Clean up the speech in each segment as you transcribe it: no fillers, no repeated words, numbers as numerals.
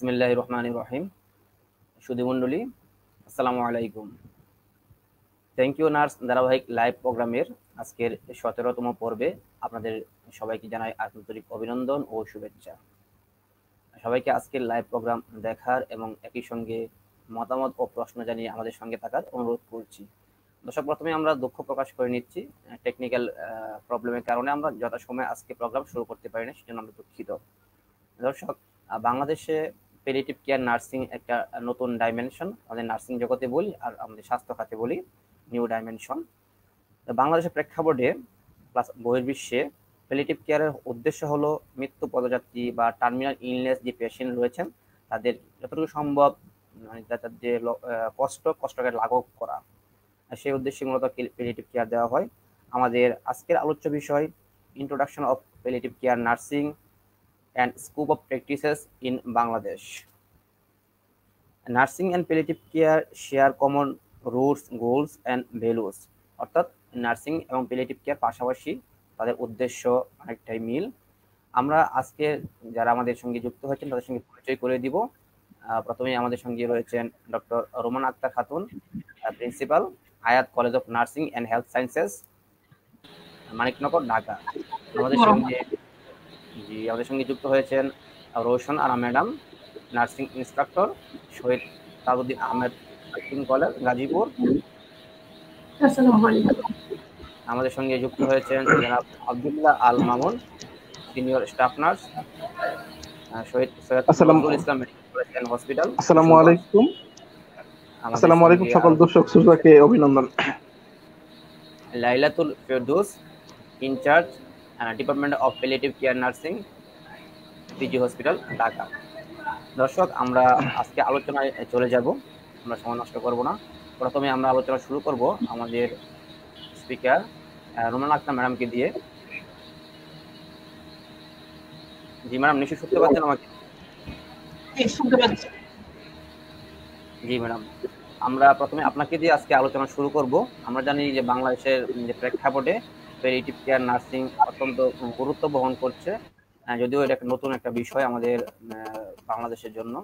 বিসমিল্লাহির রহমানির রহিম। সুধীমণ্ডলী, আসসালামু আলাইকুম। থ্যাংক ইউ নার্স ধারাবাহিক লাইভ প্রোগ্রামের আজকের 17তম পর্বে আপনাদের সবাইকে জানাই আন্তরিক অভিনন্দন ও শুভেচ্ছা। সবাইকে আজকের লাইভ প্রোগ্রাম দেখার এবং একই সঙ্গে মতামত ও প্রশ্ন জানিয়ে আমাদের সঙ্গে থাকার অনুরোধ করছি। দর্শক, প্রথমে আমরা দুঃখ প্রকাশ করে নিচ্ছি, টেকনিক্যাল প্রবলেমের কারণে আমরা যথাসময়ে আজকে প্রোগ্রাম শুরু করতে পারি না, সেজন্য আমরা দুঃখিত। দর্শক, বাংলাদেশে প্যালিয়েটিভ কেয়ার নার্সিং একটা নতুন ডাইমেনশন, আমাদের নার্সিং জগতে বলি আর আমাদের স্বাস্থ্য খাতে বলি নিউ ডাইমেনশন। বাংলাদেশের প্রেক্ষাপটে প্লাস বহির্বিশ্বে প্যালিয়েটিভ কেয়ারের উদ্দেশ্য হলো মৃত্যু পদযাত্রী বা টার্মিনাল ইলনেস যে পেশেন্ট রয়েছেন তাদের যতটুকু সম্ভব তাদের যে কষ্টকে লাঘব করা, সেই উদ্দেশ্যে মূলত প্যালিয়েটিভ কেয়ার দেওয়া হয়। আমাদের আজকের আলোচ্য বিষয় introduction of palliative care nursing and scope of practices in Bangladesh. Nursing and palliative care share common roots, goals and values. অর্থাৎ নার্সিং এবং প্যালিয়েটিভ কেয়ার পাশাপাশি তাদের উদ্দেশ্য অনেকটাই মিল। আমরা আজকে যারা আমাদের সঙ্গে যুক্ত হয়েছেন তাদের সঙ্গে পরিচয় করে দিব। প্রথমেই আমাদের সঙ্গে রয়েছেন doctor Romana Akter Khatun, principal, Hayat college of nursing and health sciences, Maniknagar, Dhaka. আমাদের সঙ্গে যুক্ত হয়েছেন Roshan Ara madam, nursing instructor, Shaheed Tajuddin Ahmed nursing college, Gazipur. আমাদের সঙ্গে যুক্ত হয়েছেন জনাব Abdullah Al Mamun, senior staff nurse, Shaheed Syed Nazrul Islam medical college and hospital. আসসালামু আলাইকুম। আসসালামু আলাইকুম সকল দর্শক শ্রোতাকে অভিনন্দন। Lailatul Ferdous, incharge department of palliative care nursing, PG hospital, Dhaka. দর্শক, আমরা আজকে আলোচনায় চলে যাব, আমরা সময় নষ্ট করব না। প্রথমে আমরা আলোচনা শুরু করব আমাদের স্পিকার রোমানা আক্তার ম্যাডামকে দিয়ে। জি ম্যাডাম, নিশ্চয়ই শুনতে পাচ্ছেন আমাকে? জি ম্যাডাম, আমরা প্রথমে আপনাকে দিয়ে আজকে আলোচনা শুরু করব। আমরা জানি যে বাংলাদেশের যে প্রেক্ষাপটে প্যালিয়েটিভ কেয়ার নার্সিং অত্যন্ত গুরুত্ব বহন করছে, যদিও এটা নতুন একটা বিষয় আমাদের বাংলাদেশের জন্য।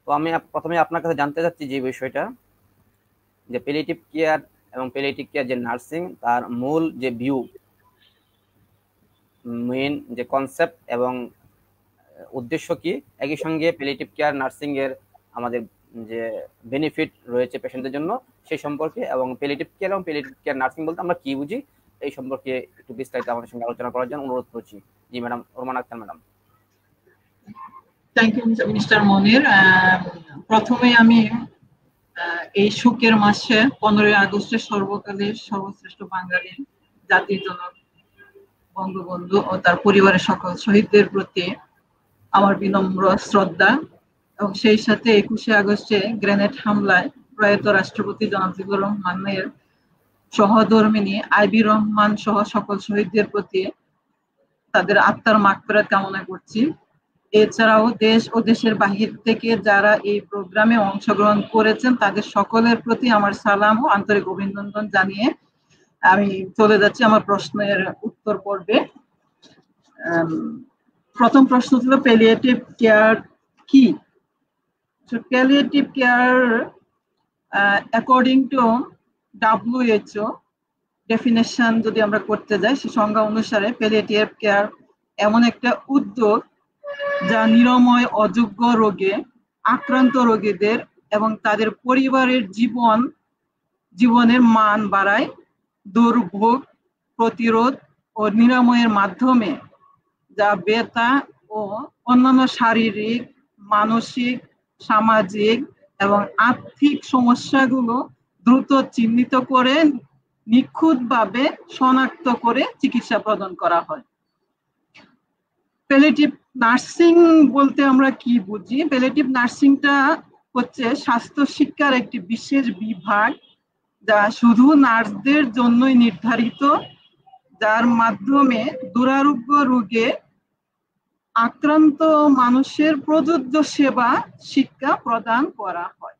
তো আমি প্রথমে আপনার কাছে জানতে চাচ্ছি যে বিষয়টা, যে প্যালিয়েটিভ কেয়ার এবং প্যালিয়েটিভ কেয়ার যে নার্সিং তার মূল যে ভিউ, মেইন যে কনসেপ্ট এবং উদ্দেশ্য কি, একই সঙ্গে প্যালিয়েটিভ কেয়ার নার্সিং এর আমাদের যে বেনিফিট রয়েছে পেশেন্টদের জন্য সেই সম্পর্কে, এবং প্যালিয়েটিভ কেয়ার এবং প্যালিয়েটিভ কেয়ার নার্সিং বলতে আমরা কি বুঝি এই সম্পর্কে একটু বিস্তারিত আমাদের সঙ্গে আলোচনা করার জন্য অনুরোধ করছি। জি madam, Romana Akter madam. Thank you mister Monir. প্রথমে আমি এই শোকের মাসে 15 আগস্টের সর্বকালের সর্বশ্রেষ্ঠ বাঙালি জাতির জনক বঙ্গবন্ধু ও তার পরিবারের সকল শহীদদের প্রতি আমার বিনম্র শ্রদ্ধা, এবং সেই সাথে 21শে আগস্টে গ্রেনেড হামলায় প্রয়াত রাষ্ট্রপতি জনাব জিল্লুর রহমানের সহধর্মিণী আইবি রহমান সহ সকল শহীদদের প্রতি তাদের আত্মার মাগফিরাত কামনা করছি। এছাড়াও দেশ ও দেশের বাহির থেকে যারা এই প্রোগ্রামে অংশগ্রহণ করেছেন তাদের সকলের প্রতি আমার সালাম ও আন্তরিক অভিনন্দন জানিয়ে আমি চলে যাচ্ছি আমার প্রশ্নের উত্তর পর্বে। প্রথম প্রশ্ন ছিল প্যালিয়েটিভ কেয়ার কি? Palliative care according to WHO definition যদি আমরা করতে যাই, সে সংজ্ঞা অনুসারে প্যালিয়েটিভ কেয়ার এমন একটা উদ্যোগ যা নিরাময় অযোগ্য রোগে আক্রান্ত রোগীদের এবং তাদের পরিবারের জীবনের মান বাড়ায়, দুর্ভোগ প্রতিরোধ ও নিরাময়ের মাধ্যমে যা ব্যথা ও অন্যান্য শারীরিক, মানসিক, সামাজিক এবং আর্থিক সমস্যাগুলো দ্রুত চিহ্নিত করে নিখুঁতভাবে শনাক্ত করে চিকিৎসা প্রদান করা হয়। প্যালিয়েটিভ নার্সিং বলতে আমরা কি বুঝি? প্যালিয়েটিভ নার্সিংটা হচ্ছে স্বাস্থ্য শিক্ষার একটি বিশেষ বিভাগ যা শুধু নার্সদের জন্যই নির্ধারিত, যার মাধ্যমে দুরারোগ্য রোগে আক্রান্ত মানুষের প্রযোজ্য সেবা শিক্ষা প্রদান করা হয়।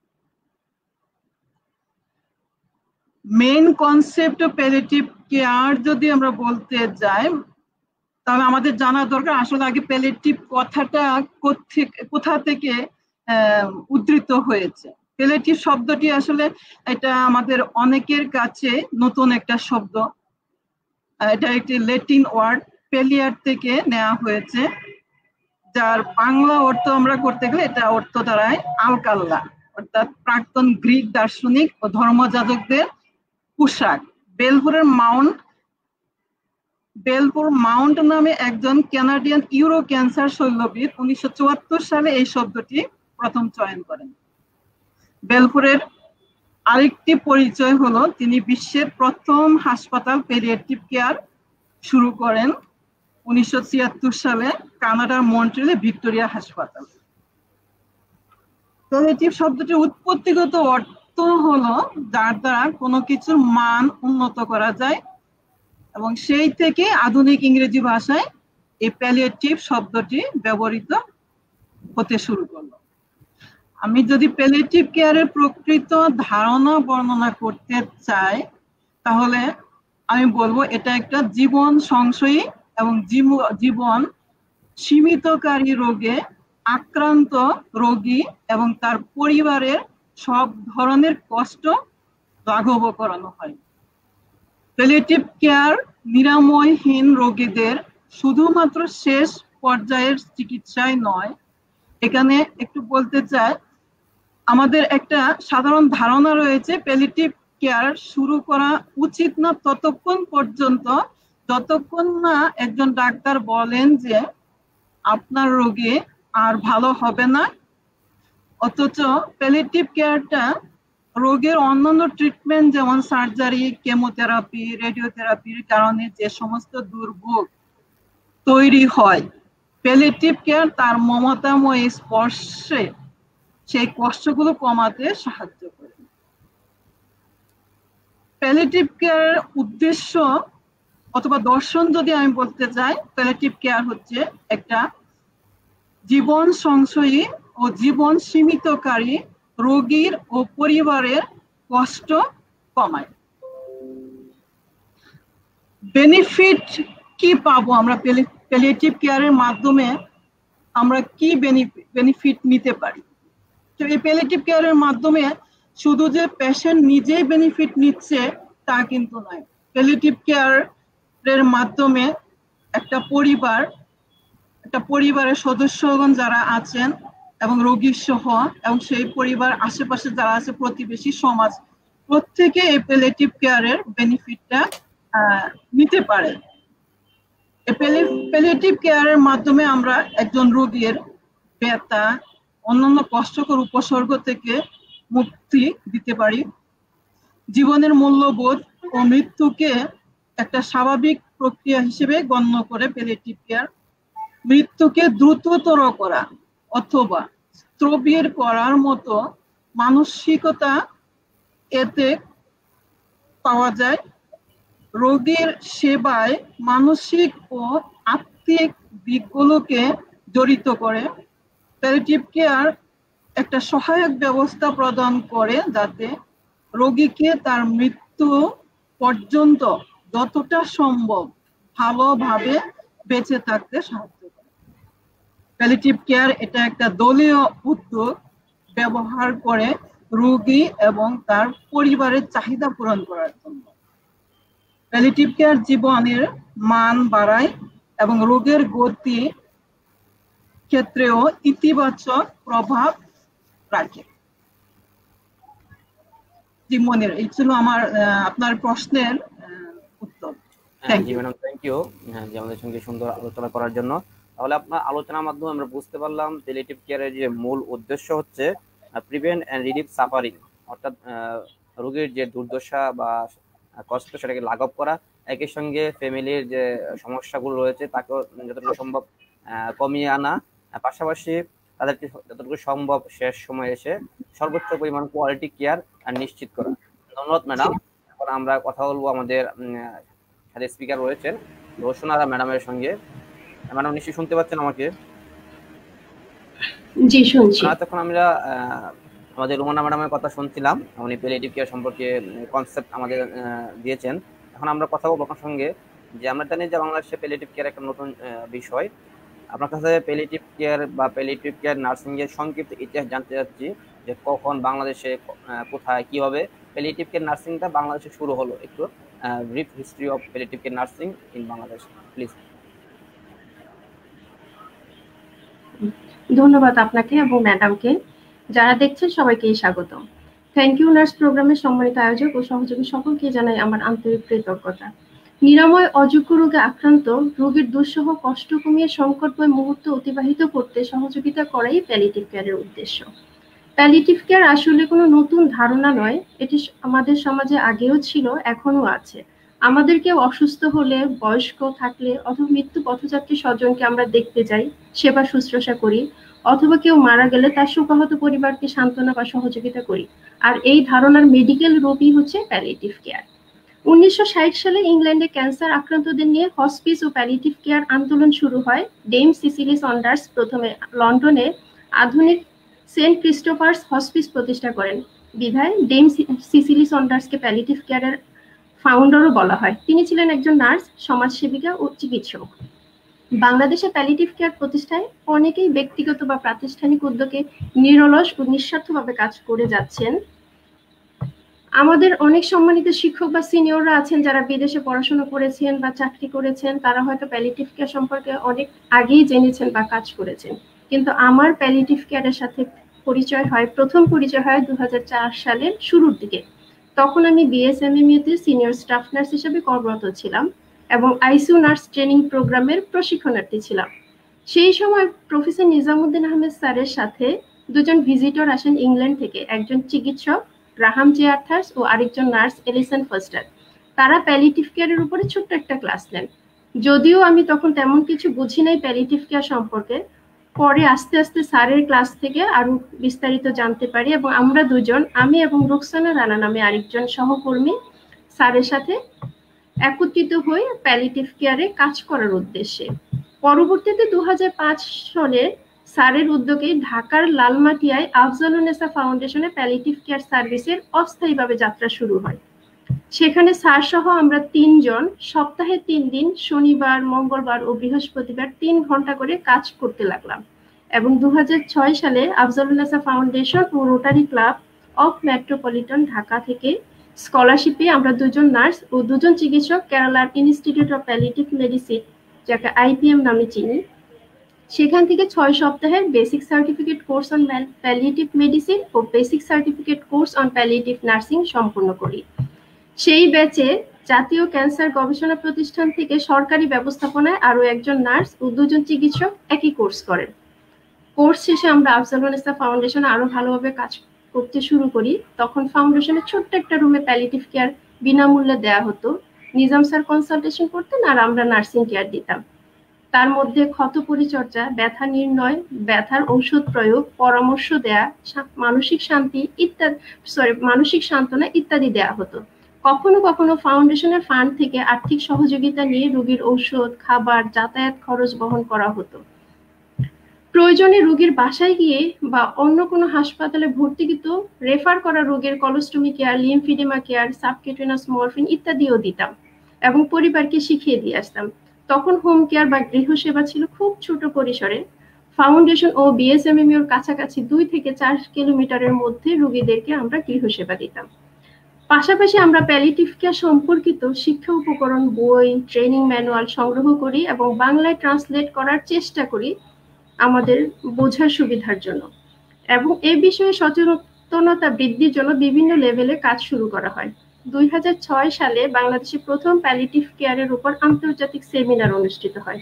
Main concept of palliative care যদি আমরা বলতে যাই, তাহলে আমাদের জানা দরকার আসলে আগে প্যালিয়েটিভ কথাটা কোথা থেকে উদ্ধৃত হয়েছে। প্যালিয়েটিভ শব্দটি আসলে এটা আমাদের অনেকের কাছে নতুন একটা শব্দ। এটা একটি ল্যাটিন ওয়ার্ড পেলিয়ার থেকে নেওয়া হয়েছে, যার বাংলা অর্থ আমরা করতে গেলে এটা অর্থ দাঁড়ায় আলকাল্লা, অর্থাৎ প্রাক্তন গ্রিক দার্শনিক ও ধর্মযাজকদের পোশাক। বেলপুর মাউন্ট নামে একজন কানাডিয়ান ইউরো ক্যান্সার শল্যবিদ 1974 সালে এই শব্দটি প্রথম চয়ন করেন। বেলপুরের আরেকটি পরিচয় হলো তিনি বিশ্বের প্রথম হাসপাতাল প্যালিয়েটিভ কেয়ার শুরু করেন 1976 সালে কানাডার মন্ট্রিলে ভিক্টোরিয়া হাসপাতাল। প্যালিয়েটিভ শব্দটির উৎপত্তিগত অর্থ হলো যার দ্বারা কোনো কিছুর মান উন্নত করা যায়, এবং সেই থেকে আধুনিক ইংরেজি ভাষায় এই প্যালিয়েটিভ শব্দটি ব্যবহৃত হতে শুরু করলো। আমি যদি প্যালিয়েটিভ কেয়ারের প্রকৃত ধারণা বর্ণনা করতে চাই, তাহলে আমি বলবো এটা একটা জীবন সংশয়ী এবং জীবন সীমিতকারী রোগে আক্রান্ত রোগী এবং তার পরিবারের সব ধরনের কষ্ট লাঘব করানো হয়। প্যালিয়েটিভ কেয়ার নিরাময়হীন রোগীদের শুধুমাত্র শেষ পর্যায়ের চিকিৎসায় নয়, এখানে একটু বলতে চাই, আমাদের একটা সাধারণ ধারণা রয়েছে প্যালিয়েটিভ কেয়ার শুরু করা উচিত না ততক্ষণ পর্যন্ত যতক্ষণ না একজন ডাক্তার বলেন যে আপনার রোগী আর ভালো হবে না। অথচ প্যালিয়েটিভ কেয়ারটা রোগের অন্যান্য ট্রিটমেন্ট যেমন সার্জারি, কেমোথেরাপি, রেডিওথেরাপির কারণে যে সমস্ত দুর্ভোগ তৈরি হয়, প্যালিয়েটিভ কেয়ার তার মমতাময় স্পর্শে সেই কষ্টগুলো কমাতে সাহায্য করে। প্যালিয়েটিভ কেয়ারের উদ্দেশ্য অথবা দর্শন যদি আমি বলতে চাই, প্যালিয়েটিভ কেয়ার হচ্ছে একটা জীবন সংশয়ী ও জীবন সীমিতকারী রোগীর ও পরিবারের কষ্ট কমায়। বেনিফিট কি পাবো আমরা প্যালিয়েটিভ কেয়ারের মাধ্যমে? আমরা কি বেনিফিট নিতে পারি? তো এই প্যালিয়েটিভ কেয়ারের মাধ্যমে শুধু যে পেশেন্ট নিজেই বেনিফিট নিচ্ছে তা কিন্তু নয়। প্যালিয়েটিভ কেয়ারের মাধ্যমে একটা পরিবারের সদস্যগণ যারা আছেন এবং রোগী সহ এবং সেই পরিবার আশেপাশে যারা আছে, প্রতিবেশী, সমাজ, প্রত্যেকে এই প্যালিয়েটিভ কেয়ারের বেনিফিটটা নিতে পারে। প্যালিয়েটিভ কেয়ারের মাধ্যমে আমরা একজন রোগীর ব্যথা, অন্যান্য কষ্টকর উপসর্গ থেকে মুক্তি দিতে পারি। জীবনের মূল্যবোধ ও মৃত্যুকে একটা স্বাভাবিক প্রক্রিয়া হিসেবে গণ্য করে প্যালিয়েটিভ কেয়ার মৃত্যুকে দ্রুততর করা অথবা স্থবির করার মতো মানসিকতা এতে পাওয়া যায়। রোগীর সেবায় মানসিক ও আত্মিক দিকগুলোকে জড়িত করে। প্যালিয়েটিভ কেয়ার একটা সহায়ক ব্যবস্থা প্রদান করে যাতে রোগীকে তার মৃত্যু পর্যন্ত যতটা সম্ভব ভালোভাবে বেঁচে থাকতে সাহায্য করে। প্যালিয়েটিভ কেয়ার এটা একটা দলীয় উদ্যোগ ব্যবহার করে রোগী এবং তার পরিবারের চাহিদা পূরণ করার জন্য। প্যালিয়েটিভ কেয়ার জীবনের মান বাড়ায় এবং রোগের গতি ক্ষেত্রেও ইতিবাচক প্রভাব রাখে। জি মনির, এই ছিল আমার আপনার প্রশ্নের উত্তর। জি ম্যাডাম, থ্যাংক ইউ যে আমাদের সঙ্গে সুন্দর আলোচনা করার জন্য। তাহলে আপনার আলোচনার মাধ্যমে আমরা বুঝতে পারলাম প্যালিয়েটিভ কেয়ারের যে মূল উদ্দেশ্য হচ্ছে প্রিভেন্ট অ্যান্ড রিলিভ সাফারিং, অর্থাৎ রোগীর যে দুর্দশা বা কষ্ট সেটাকে লাঘব করা, একই সঙ্গে ফ্যামিলির যে সমস্যাগুলো রয়েছে তাকেও যতটুকু সম্ভব কমিয়ে আনা, পাশাপাশি তাদেরকে যতটুকু সম্ভব শেষ সময়ে এসে সর্বোচ্চ পরিমাণ কোয়ালিটি কেয়ার নিশ্চিত করা। ধন্যবাদ ম্যাডাম। এখন আমরা কথা বলবো আমাদের সাথে স্পিকার রয়েছেন রোশনারা ম্যাডামের সঙ্গে। ম্যাডাম নিশ্চয়ই শুনতে পাচ্ছেন আমাকে? জি শুনছি। তখন আমরা আমাদের রুমানা ম্যাডামের কথা শুনছিলাম, উনি প্যালিয়েটিভ কেয়ার সম্পর্কে কনসেপ্ট আমাদের দিয়েছেন। এখন আমরা কথা বলবো আপনার সঙ্গে যে আমরা জানি যে বাংলাদেশে প্যালিয়েটিভ কেয়ার একটা নতুন বিষয়। আপনার কাছে প্যালিয়েটিভ কেয়ার বা প্যালিয়েটিভ কেয়ার নার্সিং এর সংক্ষিপ্ত ইতিহাস জানতে চাচ্ছি, যে কখন বাংলাদেশে কোথায় কিভাবে প্যালিয়েটিভ কেয়ার নার্সিংটা বাংলাদেশে শুরু হলো। একটু brief history of palliative care nursing in Bangladesh please. ধন্যবাদ আপনাকে এবং ম্যাডামকে। যারা দেখছেন সবাইকেই স্বাগত। থ্যাংক ইউ নার্স প্রোগ্রামের সম্মানিত আয়োজক ও সহযোগী সকলকে জানাই আমার আন্তরিক কৃতজ্ঞতা। নিরাময় অযোগ্য রোগে আক্রান্ত রোগীর দুঃসহ কষ্ট কমিয়ে সংকটময় মুহূর্ত অতিবাহিত করতে সহযোগিতা করাই প্যালিয়েটিভ কেয়ারের উদ্দেশ্য। প্যালিয়েটিভ কেয়ার আসলে কোনো নতুন ধারণা নয়, এটি আমাদের সমাজে আগেও ছিল, এখনো আছে। আমাদের কেউ অসুস্থ হলে, বয়স্ক থাকলে অথবা মৃত্যু পথযাত্রী স্বজনকে আমরা দেখতে যাই, সেবা শুশ্রূষা করি, অথবা কেউ মারা গেলে তার শোকাহত পরিবারকে সান্ত্বনা বা সহযোগিতা করি। আর এই ধারণার মেডিকেল রূপই হচ্ছে প্যালিয়েটিভ কেয়ার। 1960 সালে ইংল্যান্ডে ক্যান্সার আক্রান্তদের নিয়ে হসপিস ও প্যালিয়েটিভ কেয়ার আন্দোলন শুরু হয়। ডেম সিসিলি সন্ডার্স প্রথমে লন্ডনে আধুনিক সেন্ট ক্রিস্টোফার্স হসপিস প্রতিষ্ঠা করেন, বিধায় ডেম সিসিলি সন্ডার্সকে প্যালিয়েটিভ কেয়ারের ফাউন্ডারও বলা হয়। তিনি ছিলেন একজন নার্স, সমাজসেবিকা ও চিকিৎসক। বাংলাদেশে প্যালিয়েটিভ কেয়ার প্রতিষ্ঠায় অনেকেই ব্যক্তিগত বা প্রাতিষ্ঠানিক উদ্যোগে নিরলস ও নিঃস্বার্থভাবে কাজ করে যাচ্ছেন। আমাদের অনেক সম্মানিত শিক্ষক বা সিনিয়ররা আছেন যারা বিদেশে পড়াশোনা করেছেন বা চাকরি করেছেন, তারা হয়তো প্যালিয়েটিভ কেয়ার সম্পর্কে অনেক আগেই জেনেছেন বা কাজ করেছেন। কিন্তু আমার প্যালিয়েটিভ কেয়ারের সাথে প্রথম পরিচয় হয় 2004 সালের শুরুর দিকে। তখন আমি বিএসএমএমইউ তে সিনিয়র স্টাফ নার্স হিসেবে কর্মরত ছিলাম এবং আইসিইউ নার্স ট্রেনিং প্রোগ্রামের প্রশিক্ষণার্থী ছিলাম। সেই সময় প্রফেসর নিজামুদ্দিন আহমেদ স্যারের সাথে দুজন ভিজিটর আসেন ইংল্যান্ড থেকে, একজন চিকিৎসক গ্রাহাম জে আর্থার্স ও আরেকজন নার্স এলিসন ফস্টার। তারা প্যালিয়েটিভ কেয়ারের উপরে ছোট্ট একটা ক্লাস নেন। যদিও আমি তখন তেমন কিছু বুঝি নাই প্যালিয়েটিভ কেয়ার সম্পর্কে, পরে আস্তে আস্তে স্যারের ক্লাস থেকে আরো বিস্তারিত জানতে পারি এবং আমরা দুজন, আমি এবং রুকসানা রানা নামে আরেকজন সহকর্মী, স্যারের সাথে একত্রিত হই প্যালিয়েটিভ কেয়ারে কাজ করার উদ্দেশ্যে। পরবর্তীতে 2005 সালে স্যারের উদ্যোগে ঢাকার লালমাটিয়ায় আফজালুন্নেসা ফাউন্ডেশনে প্যালিয়েটিভ কেয়ার সার্ভিসের অস্থায়ীভাবে যাত্রা শুরু হয়। সেখানে স্যার সহ আমরা 3 জন সপ্তাহে 3 দিন শনিবার, মঙ্গলবার ও বৃহস্পতিবার 3 ঘন্টা করে কাজ করতে লাগলাম এবং 2006 সালে আফজালুন্নেসা ফাউন্ডেশন ও rotary club of metropolitan Dhaka থেকে স্কলারশিপে আমরা 2 জন নার্স ও 2 জন চিকিৎসক কেরালার ইনস্টিটিউট অফ প্যালিয়েটিভ মেডিসিন, যাকে আইপিএম নামে চিনি, সেখান থেকে 6 সপ্তাহের basic certificate course on palliative medicine ও basic certificate course on palliative nursing সম্পূর্ণ করি। সেই ব্যাচে জাতীয় ক্যান্সার গবেষণা প্রতিষ্ঠান থেকে সরকারি ব্যবস্থাপনায় আরো একজন নার্স ও 2 জন চিকিৎসক একই কোর্স করেন। কোর্স শেষে আমরা আফজালুন্নেসা ফাউন্ডেশনে আরো ভালোভাবে কাজ করতে শুরু করি। তখন ফাউন্ডেশনে ছোট্ট একটা রুমে প্যালিয়েটিভ কেয়ার বিনামূল্যে দেয়া হতো। নিজাম স্যার কনসালটেশন করতেন আর আমরা নার্সিং কেয়ার দিতাম। তার মধ্যে ক্ষত পরিচর্যা, ব্যথা নির্ণয়, ব্যথার ঔষধ প্রয়োগ, পরামর্শ দেয়া, মানসিক সান্ত্বনা ইত্যাদি দেয়া হতো। কখনো কখনো ফাউন্ডেশনের ফান্ড থেকে আর্থিক সহযোগিতা নিয়ে রোগীর ঔষধ, খাবার, যাতায়াত খরচ বহন করা হতো। প্রয়োজনে রোগীর বাসায় গিয়ে বা অন্য কোনো হাসপাতালে ভর্তিকৃত রেফার করা রোগীর কলোস্টমি কেয়ার, লিম্ফিডিমা কেয়ার, সাবকিউটেনাস মরফিন ইত্যাদিও দিতাম এবং পরিবারকে শিখিয়ে দিয়ে আসতাম। তখন হোম কেয়ার বা গৃহসেবা ছিল খুব ছোট পরিসরে। ফাউন্ডেশন ও বিএসএমএমইউর কাছাকাছি 2 থেকে 4 কিলোমিটারের মধ্যে রোগীদেরকে আমরা গৃহসেবা দিতাম। পাশাপাশি আমরা প্যালিয়েটিভ কেয়ার সম্পর্কিত শিক্ষা উপকরণ, বই, ট্রেনিং ম্যানুয়াল সংগ্রহ করি এবং বাংলায় ট্রান্সলেট করার চেষ্টা করি আমাদের বোঝার সুবিধার জন্য। এবং এই বিষয়ে সচেতনতা বৃদ্ধির জন্য বিভিন্ন লেভেলে কাজ শুরু করা হয়। 2006 সালে বাংলাদেশে প্রথম প্যালিয়েটিভ কেয়ারের উপর আন্তর্জাতিক সেমিনার অনুষ্ঠিত হয়।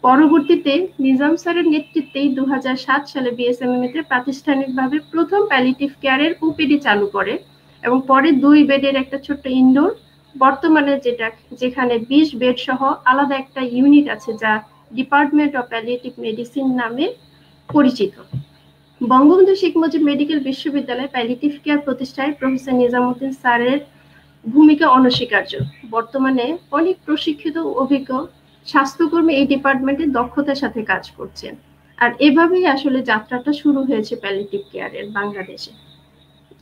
পরবর্তীতে নিজাম স্যারের নেতৃত্বেই 2007 সালে বিএসএমএমইতে প্রাতিষ্ঠানিকভাবে প্রথম প্যালিয়েটিভ কেয়ারের ওপিডি চালু করে এবং পরে 2 বেডের একটা ছোট্ট ইনডোর, বর্তমানে যেখানে 20 বেড সহ আলাদা একটা ইউনিট আছে যা ডিপার্টমেন্ট অফ প্যালিয়েটিভ মেডিসিন নামে পরিচিত। বঙ্গবন্ধু শেখ মুজিব মেডিকেল বিশ্ববিদ্যালয়ে প্যালিয়েটিভ কেয়ার প্রতিষ্ঠায় প্রফেসর নিজামুদ্দিন স্যারের ভূমিকা অনস্বীকার্য। বর্তমানে অনেক প্রশিক্ষিত অভিজ্ঞ স্বাস্থ্যকর্মী এই ডিপার্টমেন্টে দক্ষতার সাথে কাজ করছেন। আর এভাবেই আসলে যাত্রাটা শুরু হয়েছে প্যালিয়েটিভ কেয়ারের বাংলাদেশে।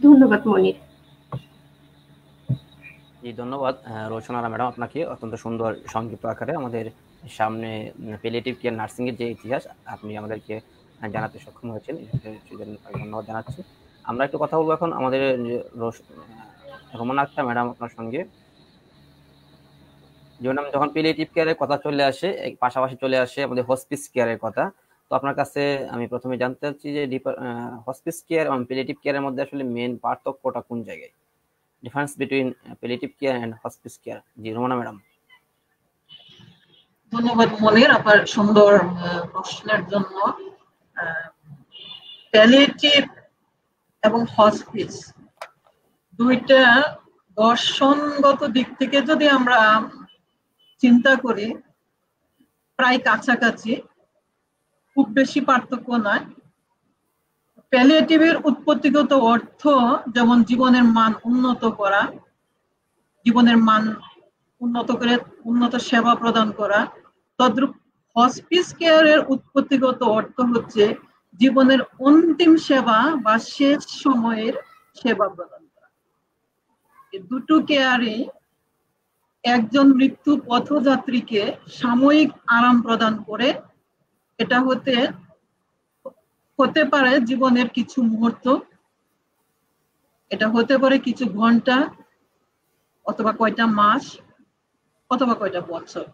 ধন্যবাদ মনির। জি ধন্যবাদ রোশনারা ম্যাডাম আপনাকে অত্যন্ত সুন্দর সংক্ষিপ্ত আকারে আমাদের সামনে প্যালিয়েটিভ কেয়ার নার্সিং এর যে ইতিহাস আপনি আমাদেরকে জানাতে সক্ষম হয়েছেন, সেজন্য ধন্যবাদ জানাচ্ছি। আমরা একটু কথা বলবো এখন আমাদের রোমানা আক্তার ম্যাডাম আপনার সঙ্গে। যেমন যখন প্যালিয়েটিভ কেয়ারের কথা চলে আসে, পাশাপাশি চলে আসে আমাদের হসপিস কেয়ারের কথা। তো আপনার কাছে আমি প্রথমে জানতে চাচ্ছি যে হসপিস কেয়ার এবং প্যালিয়েটিভ কেয়ারের মধ্যে আসলে মেন পার্থক্যটা কোন জায়গায়, difference between palliative care and hospice care. জি রোমানা ম্যাডাম। ধন্যবাদ মনির আপনার সুন্দর প্রশ্নের জন্য। প্যালিয়েটিভ এবং হসপিস দুইটা দর্শনগত দিক থেকে যদি আমরা চিন্তা করি প্রায় কাছাকাছি, খুব বেশি পার্থক্য নয়। প্যালিয়েটিভের উৎপত্তিগত অর্থ যেমন জীবনের মান উন্নত করা, জীবনের মান উন্নত করে উন্নত সেবা প্রদান করা, তদ্রূপ হসপিস কেয়ারের উৎপত্তিগত অর্থ হচ্ছে জীবনের অন্তিম সেবা বা শেষ সময়ের সেবা প্রদান করা। এই দুটো কেয়ারে একজন মৃত্যু পথযাত্রীকে সাময়িক আরাম প্রদান করে, এটা হতে পারে জীবনের কিছু মুহূর্ত, এটা হতে পারে কিছু ঘন্টা, অথবা কয়টা মাস, অথবা কয়টা বছর।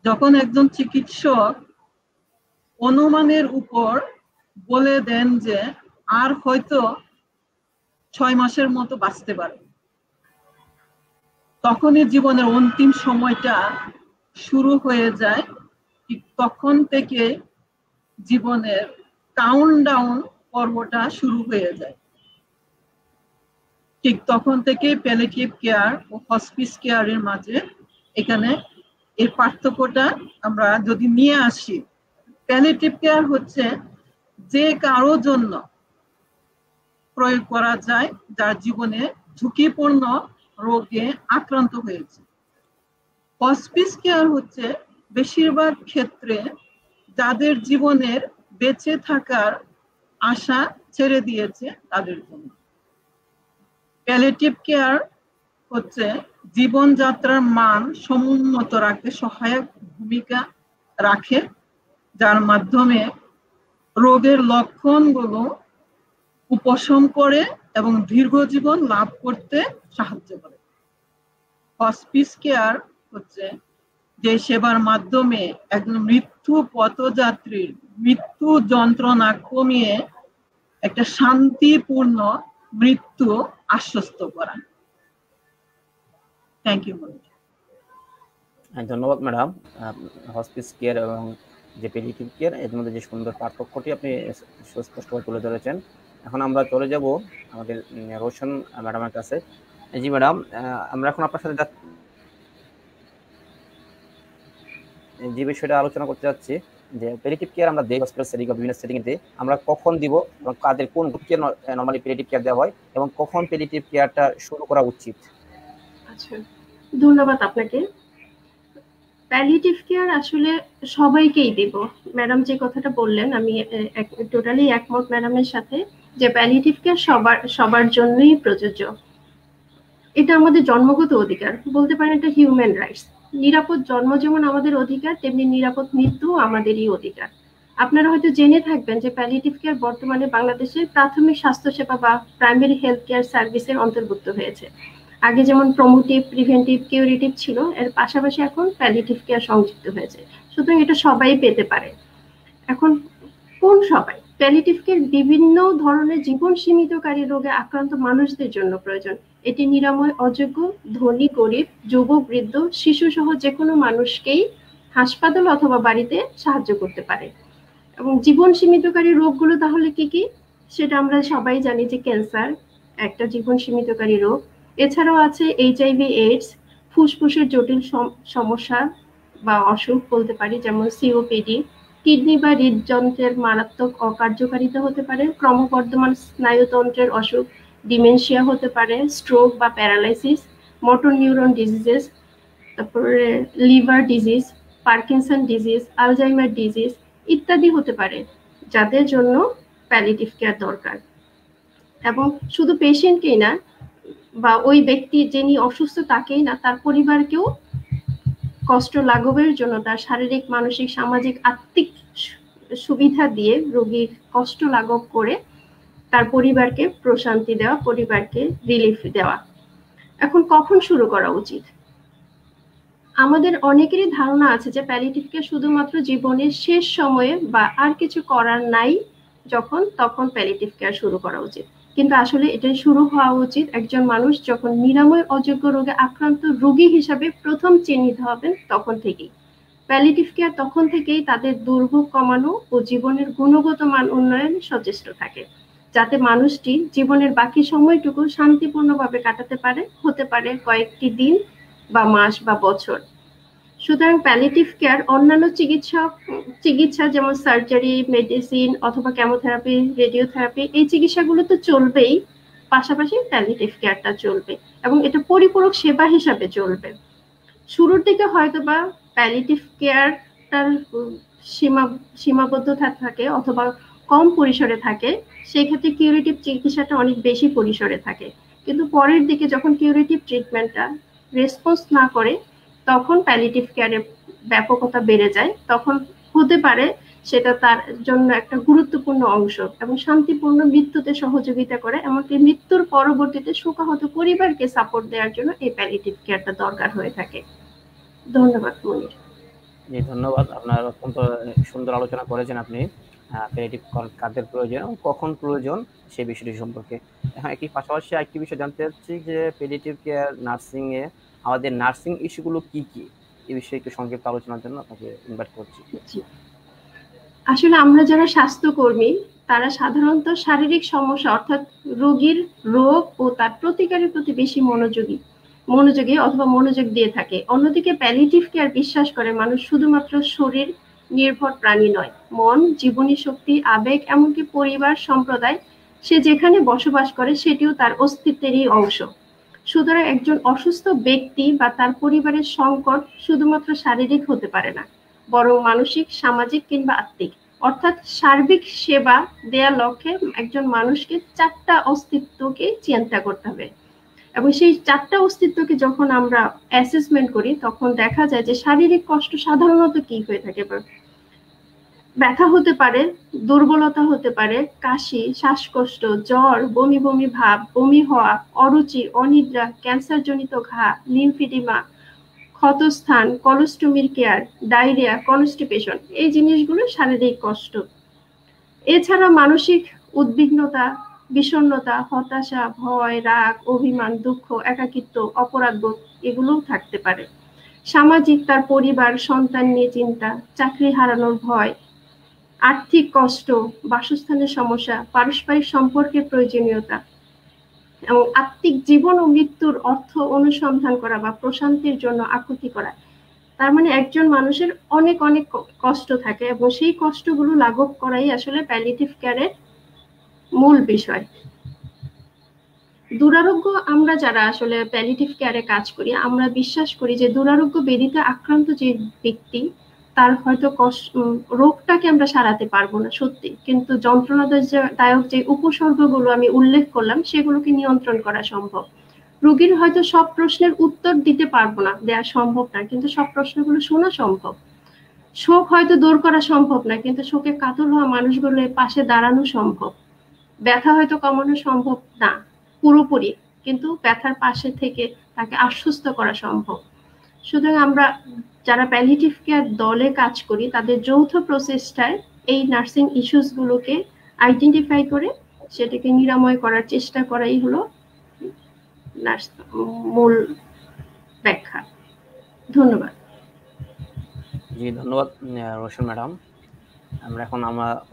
যখন একজন চিকিৎসক অনুমানের উপর বলে দেন যে আর হয়তো 6 মাসের মতো বাঁচতে পারে, তখনই জীবনের অন্তিম সময়টা শুরু হয়ে যায়। ঠিক তখন থেকে জীবনের কাউন্টডাউন পর্বটা শুরু হয়ে যায়। ঠিক তখন থেকে প্যালিয়েটিভ কেয়ার ও হসপিস কেয়ারের মাঝে এখানে এই পার্থক্যটা আমরা যদি নিয়ে আসি, প্যালিয়েটিভ কেয়ার হচ্ছে যে কারো জন্য প্রয়োগ করা যায় যার জীবনে ঝুঁকিপূর্ণ রোগে আক্রান্ত হয়েছে। হসপিস কেয়ার হচ্ছে বেশিরভাগ ক্ষেত্রে যাদের জীবনের বেঁচে থাকার আশা ছেড়ে দিয়েছে তাদের জন্য। প্যালিয়েটিভ কেয়ার হচ্ছে জীবনযাত্রার মান সমুন্নত রাখতে সহায়ক ভূমিকা রাখে, যার মাধ্যমে রোগের লক্ষণগুলো উপশম করে এবং দীর্ঘ জীবন লাভ করতে সাহায্য করে। হসপিস কেয়ার হচ্ছে যে সেবার মাধ্যমে একজন মৃত্যু পথযাত্রীর মৃত্যু যন্ত্রণা কমিয়ে একটা শান্তিপূর্ণ মৃত্যু আশ্বস্ত করা। Thank you. ধন্যবাদ ম্যাডাম। হসপিস কেয়ার এবং যে প্যালিয়েটিভ কেয়ার এর মধ্যে যে সুন্দর পার্থক্যটি আপনি সুস্পষ্টভাবে তুলে ধরেছেন। এখন আমরা চলে যাব আমাদের রোশন ম্যাডামের কাছে। জি ম্যাডাম, আমরা এখন আপনার সাথে যে বিষয়টা আলোচনা করতে যাচ্ছি যে প্যালিয়েটিভ কেয়ার আমরা দেই হসপিটাল সেটিং বা বিভিন্ন সেটিংতে, আমরা কখন দিব এবং কাদের কোন গ্রুপকে নরমালি প্যালিয়েটিভ কেয়ার দেওয়া হয় এবং কখন প্যালিয়েটিভ কেয়ারটা শুরু করা উচিত? আচ্ছা, ধন্যবাদ আপনাকে। প্যালিয়েটিভ কেয়ার আসলে সবাইকেই দেব। ম্যাডাম যে কথাটা বললেন আমি টোটালি একমত ম্যাডামের সাথে, যে প্যালিয়েটিভ কেয়ার সবার জন্যই প্রযোজ্য। এটা আমাদের জন্মগত অধিকার, বলতে পারেন এটা হিউম্যান রাইটস। নিরাপদ জন্ম যেমন আমাদের অধিকার, তেমনি নিরাপদ মৃত্যু আমাদেরই অধিকার। আপনারা হয়তো জেনে থাকবেন যে প্যালিয়েটিভ কেয়ার বর্তমানে বাংলাদেশের প্রাথমিক স্বাস্থ্যসেবা বা প্রাইমারি হেলথ কেয়ার সার্ভিসের অন্তর্ভুক্ত হয়েছে। আগে যেমন প্রমোটিভ, প্রিভেন্টিভ, কিউরেটিভ ছিল, এর পাশাপাশি এখন প্যালিয়েটিভ কেয়ার সংযুক্ত হয়েছে। সুতরাং এটা সবাই পেতে পারে। এখন কোন সবাই? প্যালিয়েটিভ কেয়ার বিভিন্ন ধরনের জীবন সীমিতকারী রোগে আক্রান্ত মানুষদের জন্য প্রয়োজন। এটি নিরাময় অযোগ্য, ধনী, গরিব, যুবক, বৃদ্ধ, শিশু সহ যে কোনো মানুষকেই হাসপাতাল অথবা বাড়িতে সাহায্য করতে পারে। এবং জীবন সীমিতকারী রোগগুলো তাহলে কি কি? সেটা আমরা সবাই জানি যে ক্যান্সার একটা জীবন সীমিতকারী রোগ। এছাড়াও আছে HIV, এইডস, ফুসফুসের জটিল সমস্যা বা অসুখ বলতে পারি, যেমন COPD, কিডনি বা হৃদযন্ত্রের মারাত্মক অকার্যকারিতা হতে পারে, ক্রমবর্ধমান স্নায়ুতন্ত্রের অসুখ, ডিমেনশিয়া হতে পারে, স্ট্রোক বা প্যারালাইসিস, মোটর নিউরন ডিজিজেস, তারপরে liver disease, Parkinson disease, Alzheimer disease ইত্যাদি হতে পারে, যাদের জন্য প্যালিয়েটিভ কেয়ার দরকার। এবং শুধু পেশেন্টকেই না, বা ওই ব্যক্তি যিনি অসুস্থ তাকেই না, তার পরিবারকেও কষ্ট লাঘবের জন্য তার শারীরিক, মানসিক, সামাজিক, আত্মিক সুবিধা দিয়ে রোগীর কষ্ট লাঘব করে তার পরিবারকে প্রশান্তি দেওয়া, পরিবারকে রিলিফ দেওয়া। এখন কখন শুরু করা উচিত? আমাদের অনেকেরই ধারণা আছে যে প্যালিয়েটিভ কেয়ার শুধুমাত্র জীবনের শেষ সময়ে বা আর কিছু করার নাই যখন, তখন প্যালিয়েটিভ কেয়ার শুরু করা উচিত। কিন্তু আসলে এটা শুরু হওয়া উচিত একজন মানুষ যখন নিরাময় অযোগ্য রোগে আক্রান্ত রোগী হিসাবে প্রথম চিহ্নিত হবেন তখন থেকেই। প্যালিয়েটিভ কেয়ার তখন থেকেই তাদের দুর্ভোগ কমানো ও জীবনের গুণগত মান উন্নয়নে সচেষ্ট থাকে, যাতে মানুষটি জীবনের বাকি সময়টুকু শান্তিপূর্ণভাবে কাটাতে পারে, হতে পারে কয়েকটি দিন বা মাস বা বছর। সুতরাং প্যালিয়েটিভ কেয়ার অন্যান্য চিকিৎসা যেমন সার্জারি, মেডিসিন অথবা কেমোথেরাপি, রেডিওথেরাপি, এই চিকিৎসাগুলো তো চলবেই, পাশাপাশি প্যালিয়েটিভ কেয়ারটা চলবে এবং এটা পরিপূরক সেবা হিসাবে চলবে। শুরুর দিকে হয়তোবা প্যালিয়েটিভ কেয়ারটার সীমাবদ্ধতা থাকে অথবা কম পরিসরে থাকে, সেই ক্ষেত্রে কিউরেটিভ চিকিৎসাটা অনেক বেশি পরিসরে থাকে। কিন্তু পরের দিকে যখন কিউরেটিভ ট্রিটমেন্টটা রেসপন্স না করে, তখন প্যালিয়েটিভ কেয়ারের ব্যাপকতা বেড়ে যায়। তখন হতে পারে সেটা তার জন্য একটা গুরুত্বপূর্ণ অংশ এবং শান্তিপূর্ণ মৃত্যুতে সহযোগিতা করে, এমনকি মৃত্যুর পরবর্তীতে শোকাহত পরিবারকে সাপোর্ট দেওয়ার জন্য এই প্যালিয়েটিভ কেয়ারটা দরকার হয়ে থাকে। ধন্যবাদ মনির। জি ধন্যবাদ, আপনার অত্যন্ত সুন্দর আলোচনা করেছেন আপনি প্যালিয়েটিভ কাদের প্রয়োজন এবং কখন প্রয়োজন সেই বিষয়টি সম্পর্কে। হ্যাঁ, একই পাশাপাশি আরেকটি বিষয় জানতে চাচ্ছি যে প্যালিয়েটিভ কেয়ার নার্সিং এ আমাদের নার্সিং ইস্যুগুলো কি কি, এই বিষয়ে একটু সংক্ষিপ্ত আলোচনার জন্য আপনাকে ইনভাইট করছি। আসলে আমরা যারা স্বাস্থ্যকর্মী তারা সাধারণত শারীরিক সমস্যা অর্থাৎ রোগীর রোগ ও তার প্রতিকারের প্রতি বেশি মনোযোগী অথবা মনোযোগ দিয়ে থাকে। অন্যদিকে প্যালিয়েটিভ কেয়ার বিশ্বাস করে মানুষ শুধুমাত্র শরীর নির্ভর প্রাণী নয়, মন, জীবনী শক্তি, আবেগ, এমনকি পরিবার, সম্প্রদায়, সে যেখানে বসবাস করে সেটিও তার অস্তিত্বেরই অংশ। সুতরাং একজন অসুস্থ ব্যক্তি বা তার পরিবারের সংকট শুধুমাত্র শারীরিক হতে পারে না, বরং মানসিক, সামাজিক কিংবা আত্মিক। অর্থাৎ সার্বিক সেবা দেওয়ার লক্ষ্যে একজন মানুষকে চারটা অস্তিত্বকে চিন্তা করতে হবে এবং সেই চারটা অস্তিত্বকে যখন আমরা অ্যাসেসমেন্ট করি তখন দেখা যায় যে শারীরিক কষ্ট সাধারণত কি হয়ে থাকে। ব্যথা হতে পারে, দুর্বলতা হতে পারে, কাশি, শ্বাসকষ্ট, জ্বর, বমি বমি ভাব, বমি হওয়া, অরুচি, অনিদ্রা, ক্যান্সার জনিত ঘা, লিম্ফিডিমা, ক্ষতস্থান, কলোস্টোমির কেয়ার, ডায়রিয়া, কনস্টিপেশন, এই জিনিসগুলো শারীরিক কষ্ট। এছাড়া মানসিক উদ্বিগ্নতা, বিষণ্ণতা, হতাশা, ভয়, রাগ, অভিমান, দুঃখ, একাকিত্ব, অপরাধবোধ, এগুলোও থাকতে পারে। সামাজিক, তার পরিবার, সন্তান নিয়ে চিন্তা, চাকরি হারানোর ভয়, আর্থিক কষ্ট, বাসস্থানের সমস্যা, পারস্পরিক সম্পর্কের প্রয়োজনীয়তা এবং আত্মিক জীবন ও মৃত্যুর অর্থ অনুসন্ধান করা বা প্রশান্তির জন্য আকুতি করা। তার মানে একজন মানুষের অনেক অনেক কষ্ট থাকে এবং সেই কষ্টগুলো লাঘব করাই আসলে প্যালিয়েটিভ কেয়ারের মূল বিষয়। দুরারোগ্য, আমরা যারা আসলে প্যালিয়েটিভ কেয়ারে কাজ করি আমরা বিশ্বাস করি যে দুরারোগ্য ব্যাধিতে আক্রান্ত যে ব্যক্তি তার হয়তো রোগটাকে আমরা সারাতে পারবো না সত্যি, কিন্তু যন্ত্রণাদায়ক যে উপসর্গগুলো আমি উল্লেখ করলাম সেগুলোকে নিয়ন্ত্রণ করা সম্ভব। রোগীর হয়তো সব প্রশ্নের উত্তর দিতে পারবো না, দেওয়া সম্ভব না, কিন্তু সব প্রশ্নগুলো শোনা সম্ভব। শোক হয়তো দূর করা সম্ভব না, কিন্তু শোকে কাতর হওয়া মানুষগুলোর পাশে দাঁড়ানো সম্ভব। ব্যথা হয়তো কমানো সম্ভব না পুরোপুরি, কিন্তু ব্যথার পাশে থেকে তাকে আশ্বস্ত করা সম্ভব। সুতরাং আমরা যারা প্যালিয়েটিভ কেয়ার দলে কাজ করি তাদের যৌথ প্রচেষ্টায় এই নার্সিং ইস্যুস গুলোকে আইডেন্টিফাই করে সেটাকে নিরাময় করার চেষ্টা করাই হলো মূল ব্যাখ্যা। ধন্যবাদ। জি ধন্যবাদ রোশন ম্যাডাম। আমরা এখন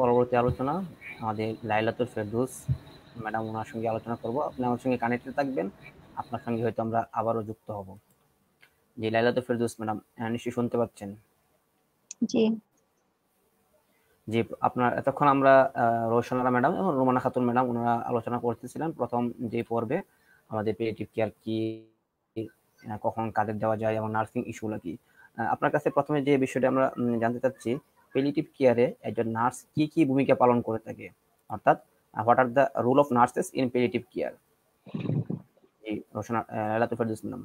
পরবর্তী আলোচনা আমাদের লাইলাতুল ফেরদৌস ম্যাডাম, ওনার সঙ্গে আলোচনা করব। আপনি আমার সঙ্গে কানেক্টেড থাকবেন, আপনার সঙ্গে হয়তো আমরা আবারও যুক্ত হব। জি লাইলাতুল ফেরদৌস ম্যাডাম, নিশ্চয়ই শুনতে পাচ্ছেন? জি জি, আপনার এতক্ষণ আমরা রোশনারা ম্যাডাম এবং রোমানা খাতুন ম্যাডাম ওনারা আলোচনা করতেছিলেন প্রথম যে পর্বে আমাদের প্যালিয়েটিভ কেয়ার কি, কখন কাদের দেওয়া যায় এবং নার্সিং ইস্যুগুলো কি। আপনার কাছে প্রথমে যে বিষয়টা আমরা জানতে চাচ্ছি, প্যালিয়েটিভ কেয়ারে একজন নার্স কি কি ভূমিকা পালন করে থাকে, অর্থাৎ what are the role of nurses in palliative care. Roshna Laila Ferdous madam.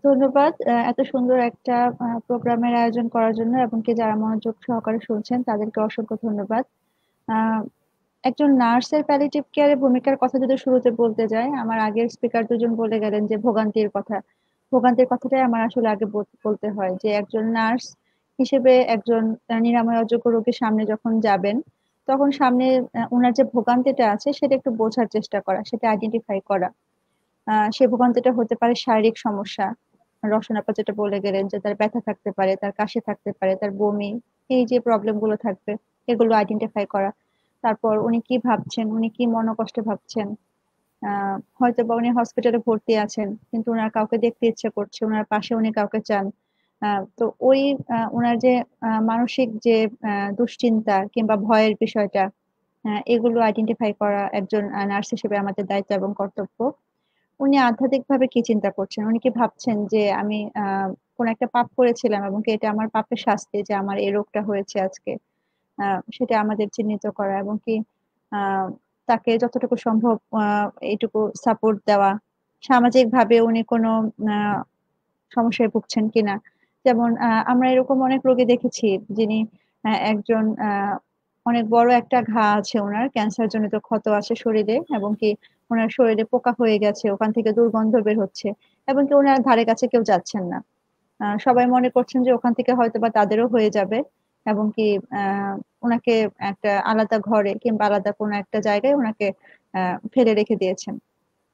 ধন্যবাদ এত সুন্দর একটা প্রোগ্রামের আয়োজন করার জন্য, এবং কি যারা মনোযোগ সহকারে শুনছেন তাদেরকে অসংখ্য ধন্যবাদ। একজন নার্সের প্যালিয়েটিভ কেয়ারের ভূমিকার কথা যদি শুরুতে বলতে যাই, আমার আগের স্পিকার দুজন বলে গেলেন যে ভোগান্তির কথা। ভোগান্তির কথাটাই আমার আসলে আগে বলতে হয়, যে একজন নার্স হিসেবে একজন নিরাময় অযোগ্য রোগীর সামনে যখন যাবেন, তখন সামনে ওনার যে ভোগান্তিটা আছে সেটা একটু বোঝার চেষ্টা করা, সেটা আইডেন্টিফাই করা। সে ভোগান্তিটা হতে পারে শারীরিক সমস্যা, রসনা আপা যেটা বলে গেলেন যে তার ব্যথা থাকতে পারে, তার কাশি থাকতে পারে, তার বমি, এই যে প্রবলেম গুলো থাকবে এগুলো আইডেন্টিফাই করা। তারপর উনি কি ভাবছেন, উনি কি মনোকষ্টে ভাবছেন, হয়তো বা উনি হসপিটালে ভর্তি আছেন কিন্তু ওনার কাউকে দেখতে ইচ্ছে করছে, ওনার পাশে উনি কাউকে চান। তো ওই ওনার যে মানসিক যে দুশ্চিন্তা কিংবা ভয়ের বিষয়টা, এগুলো আইডেন্টিফাই করা একজন নার্স হিসেবে আমাদের দায়িত্ব এবং কর্তব্য। উনি আধ্যাত্মিকভাবে কি চিন্তা করছেন, উনি কি ভাবছেন যে আমি কোন একটা পাপ করেছিলাম এবং কি এটা আমার পাপের শাস্তি যে আমার এই রোগটা হয়েছে আজকে, সেটা আমাদের চিহ্নিত করা, এবং কি আহ তাকে যতটুকু সম্ভব এইটুকু সাপোর্ট দেওয়া। সামাজিক ভাবে উনি কোনো আহ সমস্যায় ভুগছেন কিনা। যেমন আমরা এরকম অনেক রোগী দেখেছি যিনি একজন অনেক বড় একটা ঘা আছে, ওনার ক্যান্সার জনিত ক্ষত আছে শরীরে, এবং কি ওনার শরীরে পোকা হয়ে গেছে, ওখান থেকে দুর্গন্ধ বের হচ্ছে, এবং কি ওনার ধারে কাছে কেউ যাচ্ছেন না। সবাই মনে করছেন যে ওখান থেকে হয়তো বা তাদেরও হয়ে যাবে, এবং কি ওনাকে একটা আলাদা ঘরে কিংবা আলাদা কোনো একটা জায়গায় ওনাকে ফেলে রেখে দিয়েছেন।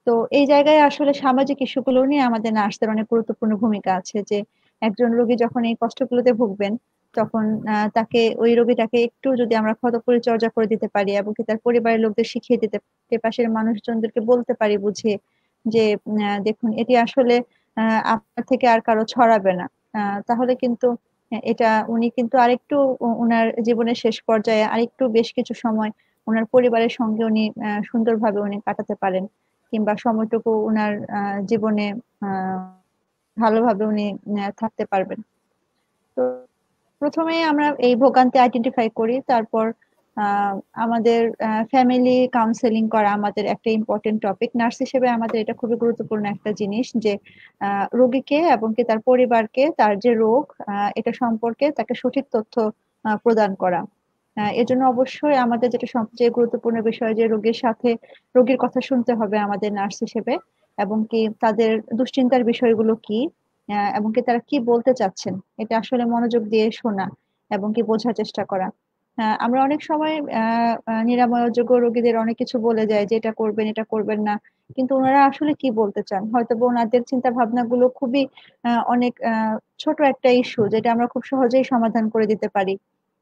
তো এই জায়গায় আসলে সামাজিক ইস্যুগুলো নিয়ে আমাদের নার্সদের অনেক গুরুত্বপূর্ণ ভূমিকা আছে, যে একজন রোগী যখন এই কষ্টগুলোতে ভুগবেন তখন তাকে, ওই রোগীটাকে একটু যদি আমরা ক্ষত পরিচর্যা করে দিতে পারি এবং কি তার পরিবারের লোকদের শিখিয়ে দিতে পারি, পাশের মানুষজনদেরকে বলতে পারি বুঝিয়ে যে দেখুন এটি আসলে আপনার থেকে আর কারো ছড়াবে না, তাহলে কিন্তু এটা উনি কিন্তু আরেকটু ওনার জীবনের শেষ পর্যায়ে আরেকটু বেশ কিছু সময় ওনার পরিবারের সঙ্গে উনি সুন্দরভাবে উনি কাটাতে পারেন, কিংবা সময়টুকু উনার জীবনে আহ ভালোভাবে উনি থাকতে পারবেন। তো প্রথমে আমরা এই ভোগান্তি আইডেন্টিফাই করি, তারপর আমাদের ফ্যামিলি কাউন্সেলিং করা আমাদের একটা ইম্পর্টেন্ট টপিক। নার্স হিসেবে আমাদের এটা খুবই গুরুত্বপূর্ণ একটা জিনিস, যে রোগীকে এবং কি তার পরিবারকে তার যে রোগ এটা সম্পর্কে তাকে সঠিক তথ্য প্রদান করা। এজন্য অবশ্যই আমাদের যেটা সবচেয়ে গুরুত্বপূর্ণ বিষয়, যে রোগীর সাথে রোগীর কথা শুনতে হবে আমাদের নার্স হিসেবে, এবং কি তাদের দুশ্চিন্তার বিষয়গুলো কি, এবং কি তারা কি বলতে চাচ্ছেন এটা আসলে মনোযোগ দিয়ে শোনা এবং কি বোঝার চেষ্টা করা। আমরা অনেক সময় নিরাময়যোগ্য রোগীদের অনেক কিছু বলে যায় যে এটা করবেন এটা করবেন না, কিন্তু ওনারা আসলে কি বলতে চান, হয়তো বা ওনাদের চিন্তা ভাবনাগুলো খুবই অনেক ছোট একটা ইস্যু যেটা আমরা খুব সহজেই সমাধান করে দিতে পারি।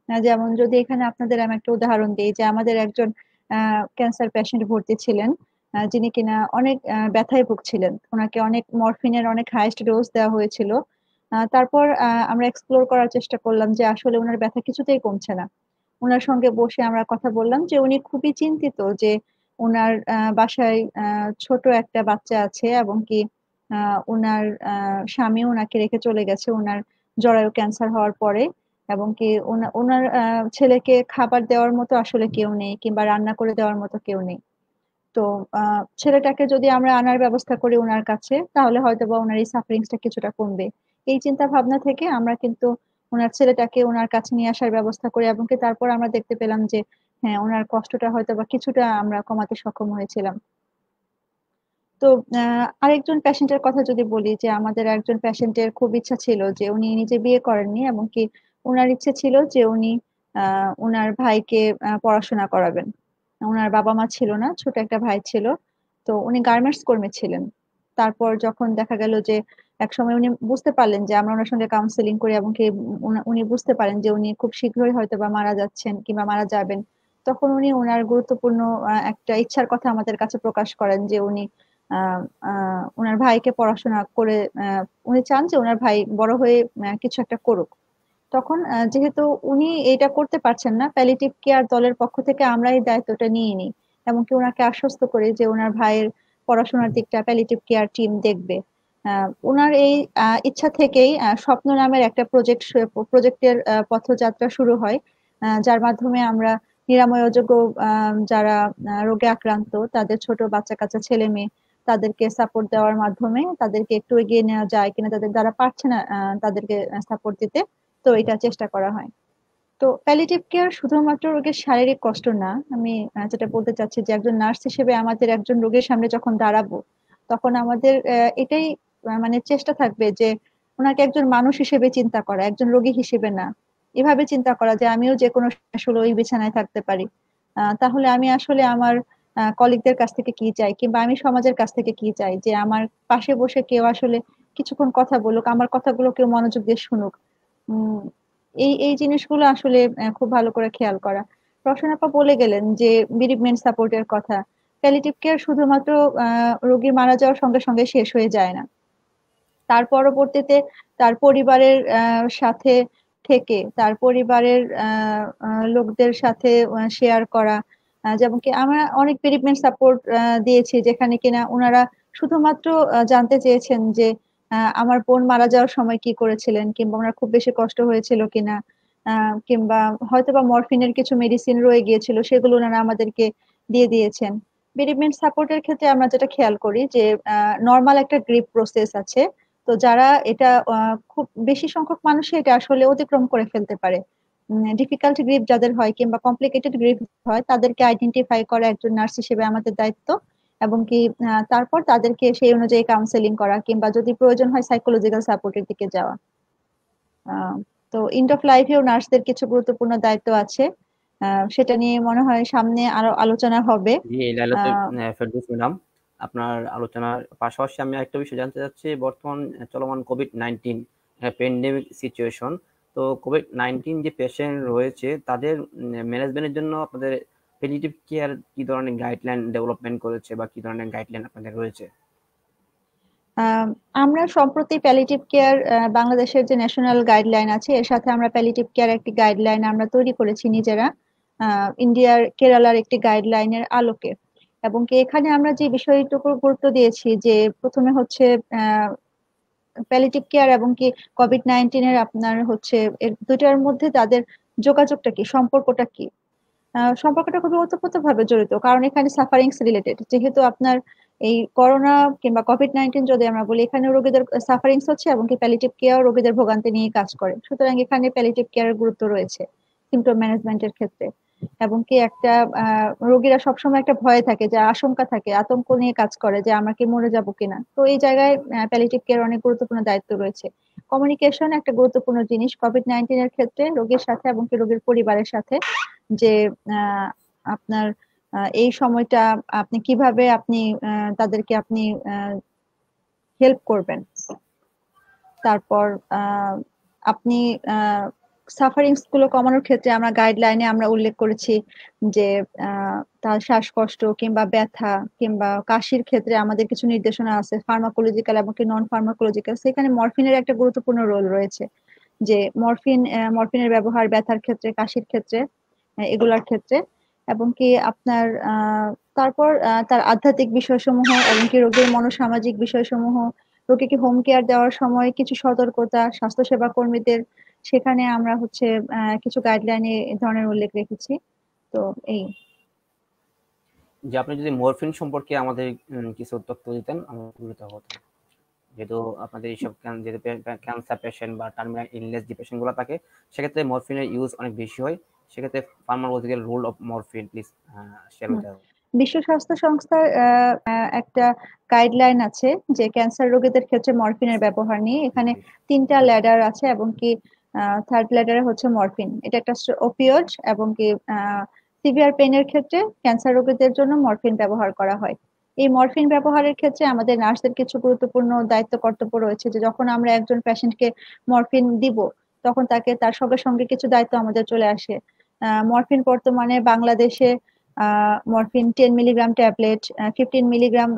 যেমন যদি এখানে আপনাদের আমি একটা উদাহরণ দিই, যে আমাদের একজন ক্যান্সার পেশেন্ট ভর্তি ছিলেন, যিনি কিনা অনেক ব্যথায় ভুগছিলেন, ওনাকে অনেক মরফিনের অনেক হাইয়েস্ট ডোজ দেওয়া হয়েছিল। তারপর আমরা এক্সপ্লোর করার চেষ্টা করলাম যে আসলে ওনার ব্যথা কিছুতেই কমছে না। ওনার সঙ্গে বসে আমরা কথা বললাম যে উনি খুবই চিন্তিত যে ওনার বাসায় ছোট একটা বাচ্চা আছে, এবং কি ওনার স্বামী ওনাকে রেখে চলে গেছে ওনার জরায়ু ক্যান্সার হওয়ার পরে, এবং কি ওনার ছেলেকে খাবার দেওয়ার মতো আসলে কেউ নেই, কিংবা রান্না করে দেওয়ার মতো কেউ নেই। তো ছেলেটাকে যদি আমরা আনার ব্যবস্থা করি ওনার কাছে, তাহলে হয়তো বা ওনার এই সাফারিংসটা কিছুটা কমবে। এই চিন্তা ভাবনা থেকে আমরা কিন্তু ওনার ছেলেটাকে ওনার কাছে নিয়ে আসার ব্যবস্থা করি, এবং কি তারপর আমরা দেখতে পেলাম যে হ্যাঁ ওনার কষ্টটা হয়তো বা কিছুটা আমরা কমাতে সক্ষম হয়েছিলাম। তো আরেকজন পেশেন্টের কথা যদি বলি, যে আমাদের একজন পেশেন্টের খুব ইচ্ছা ছিল যে উনি নিজে বিয়ে করেননি, এবং কি ওনার ইচ্ছে ছিল যে উনি ওনার ভাইকে পড়াশোনা করাবেন। ওনার বাবা মা ছিল না, ছোট একটা ভাই ছিল। তো উনি গার্মেন্টস কর্মী ছিলেন। তারপর যখন দেখা গেল যে একসময় উনি বুঝতে পারলেন, যে আমরা ওনার সঙ্গে কাউন্সেলিং করি এবং কি উনি বুঝতে পারেন যে উনি খুব শীঘ্রই হয়তো বা মারা যাচ্ছেন কিংবা মারা যাবেন, তখন উনি ওনার গুরুত্বপূর্ণ একটা ইচ্ছার কথা আমাদের কাছে প্রকাশ করেন, যে উনি ওনার ভাইকে পড়াশোনা করে উনি চান যে ওনার ভাই বড় হয়ে কিছু একটা করুক। তখন যেহেতু উনি এটা করতে পারছেন না, প্যালিয়েটিভ কেয়ার দলের পক্ষ থেকে আমরা এই দায়িত্বটা নিয়ে নিই, এমনকি ওনাকে আশ্বস্ত করি যে ওনার ভাইয়ের পড়াশোনার দিকটা প্যালিয়েটিভ কেয়ার টিম দেখবে। ওনার এই ইচ্ছা থেকেই স্বপ্ন নামের একটা প্রজেক্টের পথযাত্রা শুরু হয়, যার মাধ্যমে আমরা নিরাময় অযোগ্য যারা রোগে আক্রান্ত তাদের ছোট বাচ্চা কাচ্চা ছেলে মেয়ে তাদেরকে সাপোর্ট দেওয়ার মাধ্যমে তাদেরকে একটু এগিয়ে নেওয়া যায় কিনা, তাদের দ্বারা পারছে না তাদেরকে সাপোর্ট দিতে, তো এটা চেষ্টা করা হয়। তো প্যালিয়েটিভ কেয়ার শুধুমাত্র রোগীর শারীরিক কষ্ট না, আমি যেটা বলতে চাচ্ছি যে একজন নার্স হিসেবে আমাদের একজন রোগীর সামনে যখন দাঁড়াবো তখন আমাদের এটাই মানে চেষ্টা থাকবে যে ওনাকে একজন মানুষ হিসেবে চিন্তা করা, একজন রোগী হিসেবে না। এভাবে চিন্তা করা যে আমিও যে কোনো আসলে ওই বিছানায় থাকতে পারি, তাহলে আমি আসলে আমার কলিগদের কাছ থেকে কি চাই, কিংবা আমি সমাজের কাছ থেকে কি চাই, যে আমার পাশে বসে কেউ আসলে কিছুক্ষণ কথা বলুক, আমার কথাগুলো কেউ মনোযোগ দিয়ে শুনুক। উম এই এই জিনিসগুলো আসলে খুব ভালো করে খেয়াল করা। রওশন আপা বলে গেলেন যে বিরিভমেন্ট সাপোর্টের কথা। প্যালিয়েটিভ কেয়ার শুধুমাত্র রোগী মারা যাওয়ার সঙ্গে সঙ্গে শেষ হয়ে যায় না, তার পরবর্তীতে তার পরিবারের সাথে থেকে তার পরিবারের লোকদের সাথে শেয়ার করা। যেমন কি আমরা অনেক বেরিপমেন্ট সাপোর্ট দিয়েছি যেখানে কিনা ওনারা শুধুমাত্র জানতে চেয়েছেন যে আমার বোন মারা যাওয়ার সময় কি করেছিলেন, কিংবা ওনার খুব বেশি কষ্ট হয়েছিল কিনা, কিংবা হয়তোবা মরফিনের কিছু মেডিসিন রয়ে গিয়েছিল, সেগুলো ওনারা আমাদেরকে দিয়ে দিয়েছেন। বেরিপমেন্ট সাপোর্টের ক্ষেত্রে আমরা যেটা খেয়াল করি যে নর্মাল একটা গ্রিপ প্রসেস আছে, তো যারা এটা খুব বেশি সংখ্যক মানুষই এটা আসলে অতিক্রম করে ফেলতে পারে। ডিফিকাল্ট গ্রিপ যাদের হয় কিংবা কমপ্লিকেটেড গ্রিপ হয় তাদেরকে আইডেন্টিফাই করা একজন নার্স হিসেবে আমাদের দায়িত্ব, এবং কি তারপর তাদেরকে সেই অনুযায়ী কাউন্সেলিং করা, কিংবা যদি প্রয়োজন হয় সাইকোলজিক্যাল সাপোর্টের দিকে যাওয়া। আহ, তো এন্ড অফ লাইফেও নার্সদের কিছু গুরুত্বপূর্ণ দায়িত্ব আছে, সেটা নিয়ে মনে হয় সামনে আরো আলোচনা হবে। জি লাইলাতুল ফেরদৌস ম্যাডাম, আপনার আলোচনার পাশাপাশি আমি একটা বিষয় জানতে চাচ্ছি, বর্তমান চলমান কোভিড-19 প্যান্ডেমিক সিচুয়েশন, তো কোভিড-19 যে পেশেন্ট রয়েছে তাদের ম্যানেজমেন্টের জন্য আপনাদের প্যালিয়েটিভ কেয়ার কি ধরনের গাইডলাইন ডেভেলপমেন্ট করেছে বা কি ধরনের গাইডলাইন আপনাদের রয়েছে? আমরা সম্প্রতি প্যালিয়েটিভ কেয়ার বাংলাদেশের যে ন্যাশনাল গাইডলাইন আছে এর সাথে আমরা প্যালিয়েটিভ কেয়ার একটি গাইডলাইন আমরা তৈরি করেছি নিজেরা, ইন্ডিয়ার কেরালার একটি গাইডলাইনের আলোকে। এবং কি এখানে আমরা যে বিষয়টুকু গুরুত্ব দিয়েছি যে প্রথমে হচ্ছে প্যালিয়েটিভ কেয়ার এবং কি কোভিড-19 এর আপনার হচ্ছে এর দুটার মধ্যে তাদের যোগাযোগটা কি, সম্পর্কটা কি। সম্পর্কটা খুবই ওতপ্রোতভাবে জড়িত, কারণ এখানে সাফারিংস রিলেটেড, যেহেতু আপনার এই করোনা কিংবা কোভিড-19 যদি আমরা বলি, এখানে রোগীদের সাফারিংস হচ্ছে এবং কি প্যালিয়েটিভ কেয়ার রোগীদের ভোগান্তি নিয়ে কাজ করে, সুতরাং এখানে প্যালিয়েটিভ কেয়ারের গুরুত্ব রয়েছে সিমটম ম্যানেজমেন্টের ক্ষেত্রে। এবং কি একটা রোগীরা সবসময় একটা ভয়ে থাকে, যে আশঙ্কা থাকে, আতঙ্ক নিয়ে কাজ করে যে আমরা কি মরে যাব কিনা। তো এই জায়গায় প্যালিয়েটিভ কেয়ার অনেক গুরুত্বপূর্ণ দায়িত্ব রয়েছে। কমিউনিকেশন একটা গুরুত্বপূর্ণ জিনিস কোভিড-19 এর ক্ষেত্রে রোগীর সাথে এবং কি রোগীর পরিবারের সাথে, যে আপনার এই সময়টা আপনি কিভাবে আপনি তাদেরকে আপনি হেল্প করবেন। তারপর আপনি সাফারিংস গুলো কমানোর ক্ষেত্রে আমরা গাইডলাইনে আমরা উল্লেখ করেছি যে তার শ্বাসকষ্ট কিংবা ব্যথা কিংবা কাশির ক্ষেত্রে আমাদের কিছু নির্দেশনা আছে, ফার্মাকোলজিক্যাল এবং কি নন ফার্মাকোলজিক্যাল। সেখানে মরফিনের একটা গুরুত্বপূর্ণ রোল রয়েছে, যে মরফিনের ব্যবহার ব্যথার ক্ষেত্রে, কাশির ক্ষেত্রে, এগুলার ক্ষেত্রে। এবং কি আপনার তারপর তার আধ্যাত্মিক বিষয়সমূহ এবং কি রোগীর মনোসামাজিক বিষয়সমূহ, রোগীকে হোম কেয়ার দেওয়ার সময় কিছু সতর্কতা স্বাস্থ্যসেবা কর্মীদের, সেখানে আমরা হচ্ছে কিছু গাইডলাইনে এই ধরনের উল্লেখ রেখেছি। তো এই যে আপনি যদি মরফিন সম্পর্কে আমাদের কিছু তথ্য দিতেন আমার উপকৃত হতো, যেহেতু আপনাদের এইসব যেহেতু ক্যান্সার পেশেন্ট বা টার্মিনাল ইলনেস যে পেশেন্টগুলো থাকে সেক্ষেত্রে মরফিনের ইউজ অনেক বেশি হয়, সেক্ষেত্রে pharmacological role of morphine please share করতে হবে। বিশ্ব স্বাস্থ্য সংস্থার একটা গাইডলাইন আছে যে ক্যান্সার রোগীদের ক্ষেত্রে মরফিনের ব্যবহার নিয়ে। এখানে 3টা ল্যাডার আছে এবং কি থার্ড ল্যাডারে হচ্ছে মরফিন। এটা একটা ওপিওয়েড এবং কি সিভিয়ার পেইনের ক্ষেত্রে ক্যান্সার রোগীদের জন্য মরফিন ব্যবহার করা হয়। এই মরফিন ব্যবহারের ক্ষেত্রে আমাদের নার্সদের কিছু গুরুত্বপূর্ণ দায়িত্ব কর্তব্য রয়েছে, যে যখন আমরা একজন পেশেন্টকে মরফিন দিব তখন তাকে তার সঙ্গে সঙ্গে কিছু দায়িত্ব আমাদের চলে আসে। মরফিন বর্তমানে বাংলাদেশে morphine 10 milligram tablet, 15 milligram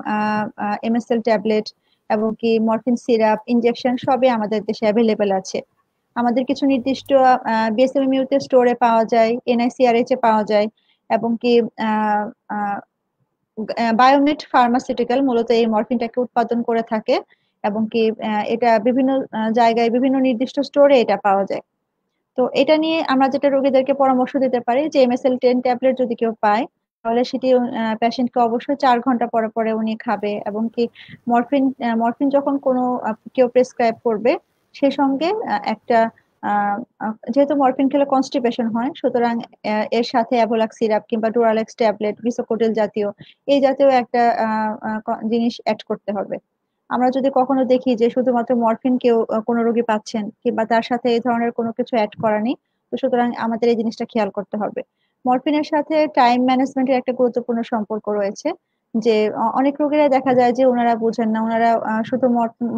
MSL tablet এবং কি মরফিন সিরাপ, ইনজেকশন সবই আমাদের দেশে অ্যাভেলেবেল আছে। আমাদের কিছু নির্দিষ্ট বিএসএমইউ তে স্টোরে পাওয়া যায়, এনআইসিআরএইচ এ পাওয়া যায়, এবং কি বায়োমেট ফার্মাসিউটিক্যাল মূলত এই মরফিনটাকে উৎপাদন করে থাকে, এবং কি এটা বিভিন্ন জায়গায় বিভিন্ন নির্দিষ্ট স্টোরে এটা পাওয়া যায়। তো এটা নিয়ে আমরা যেটা রোগীদেরকে পরামর্শ দিতে পারি যে এমএসএল 10 ট্যাবলেট যদি কেউ পায় তাহলে সেটি পেশেন্টকে অবশ্যই 4 ঘন্টা পরে পরে উনি খাবে, এবং কি মরফিন যখন কোনো কেউ প্রেসক্রাইব করবে সেই সঙ্গে একটা যেহেতু মরফিন খেলে কনস্টিপেশন হয়, সুতরাং এর সাথে অ্যাভোলাক্স সিরাপ কিংবা ডুরালেক্স ট্যাবলেট, বিসোকোটিল জাতীয় এই জাতীয় একটা জিনিস অ্যাড করতে হবে। আমরা যদি কখনো দেখি যে শুধুমাত্র মরফিন কেউ কোনো রোগী পাচ্ছেন কিংবা তার সাথে এই ধরনের কোনো কিছু অ্যাড করা নেই, তো সুতরাং আমাদের এই জিনিসটা খেয়াল করতে হবে। মরফিনের সাথে টাইম ম্যানেজমেন্টের একটা গুরুত্বপূর্ণ সম্পর্ক রয়েছে, যে অনেক রোগীরা দেখা যায় যে ওনারা বুঝেন না, ওনারা শুধু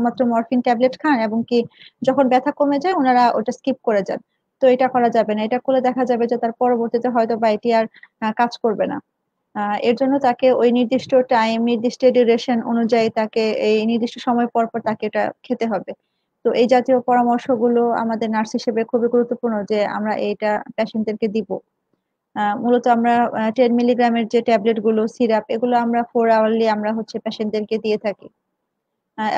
মাত্র মরফিন ট্যাবলেট খান এবং কি যখন ব্যথা কমে যায় ওনারা ওটা স্কিপ করে যান। তো এটা করা যাবে না, এটা করলে দেখা যাবে যে তার পরবর্তীতে হয়তো বা এটি আর কাজ করবে না। এর জন্য তাকে ওই নির্দিষ্ট টাইম, নির্দিষ্ট ডিউরেশন অনুযায়ী তাকে এই নির্দিষ্ট সময় পর পর তাকে এটা খেতে হবে। তো এই জাতীয় পরামর্শগুলো আমাদের নার্স হিসেবে খুবই গুরুত্বপূর্ণ যে আমরা এইটা পেশেন্টদেরকে দিব। মূলত আমরা 10 মিলিগ্রামের যে ট্যাবলেট গুলো, সিরাপ, এগুলো আমরা 4 আওয়ারলি আমরা হচ্ছে পেশেন্টদেরকে দিয়ে থাকি,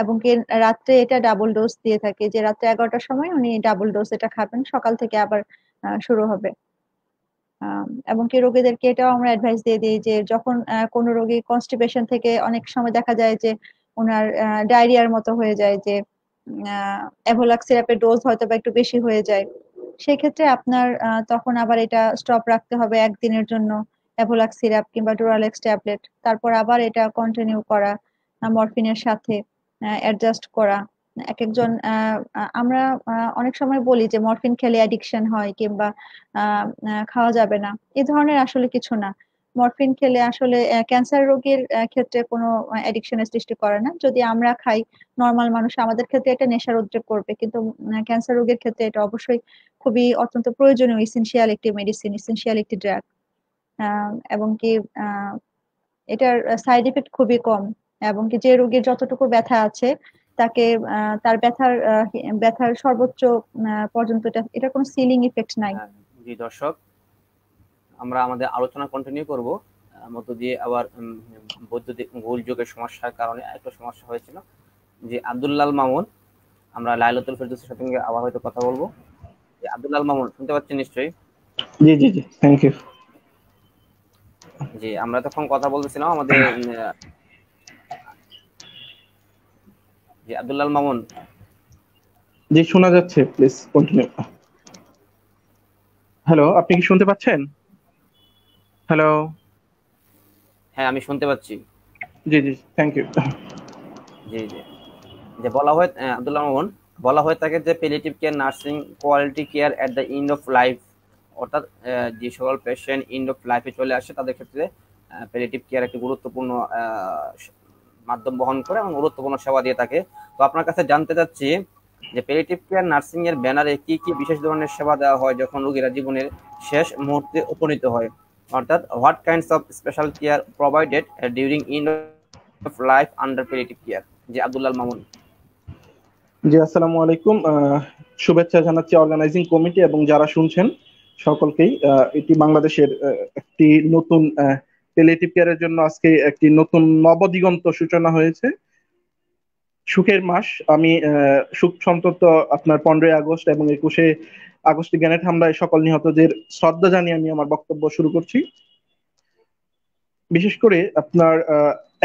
এবং কি রাত্রে এটা ডাবল ডোজ দিয়ে থাকি, যে রাত্রে 11টার সময় উনি ডাবল ডোজ এটা খাবেন, সকাল থেকে আবার শুরু হবে। এবং কি রোগীদেরকে এটাও আমরা অ্যাডভাইস দিয়ে দিই যে যখন কোনো রোগী কনস্টিপেশন থেকে অনেক সময় দেখা যায় যে ওনার ডায়রিয়ার মতো হয়ে যায়, যে অ্যাভোলাক্স সিরাপের ডোজ হয়তো বা একটু বেশি হয়ে যায়, সেই ক্ষেত্রে আপনার তখন আবার এটা স্টপ রাখতে হবে একদিনের জন্য, অ্যাভোলাক্স সিরাপ কিংবা ডুরালেক্স ট্যাবলেট, তারপর আবার এটা কন্টিনিউ করা মরফিনের সাথে অ্যাডজাস্ট করা। এক একজন আমরা অনেক সময় বলি যে মরফিন খেলে অ্যাডিকশন হয় কিংবা খাওয়া যাবে না, এই ধরনের আসলে কিছু না। মরফিন খেলে আসলে ক্যান্সার রোগীর ক্ষেত্রে কোনো অ্যাডিকশনের সৃষ্টি করে না। যদি আমরা খাই, নর্মাল মানুষ, আমাদের ক্ষেত্রে এটা নেশার উদ্রেক করবে, কিন্তু ক্যান্সার রোগীর ক্ষেত্রে এটা অবশ্যই খুবই অত্যন্ত প্রয়োজনীয়, ইসেনশিয়াল একটি মেডিসিন, ইসেনশিয়াল একটি ড্রাগ। এবং কি এটার সাইড ইফেক্ট খুবই কম, এবং কি যে রোগীর যতটুকু ব্যথা আছে তাকে তার ব্যথার সর্বোচ্চ পর্যন্ত এটা কোনো সিলিং ইফেক্ট নাই। জি দর্শক, আমরা আমাদের আলোচনা কন্টিনিউ করব। মধ্য দিয়ে আবার বৈদ্যুতিক গোলযোগের সমস্যার কারণে একটা সমস্যা হয়েছিল। যে আব্দুল্লাল মামুন, আমরা লাইলাতুল ফেরদৌসের সাথে আবার হয়তো কথা বলবো। যে আব্দুল্লাল মামুন শুনতে পাচ্ছেন নিশ্চয়ই? জি জি জি, থ্যাংক ইউ। জি, আমরা তখন কথা বলতেছিলাম আমাদের যে আব্দুল্লাল মামুন। জি, শোনা যাচ্ছে, প্লিজ কন্টিনিউ। হ্যালো, আপনি কি শুনতে পাচ্ছেন? হ্যালো। হ্যাঁ, আমি শুনতে পাচ্ছি। জি জি, থ্যাংক ইউ। জি জি, যে বলা হয় আব্দুল্লাহ মামুন, বলা হয়ে থাকে যে palliative care nursing quality care at the end of life, অর্থাৎ যে সকল পেশেন্ট এন্ড অফ লাইফে চলে আসে তাদের ক্ষেত্রে প্যালিয়েটিভ কেয়ার একটি গুরুত্বপূর্ণ মাধ্যম বহন করে এবং গুরুত্বপূর্ণ সেবা দিয়ে থাকে। তো আপনার কাছে জানতে চাচ্ছি যে প্যালিয়েটিভ কেয়ার নার্সিং এর ব্যানারে কি কি বিশেষ ধরনের সেবা দেওয়া হয় যখন রোগীরা জীবনের শেষ মুহূর্তে উপনীত হয়, অর্থাৎ what kinds of special care provided during and of life under palliative care. যে আব্দুল্লাহ মামুন। জি, আসসালামু আলাইকুম। শুভেচ্ছা জানাচ্ছি অর্গানাইজিং কমিটি এবং যারা শুনছেন সকলকেই। এটি বাংলাদেশের একটি নতুন প্যালিয়েটিভ কেয়ারের জন্য আজকে একটি নতুন নবদিগন্ত সূচনা হয়েছে। সুখের মাস। আমি সুখ সন্তত আপনার 15ই আগস্ট এবং 21শে আগস্টে গ্রেনেড হামলায় সকল নিহতদের শ্রদ্ধা জানিয়ে আমি আমার বক্তব্য শুরু করছি। বিশেষ করে আপনার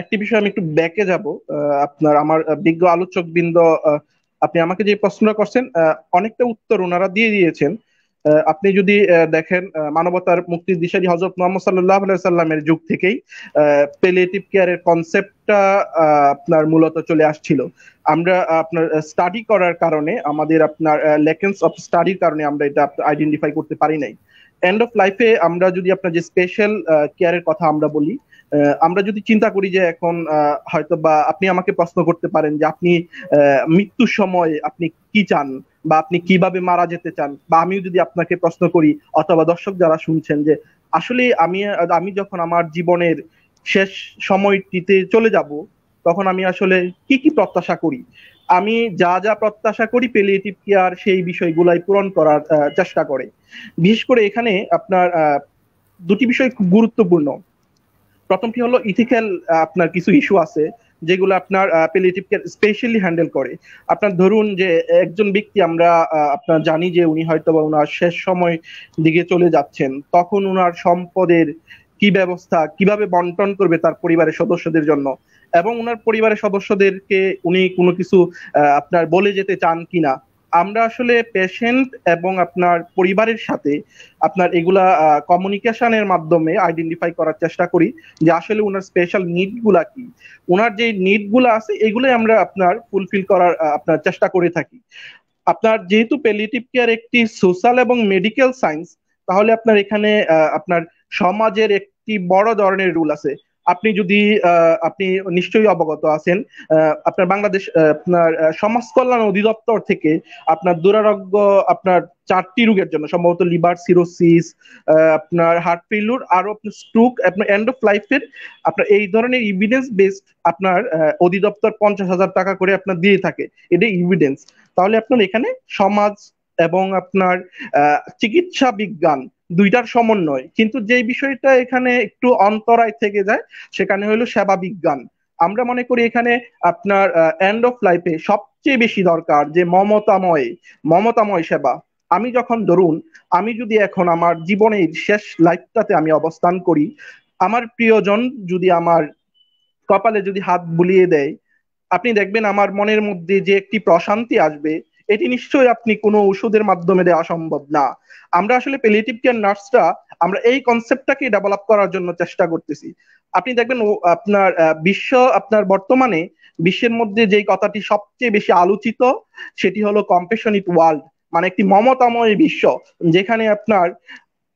একটি বিষয় আমি একটু ব্যাকে যাব। আপনার আমার বিজ্ঞ আলোচক বৃন্দ, আপনি আমাকে যে প্রশ্নটা করছেন অনেকটা উত্তর ওনারা দিয়ে দিয়েছেন। আপনি যদি দেখেন মানবতার মুক্তির দিশারি হযরত মুহাম্মদ সাল্লাল্লাহু আলাইহি সাল্লামের যুগ থেকেই প্যালিয়েটিভ কেয়ারের কনসেপ্টটা আপনার মূলত চলে আসছিল। আমরা আপনার স্টাডি করার কারণে, আমাদের আপনার লেকেন্স অফ স্টাডির কারণে আমরা এটা আইডেন্টিফাই করতে পারি নাই। এন্ড অফ লাইফে আমরা যদি আপনার যে স্পেশাল কেয়ারের কথা আমরা বলি, আমরা যদি চিন্তা করি যে এখন হয়তো বা আপনি আমাকে প্রশ্ন করতে পারেন যে আপনি মৃত্যুর সময় আপনি কি চান বা আপনি কিভাবে মারা যেতে চান, বা আমিও যদি আপনাকে প্রশ্ন করি অথবা দর্শক যারা শুনছেন যে আসলে আমি যখন আমার জীবনের শেষ সময়টিতে চলে যাব তখন আমি আসলে কি কি প্রত্যাশা করি, আমি যা যা প্রত্যাশা করি প্যালিয়েটিভ কেয়ার সেই বিষয়গুলাই পূরণ করার চেষ্টা করে। বিশেষ করে এখানে আপনার দুটি বিষয় খুব গুরুত্বপূর্ণ। প্রথমটি হলো ইথিক্যাল আপনার কিছু ইস্যু আছে যেগুলো আপনার প্যালিয়েটিভ কেয়ার স্পেশালি হ্যান্ডেল করে। আপনার ধরুন যে একজন ব্যক্তি আমরা আপনার জানি যে উনি হয়তো বা ওনার শেষ সময় দিকে চলে যাচ্ছেন, তখন ওনার সম্পদের কি ব্যবস্থা, কিভাবে বন্টন করবে তার পরিবারের সদস্যদের জন্য, এবং ওনার পরিবারের সদস্যদেরকে উনি কোনো কিছু আপনার বলে যেতে চান কিনা। আমরা আসলে পেশেন্ট এবং আপনার পরিবারের সাথে আপনার এগুলা কমিউনিকেশনের মাধ্যমে আইডেন্টিফাই করার চেষ্টা করি যে আসলে ওনার স্পেশাল নিড গুলা কি, ওনার যে নিড গুলা আছে এগুলোই আমরা আপনার ফুলফিল করার আপনার চেষ্টা করে থাকি। আপনার যেহেতু প্যালিয়েটিভ কেয়ার একটি সোশ্যাল এবং মেডিকেল সায়েন্স, তাহলে আপনার এখানে আপনার সমাজের একটি বড় ধরনের রুল আছে। আপনি যদি আপনি নিশ্চয়ই অবগত আছেন, আপনার বাংলাদেশ আপনার সমাজ কল্যাণ অধিদপ্তর থেকে আপনার দুরারোগ্য আপনার 4টি রোগের জন্য, সম্ভবত লিভার সিরোসিস, আপনার হার্ট ফেইলিউর, আরো আপনার স্ট্রোক, আপনার এন্ড অফ লাইফের আপনার এই ধরনের ইভিডেন্স বেসড আপনার অধিদপ্তর 50,000 টাকা করে আপনার দিয়ে থাকে। এটা ইভিডেন্স। তাহলে আপনার এখানে সমাজ এবং আপনার চিকিৎসা বিজ্ঞান দুইটার সমন্বয়, কিন্তু যে বিষয়টা এখানে একটু অন্তরায় থেকে যায় সেখানে হলো সেবা বিজ্ঞান। আমরা মনে করি এখানে আপনার এন্ড অফ লাইফে সবচেয়ে বেশি দরকার যে মমতাময় সেবা। আমি যখন ধরুন, আমি যদি এখন আমার জীবনের শেষ লাইফটাতে আমি অবস্থান করি, আমার প্রিয়জন যদি আমার কপালে যদি হাত বুলিয়ে দেয়, আপনি দেখবেন আমার মনের মধ্যে যে একটি প্রশান্তি আসবে, এটি নিশ্চয়ই আপনি কোনো ওষুধের মাধ্যমে দেওয়া সম্ভব না। আমরা আসলে প্যালিয়েটিভ কেয়ার নার্সরা আমরা এই কনসেপ্টটাকে ডেভেলপ করার জন্য চেষ্টা করতেছি। আপনি দেখবেন আপনার আপনার বর্তমানে বিশ্বের মধ্যে যেই কথাটি সবচেয়ে বেশি আলোচিত সেটি হলো কম্প্যাশনেট ওয়ার্ল্ড, মানে একটি মমতাময় বিশ্ব, যেখানে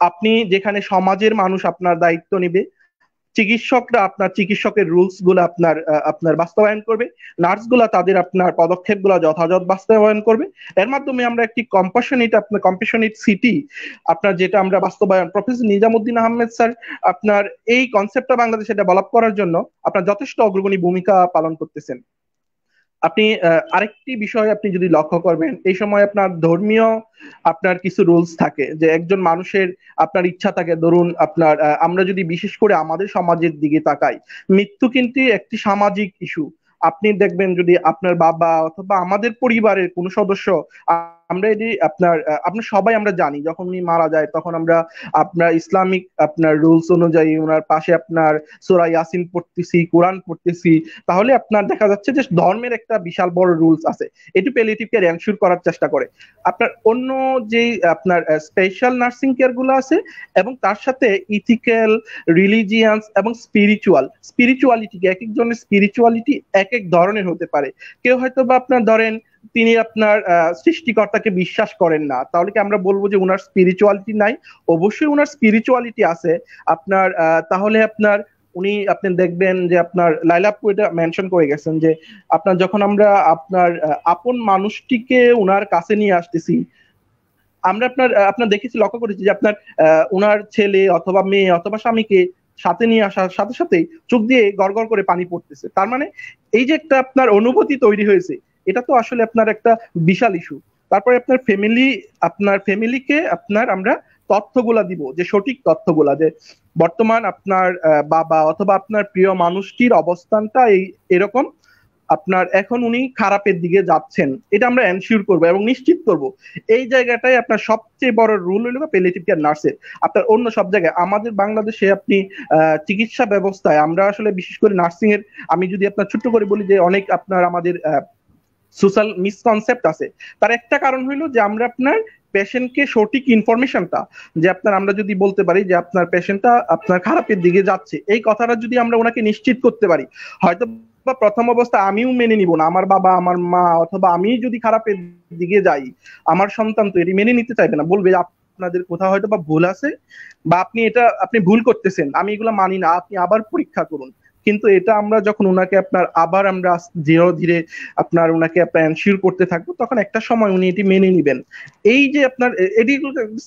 আপনি যেখানে সমাজের মানুষ আপনার দায়িত্ব নিবে, চিকিৎসকরা আপনার চিকিৎসকের রুলস গুলো আপনার বাস্তবায়ন করবে, নার্স গুলা তাদের আপনার পদক্ষেপ গুলা যথাযথ বাস্তবায়ন করবে। এর মাধ্যমে আমরা একটি কম্প্যাশনেট সিটি আপনার যেটা আমরা বাস্তবায়ন, প্রফেসর নিজামুদ্দিন আহমেদ স্যার আপনার এই কনসেপ্টটা বাংলাদেশে ডেভেলপ করার জন্য আপনার যথেষ্ট অগ্রগণী ভূমিকা পালন করতেছেন। আপনি আরেকটি বিষয় আপনি যদি লক্ষ্য করবেন, এই সময় আপনার ধর্মীয় আপনার কিছু রুলস থাকে, যে একজন মানুষের আপনার ইচ্ছা থাকে, ধরুন আপনার আমরা যদি বিশেষ করে আমাদের সমাজের দিকে তাকাই, মৃত্যু কিন্তু একটি সামাজিক ইস্যু। আপনি দেখবেন যদি আপনার বাবা অথবা আমাদের পরিবারের কোনো সদস্য, আমরা এটি আপনার সবাই আমরা জানি যখন উনি মারা যায় তখন আমরা আপনার ইসলামিক আপনার রুলস অনুযায়ী ওনার পাশে আপনার সূরা ইয়াসিন পড়তেছি, কোরআন পড়তেছি। তাহলে আপনার দেখা যাচ্ছে যে ধর্মের একটা বিশাল বড় রুলস আছে, এটি প্যালিয়েটিভ কেয়ার এনশিওর করার চেষ্টা করে। আপনার অন্য যে আপনার স্পেশাল নার্সিং কেয়ার গুলো আছে এবং তার সাথে ইথিক্যাল, রিলিজিয়ান্স এবং স্পিরিচুয়ালিটি, এক একজনের স্পিরিচুয়ালিটি এক এক ধরনের হতে পারে। কেউ হয়তো বা আপনার ধরেন তিনি আপনার সৃষ্টিকর্তাকে বিশ্বাস করেন না, তাহলে কি আমরা বলবো যে উনার স্পিরিচুয়ালিটি নাই? অবশ্যই উনার স্পিরিচুয়ালিটি আছে আপনার। তাহলে আপনি দেখবেন যে আপনার লাইলাপু এটা মেনশন করে গেছেন যে আপনার যখন আমরা আপনার আপন মানুষটিকে উনার কাছে নিয়ে আসতেছি, আমরা আপনার দেখেছি, লক্ষ্য করেছি যে আপনার উনার ছেলে অথবা মেয়ে অথবা স্বামীকে সাথে নিয়ে আসার সাথে সাথে চোখ দিয়ে গড়গড় করে পানি পড়তেছে। তার মানে এই যে একটা আপনার অনুভূতি তৈরি হয়েছে, এটা তো আসলে আপনার একটা বিশাল ইস্যু। তারপরে আপনার ফ্যামিলিকে আমরা তথ্যগুলা দিব, যে সঠিক তথ্যগুলা, যে বর্তমান আপনার বাবা অথবা আপনার প্রিয় মানুষটির অবস্থানটা এরকম, আপনার এখন উনি খারাপের দিকে যাচ্ছেন, এটা আমরা এনশিওর করব এবং নিশ্চিত করব। এই জায়গাটাই আপনার সবচেয়ে বড় রুল হলো প্যালিয়েটিভ কেয়ার নার্সের। আপনার অন্য সব জায়গায় আমাদের বাংলাদেশে আপনি চিকিৎসা ব্যবস্থায় আমরা আসলে বিশেষ করে নার্সিং এর, আমি যদি আপনার ছোট্ট করে বলি যে অনেক আপনার আমাদের সোশ্যাল মিসকনসেপ্ট আছে। তার একটা কারণ হইলো যে আমরা আপনার পেশেন্টকে সঠিক ইনফরমেশনটা, যে আমরা যদি বলতে পারি যে আপনার পেশেন্টটা আপনার খারাপের দিকে যাচ্ছে, এই কথাটা যদি আমরা ওনাকে নিশ্চিত করতে পারি, হয়তো বা প্রথম অবস্থা আমিও মেনে নিব না, আমার বাবা আমার মা অথবা আমি যদি খারাপের দিকে যাই, আমার সন্তান তো এটি মেনে নিতে চাইবে না, বলবে আপনাদের কোথাও হয়তো বা ভুল আছে বা আপনি ভুল করতেছেন, আমি এগুলো মানি না, আপনি আবার পরীক্ষা করুন। কিন্তু এটা আমরা যখন ওনাকে আবার আমরা ধীরে ধীরে ওনাকে এনশিওর করতে থাকবো, তখন একটা সময় উনি এটি মেনে নিবেন। এই যে এটি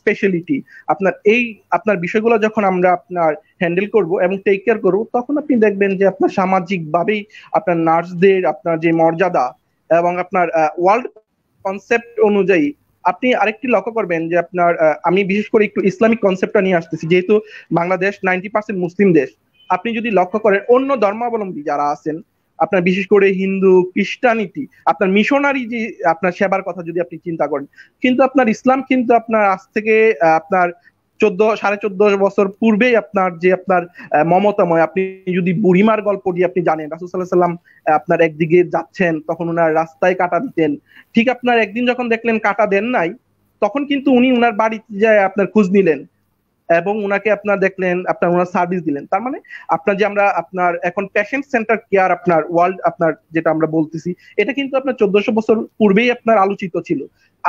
স্পেশালিটি, আপনার বিষয়গুলো যখন আমরা হ্যান্ডেল করব এবং টেক কেয়ার করবো, তখন আপনি দেখবেন যে আপনার সামাজিক ভাবেই আপনার নার্সদের আপনার যে মর্যাদা এবং আপনার ওয়ার্ল্ড কনসেপ্ট অনুযায়ী আপনি আরেকটি লক্ষ্য করবেন যে আমি বিশেষ করে একটু ইসলামিক কনসেপ্টটা নিয়ে আসতেছি, যেহেতু বাংলাদেশ 90% মুসলিম দেশ। আপনি যদি লক্ষ্য করেন অন্য ধর্মাবলম্বী যারা আছেন, আপনার বিশেষ করে হিন্দু, খ্রিস্টানিটি, আপনার মিশনারি যে আপনার সেবার কথা যদি আপনি চিন্তা করেন, কিন্তু আপনার ইসলাম কিন্তু আপনার আজ থেকে আপনার 14.5 বছর পূর্বেই আপনার যে আপনার মমতাময়, আপনি যদি বুড়িমার গল্পটি আপনি জানেন, রাসূল সাল্লাল্লাহু আলাইহি ওয়াসাল্লাম আপনার একদিকে যাচ্ছেন, তখন উনার রাস্তায় কাঁটা দিতেন। ঠিক আপনার একদিন যখন দেখলেন কাঁটা দেন নাই, তখন কিন্তু উনি উনার বাড়িতে যায় আপনার খোঁজ নিলেন এবং উনাকে আপনার দেখলেন, আপনার ওনার সার্ভিস দিলেন। তার মানে আপনার যে আমরা আপনার এখন পেশেন্ট সেন্টার কেয়ার আপনার ওয়ার্ল্ড আপনার যেটা আমরা বলতেছি, এটা কিন্তু আপনার 1400 বছর পূর্বেই আপনার আলোচিত ছিল।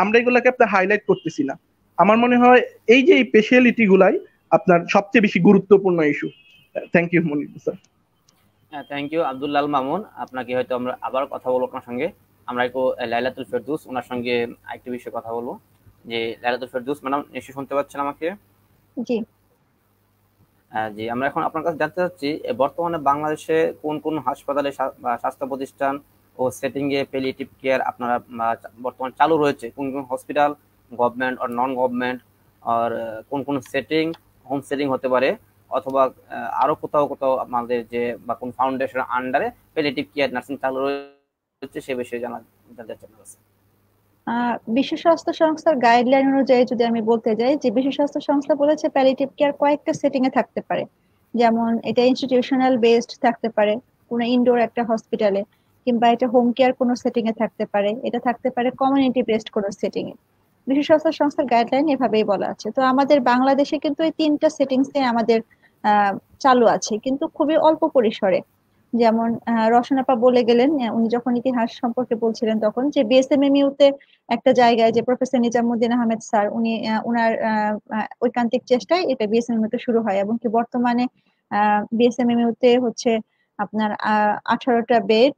আমরা এগুলাকে আপনার হাইলাইট করতেছি না। আমার মনে হয় এই যে এই স্পেশালিটি গুলাই আপনার সবচেয়ে বেশি গুরুত্বপূর্ণ issue. Thank you Monir sir. Thank you Abdullah Mamun, আপনাকে হয়তো আমরা আবার কথা বলবো আপনার সঙ্গে। আমরা একটু লাইলাতুল ফেরদৌস ওনার সঙ্গে আরেকটি বিষয়ে কথা বলবো। যে লাইলাতুল ফেরদৌস ম্যাডাম, নিশ্চয়ই শুনতে পাচ্ছেন আমাকে? জি জি, আমরা এখন আপনার কাছে জানতে চাচ্ছি বর্তমানে বাংলাদেশে কোন কোন হাসপাতালে বা স্বাস্থ্য প্রতিষ্ঠান ও সেটিং এ প্যালিয়েটিভ কেয়ার আপনারা বর্তমানে চালু রয়েছে, কোন কোন হসপিটাল, গভর্নমেন্ট আর নন গভর্নমেন্ট, আর কোন কোন সেটিং, হোম সেটিং হতে পারে, অথবা আরো কোথাও কোথাও আমাদের যে বা কোন ফাউন্ডেশনের আন্ডারে প্যালিয়েটিভ কেয়ার নার্সিং চালু রয়েছে সে বিষয়ে জানতে চাচ্ছি আপনার কাছে। বিশ্ব স্বাস্থ্য সংস্থার গাইডলাইন অনুযায়ী যদি আমি বলতে যাই, যে বিশ্ব স্বাস্থ্য সংস্থা বলেছে প্যালিয়েটিভ কেয়ার কয়েকটা সেটিং এ থাকতে পারে। যেমন এটা ইনস্টিটিউশনাল বেসড থাকতে পারে কোনো ইনডোর একটা হসপিটালে, কিংবা এটা হোম কেয়ার কোনো সেটিং এ থাকতে পারে, এটা থাকতে পারে কমিউনিটি বেসড কোনো সেটিং এ। বিশ্ব স্বাস্থ্য সংস্থার গাইডলাইন এভাবেই বলা আছে। তো আমাদের বাংলাদেশে কিন্তু এই তিনটা সেটিংস এ আমাদের চালু আছে, কিন্তু খুবই অল্প পরিসরে। যেমন রওশন আপা বলে গেলেন, উনি যখন ইতিহাস সম্পর্কে বলছিলেন তখন, যে বিএসএমএমইউ তে একটা জায়গায় যে প্রফেসর নিজামুদ্দিন আহমেদ স্যার, উনি উনার ঐকান্তিক চেষ্টায় এটা বিএসএমএমইউ তে শুরু হয়, এবং কি বর্তমানে বিএসএমএমইউ তে হচ্ছে আপনার 18টা বেড,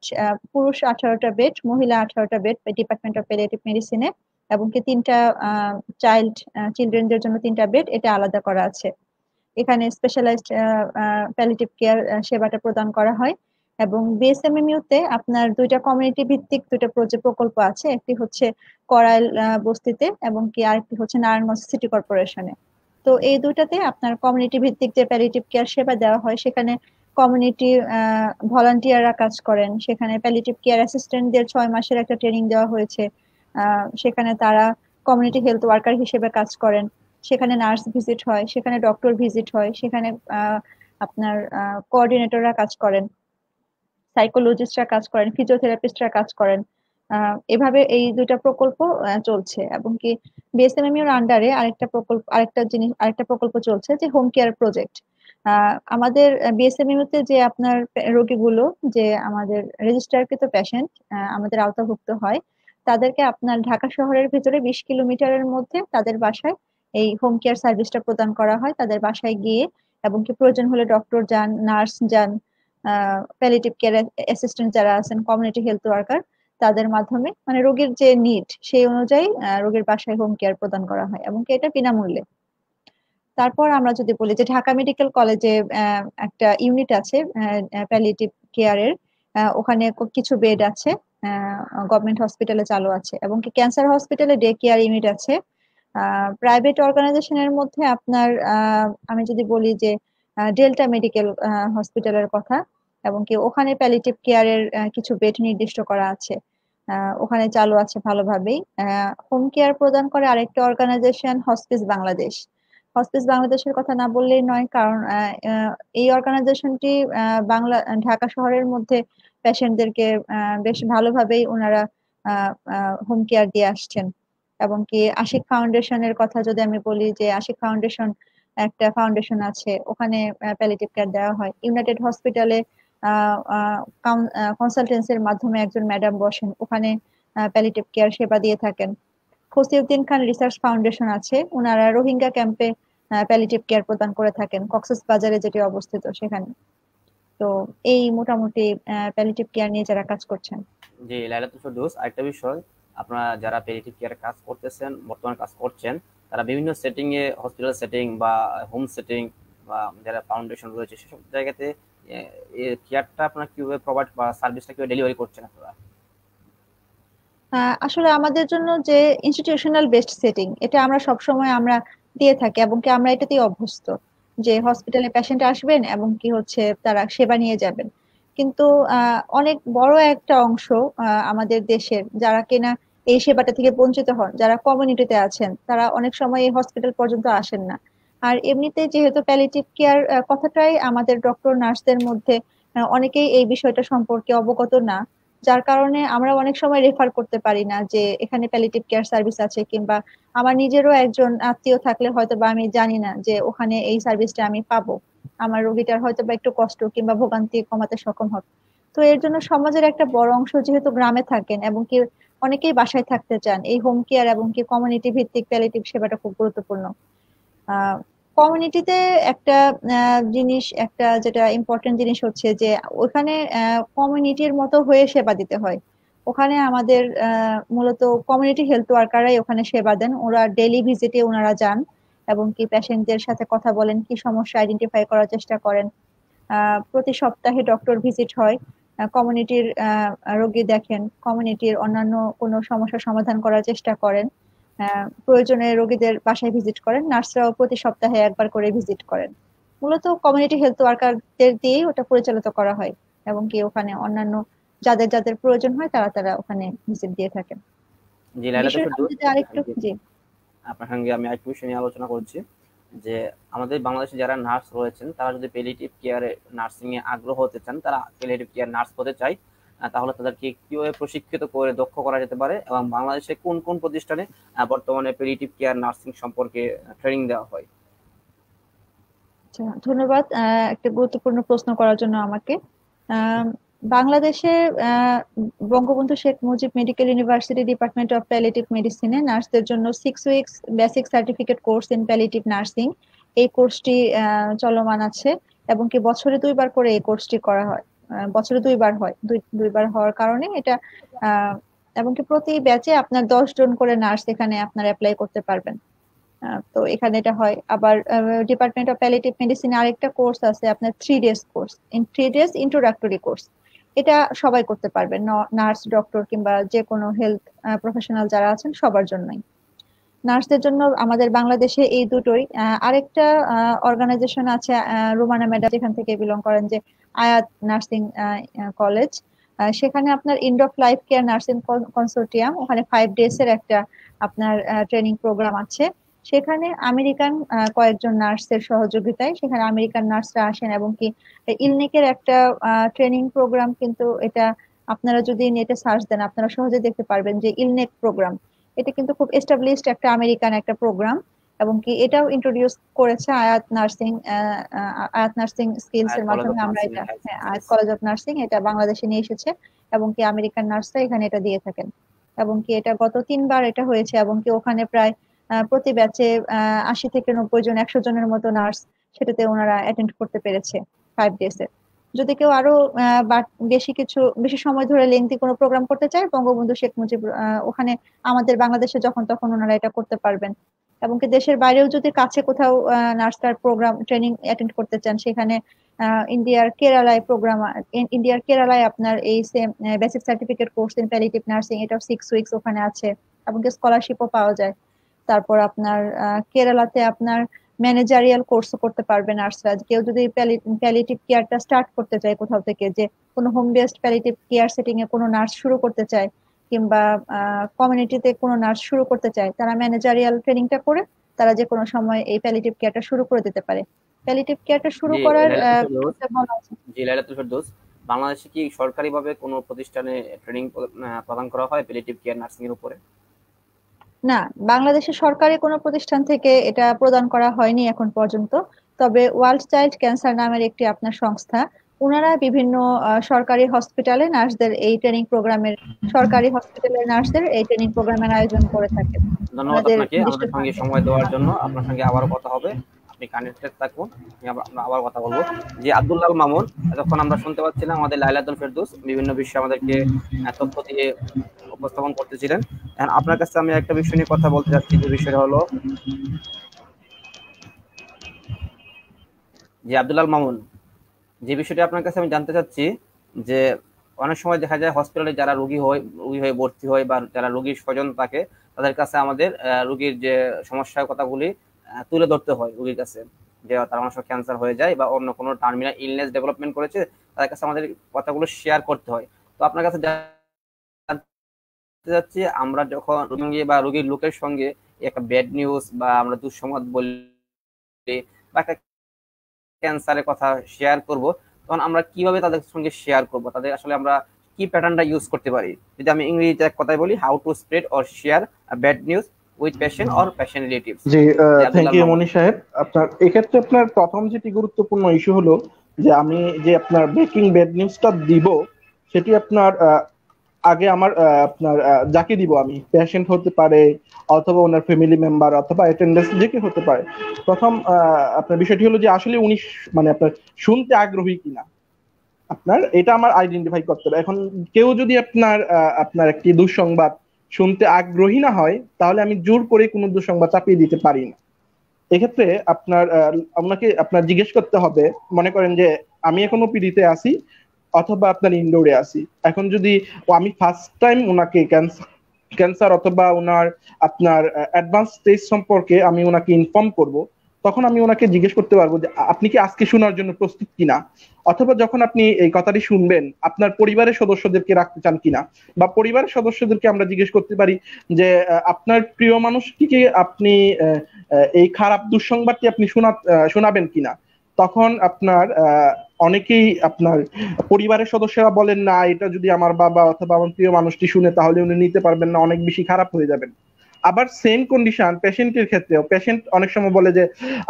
পুরুষ 18টা বেড, মহিলা 18টা বেড ডিপার্টমেন্ট অফ প্যালিয়েটিভ মেডিসিনে, এবং কি 3টা চিলড্রেনদের জন্য 3টা বেড এটা আলাদা করা আছে। এখানে স্পেশালাইজড প্যালিয়েটিভ কেয়ার সেবাটা প্রদান করা হয়। এবং বিএসএমএমইউ তে আপনার 2টা কমিউনিটি ভিত্তিক 2টা প্রকল্প আছে, একটি হচ্ছে করাইল বস্তিতে এবং কি আরেকটি হচ্ছে নারায়ণগঞ্জ সিটি কর্পোরেশনে। তো এই দুটাতে আপনার কমিউনিটি ভিত্তিক যে প্যালিয়েটিভ কেয়ার সেবা দেওয়া হয়, সেখানে কমিউনিটি ভলান্টিয়াররা কাজ করেন। সেখানে প্যালিয়েটিভ কেয়ার অ্যাসিস্ট্যান্টদের 6 মাসের একটা ট্রেনিং দেওয়া হয়েছে। সেখানে তারা কমিউনিটি হেলথ ওয়ার্কার হিসেবে কাজ করেন। সেখানে নার্স ভিজিট হয়, সেখানে ডক্টর ভিজিট হয়, সেখানে আপনার কোঅর্ডিনেটররা কাজ করেন, সাইকোলজিস্টরা কাজ করেন, ফিজিওথেরাপিস্টরা কাজ করেন। এভাবে এই 2টা প্রকল্প চলছে। এবং কি বিএসএমএমইউর আন্ডারে আরেকটা প্রকল্প চলছে, যে হোম কেয়ার প্রজেক্ট। আমাদের বিএসএমইউ তে যে আপনার রোগীগুলো, যে আমাদের রেজিস্টারকৃত পেশেন্ট আমাদের আওতাভুক্ত হয়, তাদেরকে আপনার ঢাকা শহরের ভিতরে 20 কিলোমিটারের মধ্যে তাদের বাসায় এই হোম কেয়ার সার্ভিসটা প্রদান করা হয়। তাদের বাসায় গিয়ে, এবং কি প্রয়োজন হলে ডক্টর যান, নার্স যান, প্যালিয়েটিভ কেয়ার অ্যাসিস্ট্যান্ট যারা আছেন, কমিউনিটি হেলথ ওয়ার্কার, তাদের মাধ্যমে মানে রোগীর যে নিড সেই অনুযায়ী রোগীর বাসায় হোম কেয়ার প্রদান করা হয়, এবং কি এটা বিনামূল্যে। তারপর আমরা যদি বলি যে ঢাকা মেডিকেল কলেজে একটা ইউনিট আছে প্যালিয়েটিভ কেয়ারের, ওখানে কিছু বেড আছে, গভর্নমেন্ট হসপিটালে চালু আছে, এবং কি ক্যান্সার হসপিটালে ডে কেয়ার ইউনিট আছে। প্রাইভেট অর্গানাইজেশনের মধ্যে আপনার আমি যদি বলি যে ডেল্টা মেডিকেল হসপিটালের কথা, এবং কি ওখানে প্যালিয়েটিভ কেয়ারের কিছু বেড নির্দিষ্ট করা আছে, ওখানে চালু আছে ভালোভাবেই। হোম কেয়ার প্রদান করে আরেকটা অর্গানাইজেশন হসপিস বাংলাদেশ। হসপিস বাংলাদেশের কথা না বললেই নয়, কারণ এই অর্গানাইজেশনটি ঢাকা শহরের মধ্যে পেশেন্টদেরকে বেশ ভালোভাবেই ওনারা হোম কেয়ার দিয়ে আসছেন। এবং কি আশিক ফাউন্ডেশনের কথা যদি আমি বলি, যে আশিক ফাউন্ডেশন একটা ফাউন্ডেশন আছে, ওখানে প্যালিয়েটিভ কেয়ার দেওয়া হয়। ইউনাইটেড হসপিটালে কনসালটেন্সির মাধ্যমে একজন ম্যাডাম বসেন, ওখানে প্যালিয়েটিভ কেয়ার সেবা দিয়ে থাকেন। খসিউদ্দিন খান রিসার্চ ফাউন্ডেশন আছে, ওনারা রোহিঙ্গা ক্যাম্পে প্যালিয়েটিভ কেয়ার প্রদান করে থাকেন, কক্সবাজারে যেটি অবস্থিত সেখানে। তো এই মোটামুটি প্যালিয়েটিভ কেয়ার নিয়ে যারা কাজ করছেন। জি লাইলাতুল ফেরদৌস, আরেকটা বিষয়, আপনারা যারা প্যালিয়েটিভ কেয়ার কাজ করতেছেন, বর্তমানে কাজ করছেন, তারা বিভিন্ন সেটিং এ, হসপিটাল সেটিং বা হোম সেটিং বা যারা ফাউন্ডেশন রয়েছে, সেসব জায়গাতে কেয়ারটা আপনারা কিভাবে প্রোভাইড বা সার্ভিসটা কিভাবে ডেলিভারি করছেন আপনারা? আসলে আমাদের জন্য যে ইনস্টিটিউশনাল বেসড সেটিং, এটা আমরা সবসময় আমরা দিয়ে থাকি, এবং কি আমরা এটাতেই অভ্যস্ত যে হসপিটালে পেশেন্ট আসবেন এবং কি হচ্ছে তারা সেবা নিয়ে যাবেন। কিন্তু অনেক বড় একটা অংশ আমাদের দেশের যারা কিনা এই সেবাটা থেকে বঞ্চিত হন, যারা কমিউনিটিতে আছেন, তারা অনেক সময় এই হসপিটাল পর্যন্ত আসেন না। আর এমনিতে যেহেতু প্যালিয়েটিভ কেয়ার কথাটাই আমাদের ডক্টর নার্সদের মধ্যে অনেকেই এই বিষয়টা সম্পর্কে অবগত না, যার কারণে আমরা অনেক সময় রেফার করতে পারি না যে এখানে প্যালিয়েটিভ কেয়ার সার্ভিস আছে, কিংবা আমার নিজেরও একজন আত্মীয় থাকলে হয়তো বা আমি জানি না যে ওখানে এই সার্ভিসটা আমি পাবো, আমার রোগীটার হয়তো বা একটু কষ্ট কিংবা ভোগান্তি কমাতে সক্ষম হবে। তো এর জন্য সমাজের একটা বড় অংশ যেহেতু গ্রামে থাকেন এবং কি অনেকেই বাসায় থাকতে চান, এই হোম কেয়ার এবং কি কমিউনিটি ভিত্তিক প্যালিয়েটিভ সেবাটা খুব গুরুত্বপূর্ণ। কমিউনিটিতে একটা জিনিস, একটা যেটা ইম্পর্টেন্ট জিনিস হচ্ছে যে ওখানে কমিউনিটির মতো হয়ে সেবা দিতে হয়। ওখানে আমাদের মূলত কমিউনিটি হেলথ ওয়ার্কাররাই ওখানে সেবা দেন, ওরা ডেইলি ভিজিটে ওনারা যান এবং কি পেশেন্টদের সাথে কথা বলেন, কি সমস্যা আইডেন্টিফাই করার চেষ্টা করেন। প্রতি সপ্তাহে ডক্টর ভিজিট হয়, কমিউনিটির রোগী দেখেন, কমিউনিটির অন্যান্য কোনো সমস্যার সমাধান করার চেষ্টা করেন, প্রয়োজনে রোগীদের বাসায় ভিজিট করেন, নার্সরাও প্রতি সপ্তাহে একবার করে ভিজিট করেন। মূলত কমিউনিটি হেলথ ওয়ার্কারদের দিয়েই ওটা পরিচালিত করা হয় এবং কি ওখানে অন্যান্য যাদের যাদের প্রয়োজন হয় তারা তারা ওখানে ভিজিট দিয়ে থাকেন। জি লাইলাতুল বিষয়টা ফেরদৌস, যদি আরেকটু জি আপনার সঙ্গে আমি আরেকটু বিষয় নিয়ে আলোচনা করছি যে আমাদের বাংলাদেশে যারা নার্স রয়েছেন তারা যদি প্যালিয়েটিভ কেয়ারে নার্সিং এ আগ্রহ হতে চান, তারা প্যালিয়েটিভ কেয়ার নার্স হতে চায়, তাহলে তাদেরকে কিভাবে প্রশিক্ষিত করে দক্ষ করা যেতে পারে এবং বাংলাদেশে কোন কোন প্রতিষ্ঠানে বর্তমানে প্যালিয়েটিভ কেয়ার নার্সিং সম্পর্কে ট্রেনিং দেওয়া হয়? আচ্ছা, ধন্যবাদ একটা গুরুত্বপূর্ণ প্রশ্ন করার জন্য আমাকে। আম, বাংলাদেশে Bangabandhu Sheikh Mujib medical university department of palliative মেডিসিনে নার্সদের জন্য 6 weeks basic certificate course in palliative nursing, এই কোর্সটি চলমান আছে এবং কি বছরে 2বার করে এই কোর্সটি করা হয়। বছরে 2বার হয়, দুইবার হওয়ার কারণে এটা এবং কি প্রতি ব্যাচে আপনার 10 জন করে নার্স এখানে আপনার অ্যাপ্লাই করতে পারবেন। তো এখানে এটা হয়। আবার ডিপার্টমেন্ট অফ প্যালিয়েটিভ মেডিসিনে আরেকটা কোর্স আছে আপনার 3 days course, 3 days introductory course. এটা সবাই করতে পারবেন, নার্স, ডক্টর কিংবা যে কোনো হেলথ প্রফেশনাল যারা আছেন সবার জন্যই। নার্সদের জন্য আমাদের বাংলাদেশে এই দুটোই। আরেকটা অর্গানাইজেশন আছে, রুমানা ম্যাডাম যেখান থেকে বিলং করেন, যে আয়াত নার্সিং কলেজ, সেখানে আপনার and of life care nursing consortium, ওখানে 5 ডেজ এর একটা আপনার ট্রেনিং প্রোগ্রাম আছে। সেখানে আমেরিকান কয়েকজন নার্সের সহযোগিতায় সেখানে আমেরিকান নার্সরা আসেন এবং কি ইলনেকের একটা ট্রেনিং প্রোগ্রাম, কিন্তু এটা আপনারা যদি নেটে সার্চ দেন আপনারা সহজে দেখতে পারবেন যে ইলনেক প্রোগ্রাম, এটা কিন্তু খুব এস্টাবলিশড একটা আমেরিকান একটা প্রোগ্রাম এবং কি এটাও ইন্ট্রোডিউস করেছে আয়াত নার্সিং স্কিলস এর মাধ্যমে। আমরা এটা আয়াত কলেজ অফ নার্সিং এটা বাংলাদেশে নিয়ে এসেছে এবং কি আমেরিকান নার্সরা এখানে এটা দিয়ে থাকেন এবং কি এটা গত 3বার এটা হয়েছে এবং কি ওখানে প্রায় প্রতি ব্যাচে 80 থেকে 90 জন, 100 জনের মতো নার্স সেটাতে ওনারা অ্যাটেন্ড করতে পেরেছে 5 ডেজ এ। যদি কেউ আরো বেশি সময় ধরে লেংথি কোনো প্রোগ্রাম করতে চায়, বঙ্গবন্ধু শেখ মুজিব ওখানে আমাদের বাংলাদেশে যখন তখন ওনারা এটা করতে পারবেন এবং কি দেশের বাইরেও যদি কাছে কোথাও নার্সটার প্রোগ্রাম ট্রেনিং অ্যাটেন্ড করতে চান, সেখানে ইন্ডিয়ার কেরালায় আপনার এই same basic certificate course in palliative nursing, এটাও 6 উইকস ওখানে আছে এবং স্কলারশিপও পাওয়া যায়। তারপর আপনার কেরালাতে আপনার ম্যানেজারিয়াল কোর্সও করতে পারবে নার্সরা। কেউ যদি প্যালিয়েটিভ কেয়ারটা স্টার্ট করতে চায় কোথাও থেকে, যে কোনো home based palliative care setting এ কোনো নার্স শুরু করতে চায় কিংবা কমিউনিটিতে কোনো নার্স শুরু করতে চায়, তারা ম্যানেজারিয়াল ট্রেনিংটা করে তারা যে কোনো সময় এই প্যালিয়েটিভ কেয়ারটা শুরু করে দিতে পারে। প্যালিয়েটিভ কেয়ারটা শুরু করার জি লাইলাতুল ফেরদৌস, বাংলাদেশে কি সরকারিভাবে কোনো প্রতিষ্ঠানে ট্রেনিং প্রদান করা হয় প্যালিয়েটিভ কেয়ার নার্সিং এর উপরে? না, বাংলাদেশের সরকারি কোনো প্রতিষ্ঠান থেকে এটা প্রদান করা হয়নি এখন পর্যন্ত। তবে ওয়ার্ল্ড চাইল্ড ক্যান্সার নামের একটি আপনার সংস্থা, ওনারা বিভিন্ন সরকারি হসপিটালে নার্সদের এই ট্রেনিং প্রোগ্রামের আয়োজন করে থাকেন। ধন্যবাদ আপনাকে আমাদের সঙ্গে সময় দেওয়ার জন্য। আপনার সঙ্গে আবারও কথা হবে, আপনি কানেক্টেড থাকুন, আমরা আবার কথা বলবো। যে আব্দুল্লাহ মামুন, যখন আমরা শুনতে পাচ্ছিলাম আমাদের লাইলাতুল ফেরদৌস বিভিন্ন বিষয়ে আমাদেরকে তথ্য দিয়ে উপস্থাপন করতেছিলেন। এখন আপনার কাছে আমি একটা বিষয় নিয়ে কথা বলতে চাচ্ছি, যে বিষয়টা হলো যে আব্দুল্লাহ মামুন, যে বিষয়টি আপনার কাছে আমি জানতে চাচ্ছি যে অনেক সময় দেখা যায় হসপিটালে যারা রোগী হয়ে ভর্তি হয় বা যারা রোগীর স্বজন থাকে, তাদের কাছে আমাদের রোগীর যে সমস্যার কথাগুলি তুলে ধরতে হয় রোগীর কাছে, যে তার অনেক সময় ক্যান্সার হয়ে যায় বা অন্য কোনো টার্মিনাল ইলনেস ডেভেলপমেন্ট করেছে, তাদের কাছে আমাদের কথাগুলো শেয়ার করতে হয়। তো আপনার কাছে জানতে চাচ্ছি, আমরা যখন রোগী বা রোগীর লোকের সঙ্গে একটা ব্যাড নিউজ বা আমরা দুঃসংবাদ বলি বা একটা ক্যান্সারের কথা শেয়ার করব, তখন আমরা কিভাবে তাদের সঙ্গে শেয়ার করব, তাদের আসলে আমরা কি প্যাটার্নটা ইউজ করতে পারি। যদি আমি ইংরেজিতে এক কথায় বলি, how to spread or share bad news with patient or patient relatives. জি, থ্যাংক ইউ মনি সাহেব। আপনার এক্ষেত্রে আপনার প্রথম যেটি গুরুত্বপূর্ণ ইস্যু হলো যে আমি যে আপনার ব্রেকিং ব্যাড নিউজটা দিব, সেটি আপনার আগে আমার আপনার যাকে দিব, আমি পেশেন্ট হতে পারে অথবা ওনার ফ্যামিলি মেম্বার অথবা অ্যাটেন্ডেন্স যে কেউ হতে পারে। প্রথম আপনার বিষয়টি হলো যে আসলে উনি মানে আপনার শুনতে আগ্রহী কিনা, আপনার এটা আমার আইডেন্টিফাই করতে হবে। এখন কেউ যদি আপনার আপনার একটি দুঃসংবাদ শুনতে আগ্রহী না হয়, তাহলে আমি জোর করে কোনো দুঃসংবাদ চাপিয়ে দিতে পারি না। এক্ষেত্রে আপনার আপনাকে আপনার জিজ্ঞেস করতে হবে, মনে করেন যে আমি এখনো পিডিতে আছি অথবা আপনার ইনডোরে আছি। এখন যদি আমি ফার্স্ট টাইম ওনাকে ক্যান্সার অথবা ওনার আপনার অ্যাডভান্স স্টেজ সম্পর্কে আমি ওনাকে ইনফর্ম করব, তখন আমি ওনাকে জিজ্ঞেস করতে পারবো যে আপনি কি আজকে শোনার জন্য প্রস্তুত কিনা, অথবা যখন আপনি এই কথাটি শুনবেন আপনার পরিবারের সদস্যদেরকে রাখতে চান কিনা, বা পরিবারের সদস্যদেরকে আমরা জিজ্ঞেস করতে পারি যে আপনার প্রিয় মানুষটিকে আপনি এই খারাপ দুঃসংবাদটি আপনি শোনাবেন কিনা। তখন আপনার অনেকেই আপনার পরিবারের সদস্যরা বলেন না, এটা যদি আমার বাবা অথবা আমার প্রিয় মানুষটি শুনে তাহলে উনি নিতে পারবেন না, অনেক বেশি খারাপ হয়ে যাবেন। আবার সেম কন্ডিশন পেশেন্টের ক্ষেত্রেও, পেশেন্ট অনেক সময় বলে যে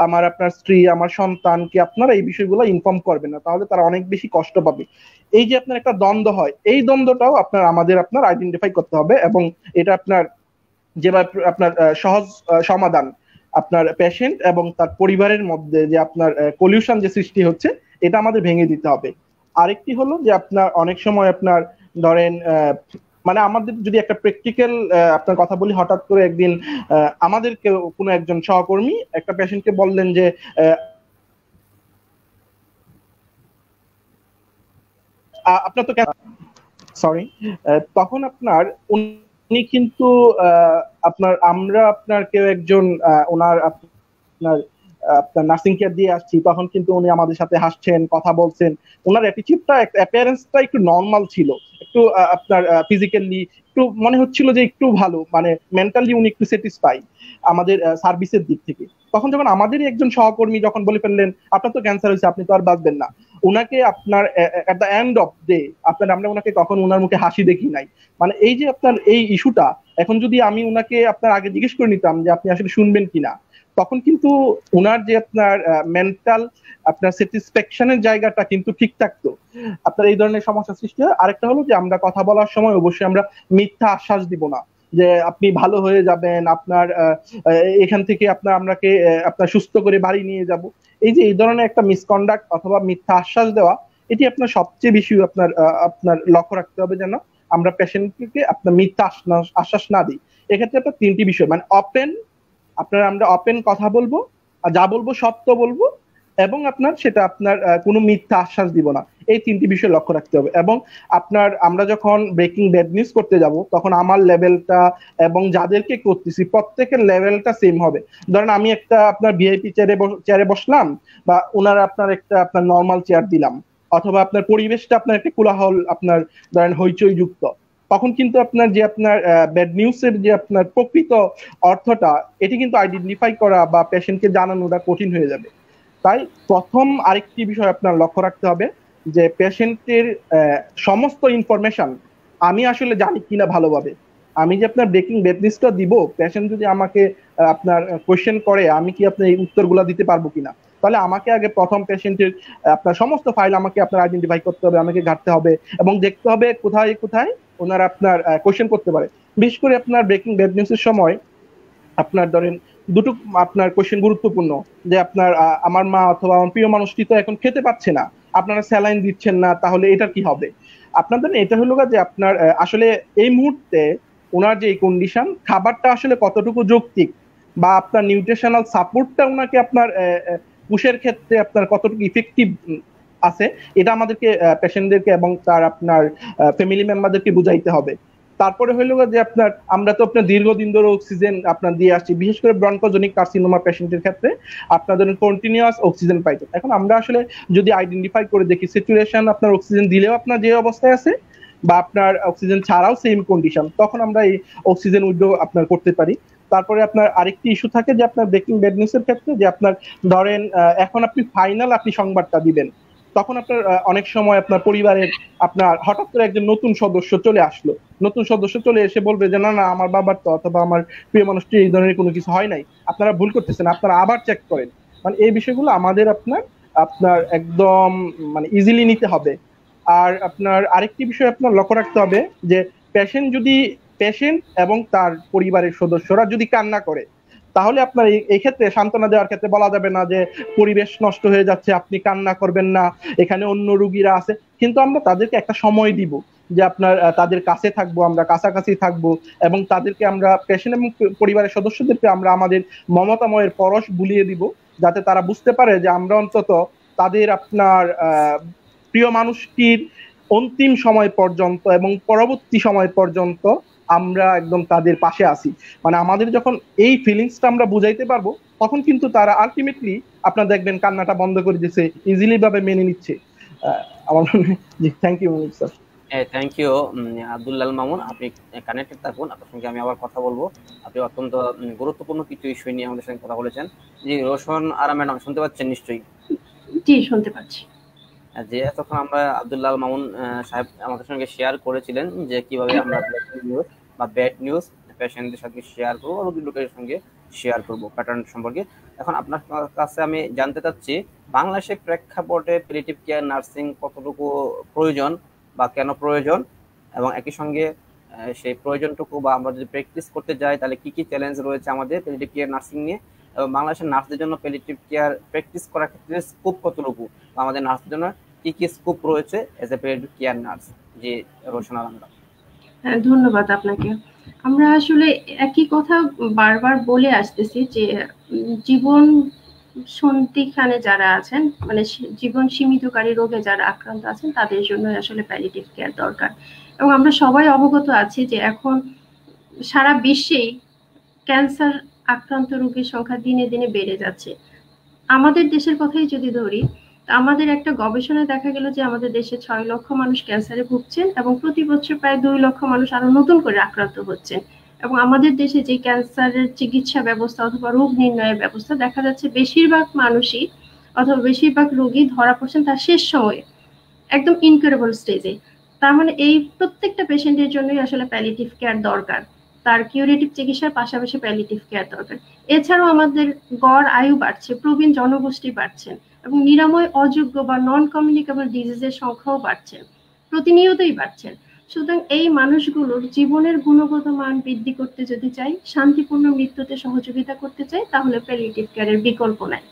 আমার আপনার স্ত্রী আমার সন্তানকে আপনারা এই বিষয়গুলো ইনফর্ম করবেন না, তাহলে তারা অনেক বেশি কষ্ট পাবে। এই যে আপনার একটা দ্বন্দ্ব হয়, এই দ্বন্দ্বটাও আপনার আইডেন্টিফাই করতে হবে, এবং এটা আপনার যেভাবে আপনার সহজ সমাধান আপনার পেশেন্ট এবং তার পরিবারের মধ্যে যে আপনার কলিউশন যে সৃষ্টি হচ্ছে, এটা আমাদের ভেঙে দিতে হবে। আরেকটি হলো যে আপনার অনেক সময় আপনার ধরেন মানে আমাদের যদি একটা প্র্যাকটিক্যাল আপনার কথা বলি, হঠাৎ করে একদিন আমাদের কোনো একজন সহকর্মী একটা পেশেন্টকে বললেন যে আপনার তো সরি, তখন আপনার উনি কিন্তু আমরা আপনার কেউ একজন ওনার আপনার আপনার নার্সিং কেয়ার দিয়ে আসছি, তখন কিন্তু উনি আমাদের সাথে হাসছেন, কথা বলছেন, ওনার অ্যাটিটিউডটা অ্যাপিয়ারেন্সটা একটু নর্মাল ছিল, একটু আপনার ফিজিক্যালি একটু মনে হচ্ছিল যে একটু ভালো, মানে মেন্টালি উনি একটু স্যাটিসফাই আমাদের সার্ভিসের দিক থেকে। তখন যখন আমাদেরই একজন সহকর্মী যখন বলে ফেললেন আপনার তো ক্যান্সার হয়েছে, আপনি তো আর বাঁচবেন না, উনাকে আপনার at the end off day আমরা ওনাকে তখন ওনার মুখে হাসি দেখি নাই। মানে এই যে আপনার এই ইস্যুটা, এখন যদি আমি ওনাকে আপনার আগে জিজ্ঞেস করে নিতাম যে আপনি আসলে শুনবেন কিনা, তখন কিন্তু ওনার যে আপনার মেন্টাল আপনার স্যাটিসফ্যাকশনের জায়গাটা কিন্তু ঠিক থাকতো। আপনার এই ধরনের সমস্যা সৃষ্টি হয়। আরেকটা হলো যে আমরা কথা বলার সময় অবশ্যই আমরা মিথ্যা আশ্বাস দিব না যে আপনি ভালো হয়ে যাবেন, আপনার এখান থেকে আপনাকে আপনার সুস্থ করে বাড়ি নিয়ে যাব। এই যে এই ধরনের একটা মিসকন্ডাক্ট অথবা মিথ্যা আশ্বাস দেওয়া, এটি আপনার সবচেয়ে বেশি আপনার লক্ষ্য রাখতে হবে যেন আমরা পেশেন্টকে আপনার মিথ্যা আশ্বাস না দিই। এক্ষেত্রে আপনার তিনটি বিষয়, মানে আমরা ওপেন কথা বলবো, যা বলবো সত্য বলবো, এবং আপনার সেটা আপনার কোনো মিথ্যা আশ্বাস দিব না। এই তিনটি বিষয় লক্ষ্য রাখতে হবে। এবং আমরা যখন ব্রেকিং ব্যাড নিউজ করতে যাব, তখন আমার লেভেলটা এবং যাদেরকে করতেছি প্রত্যেকের লেভেলটা সেম হবে। ধরেন আমি একটা আপনার ভিআইপি চেয়ারে বসলাম, বা ওনারা আপনার নর্মাল চেয়ার দিলাম, অথবা আপনার পরিবেশটা আপনার একটা কোলাহল আপনার ধরেন হইচই যুক্ত, তখন কিন্তু আপনার যে আপনার ব্যাড নিউজের যে আপনার প্রকৃত অর্থটা, এটি কিন্তু আইডেন্টিফাই করা বা পেশেন্টকে জানানোটা কঠিন হয়ে যাবে। তাই প্রথম আরেকটি বিষয় আপনার লক্ষ্য রাখতে হবে যে পেশেন্টের সমস্ত ইনফরমেশন আমি আসলে জানি কিনা ভালোভাবে। আমি যে আপনার ব্রেকিং ব্যাড নিউজটা দিব, পেশেন্ট যদি আমাকে আপনার কোয়েশ্চেন করে আমি কি আপনার এই উত্তরগুলো দিতে পারবো কিনা, তাহলে আমাকে আগে প্রথম পেশেন্টের আপনার সমস্ত ফাইল আমাকে আপনার আইডেন্টিফাই করতে হবে, আমাকে ঘাটতে হবে এবং দেখতে হবে কোথায় কোথায় ওনারা আপনার কোয়েশ্চেন করতে পারে। বিশেষ করে আপনার ব্রেকিং ব্যাড নিউজের সময় আপনার ধরেন দুটো আপনার কোয়েশ্চেন গুরুত্বপূর্ণ, যে আপনার আমার মা অথবা আমার প্রিয় মানুষটি তো এখন খেতে পাচ্ছে না, আপনারা স্যালাইন দিচ্ছেন না, তাহলে এটার কি হবে। আপনাদের এটা হলো যে আপনার আসলে এই মুহূর্তে ওনার যে কন্ডিশন, খাবারটা আসলে কতটুকু যৌক্তিক, বা আপনার নিউট্রিশনাল সাপোর্টটা ওনাকে আপনার পুষের ক্ষেত্রে আপনার কতটুকু ইফেক্টিভ আছে, এটা আমাদেরকে পেশেন্টদেরকে এবং তার আপনার ফ্যামিলি মেম্বারদেরকে বুঝাইতে হবে। তারপরে হইলো যে আমরা তো আপনার দীর্ঘদিন ধরে অক্সিজেন আপনার দিয়ে আসছি, বিশেষ করে ব্রঙ্কোজেনিক কার্সিনোমা পেশেন্টের ক্ষেত্রে আপনাদের কন্টিনিউয়াস অক্সিজেন পাইতো। এখন আমরা আসলে যদি আইডেন্টিফাই করে দেখি সিচুয়েশন, আপনার অক্সিজেন দিলেও আপনার যে অবস্থায় আছে বা আপনার অক্সিজেন ছাড়াও সেম কন্ডিশন, তখন আমরা এই অক্সিজেন উইথড্র আপনার করতে পারি। তারপরে আপনার আরেকটি ইস্যু থাকে যে আপনার ব্রেকিং ব্যাড নিউজের ক্ষেত্রে, যে আপনার ধরেন এখন আপনি ফাইনাল আপনি সংবাদটা দিবেন, তখন আপনার অনেক সময় আপনার পরিবারের আপনার হঠাৎ করে একজন নতুন সদস্য চলে আসলো, নতুন সদস্য চলে এসে বলবে যে না না আমার বাবার তো অথবা আমার প্রিয় মানুষটি এই ধরনের কোনো কিছু হয় নাই, আপনারা ভুল করতেছেন, আপনারা আবার চেক করেন। মানে এই বিষয়গুলো আমাদের আপনার আপনার একদম মানে ইজিলি নিতে হবে। আর আপনার আরেকটি বিষয় আপনার লক্ষ্য রাখতে হবে যে পেশেন্ট এবং তার পরিবারের সদস্যরা যদি কান্না করে, তাহলে আপনার এই ক্ষেত্রে সান্ত্বনা দেওয়ার ক্ষেত্রে বলা যাবে না যে পরিবেশ নষ্ট হয়ে যাচ্ছে, আপনি কান্না করবেন না, এখানে অন্য রোগীরা আছে। কিন্তু আমরা তাদেরকে একটা সময় দিব যে আপনার তাদের কাছে থাকবো, আমরা কাছাকাছি থাকবো, এবং তাদেরকে আমরা পেশেন্ট এবং পরিবারের সদস্যদেরকে আমরা আমাদের মমতাময়ের পরশ বুলিয়ে দিব, যাতে তারা বুঝতে পারে যে আমরা অন্তত তাদের আপনার প্রিয় মানুষটির অন্তিম সময় পর্যন্ত এবং পরবর্তী সময় পর্যন্ত আমরা একদম তাদের পাশে আছি। মানে আমাদের যখন এই ফিলিংসটা আমরা বুঝাইতে পারবো, তখন কিন্তু তারা আলটিমেটলি আপনার দেখবেন কান্নাটা বন্ধ করে দিচ্ছে, ইজিলি ভাবে মেনে নিচ্ছে। আমার মনে হয় জি, thank you sir. Thank you Abdullah Mamun, আপনি কানেক্টেড থাকুন, আপনার সঙ্গে আমি আবার কথা বলবো। আপনি অত্যন্ত গুরুত্বপূর্ণ কিছু ইস্যু নিয়ে আমাদের সঙ্গে কথা বলেছেন। জি রোশন আরা ম্যাডাম শুনতে পাচ্ছেন নিশ্চয়ই? জি শুনতে পাচ্ছি। যে এতক্ষণ আমরা আব্দুল্লাহ মামুন সাহেব আমাদের সঙ্গে শেয়ার করেছিলেন যে কিভাবে আমরা নিউজ বা ব্যাড নিউজ পেশেন্টদের সাথে শেয়ার করবো, রোগীর লোকের সঙ্গে শেয়ার করবো প্যাটার্ন সম্পর্কে। এখন আপনার কাছে আমি জানতে চাচ্ছি, বাংলাদেশের প্রেক্ষাপটে প্যালিয়েটিভ কেয়ার নার্সিং কতটুকু প্রয়োজন বা কেন প্রয়োজন, এবং একই সঙ্গে সেই প্রয়োজনটুকু বা আমরা যদি প্র্যাকটিস করতে যাই তাহলে কি কি চ্যালেঞ্জ রয়েছে আমাদের প্যালিয়েটিভ কেয়ার নার্সিং নিয়ে, এবং বাংলাদেশের নার্সদের জন্য প্যালিয়েটিভ কেয়ার প্র্যাকটিস করার ক্ষেত্রে স্কোপ কতটুকু, বা আমাদের নার্সদের জন্য কি কি স্কোপ রয়েছে as a palliative care nurse. যে রোশন আলমরা। হ্যাঁ, ধন্যবাদ আপনাকে। আমরা আসলে একই কথা বারবার বলে আসতেছি যে জীবন সন্ধিখানে যারা আছেন, মানে জীবন সীমিতকারী রোগে যারা আক্রান্ত আছেন, তাদের জন্য আসলে প্যালিয়েটিভ কেয়ার দরকার। এবং আমরা সবাই অবগত আছি যে এখন সারা বিশ্বেই ক্যান্সার আক্রান্ত রোগীর সংখ্যা দিনে দিনে বেড়ে যাচ্ছে। আমাদের দেশের কথাই যদি ধরি, আমাদের একটা গবেষণায় দেখা গেল যে আমাদের দেশে 6 লক্ষ মানুষ ক্যান্সারে ভুগছেন এবং প্রতি বছর প্রায় 2 লক্ষ মানুষ আরো নতুন করে আক্রান্ত হচ্ছেন। এবং আমাদের দেশে যে ক্যান্সারের চিকিৎসা ব্যবস্থা অথবা রোগ নির্ণয়ের ব্যবস্থা, দেখা যাচ্ছে বেশিরভাগ মানুষই অথবা বেশিরভাগ রোগী ধরা পড়ছেন তার শেষ সময়ে, একদম ইনকিউরেবল স্টেজে। তার মানে এই প্রত্যেকটা পেশেন্টের জন্যই আসলে প্যালিয়েটিভ কেয়ার দরকার, তার কিউরেটিভ চিকিৎসার পাশাপাশি প্যালিয়েটিভ কেয়ার দরকার। এছাড়াও আমাদের গড় আয়ু বাড়ছে, প্রবীণ জনগোষ্ঠী বাড়ছেন, এবং নিরাময় অযোগ্য বা নন কমিউনিকেবল ডিজিজের সংখ্যাও বাড়ছে, প্রতিনিয়তই বাড়ছেন। সুতরাং এই মানুষগুলোর জীবনের গুণগত মান বৃদ্ধি করতে যদি চাই, শান্তিপূর্ণ মৃত্যুতে সহযোগিতা করতে চাই, তাহলে প্যালিয়েটিভ কেয়ারের বিকল্প নাই।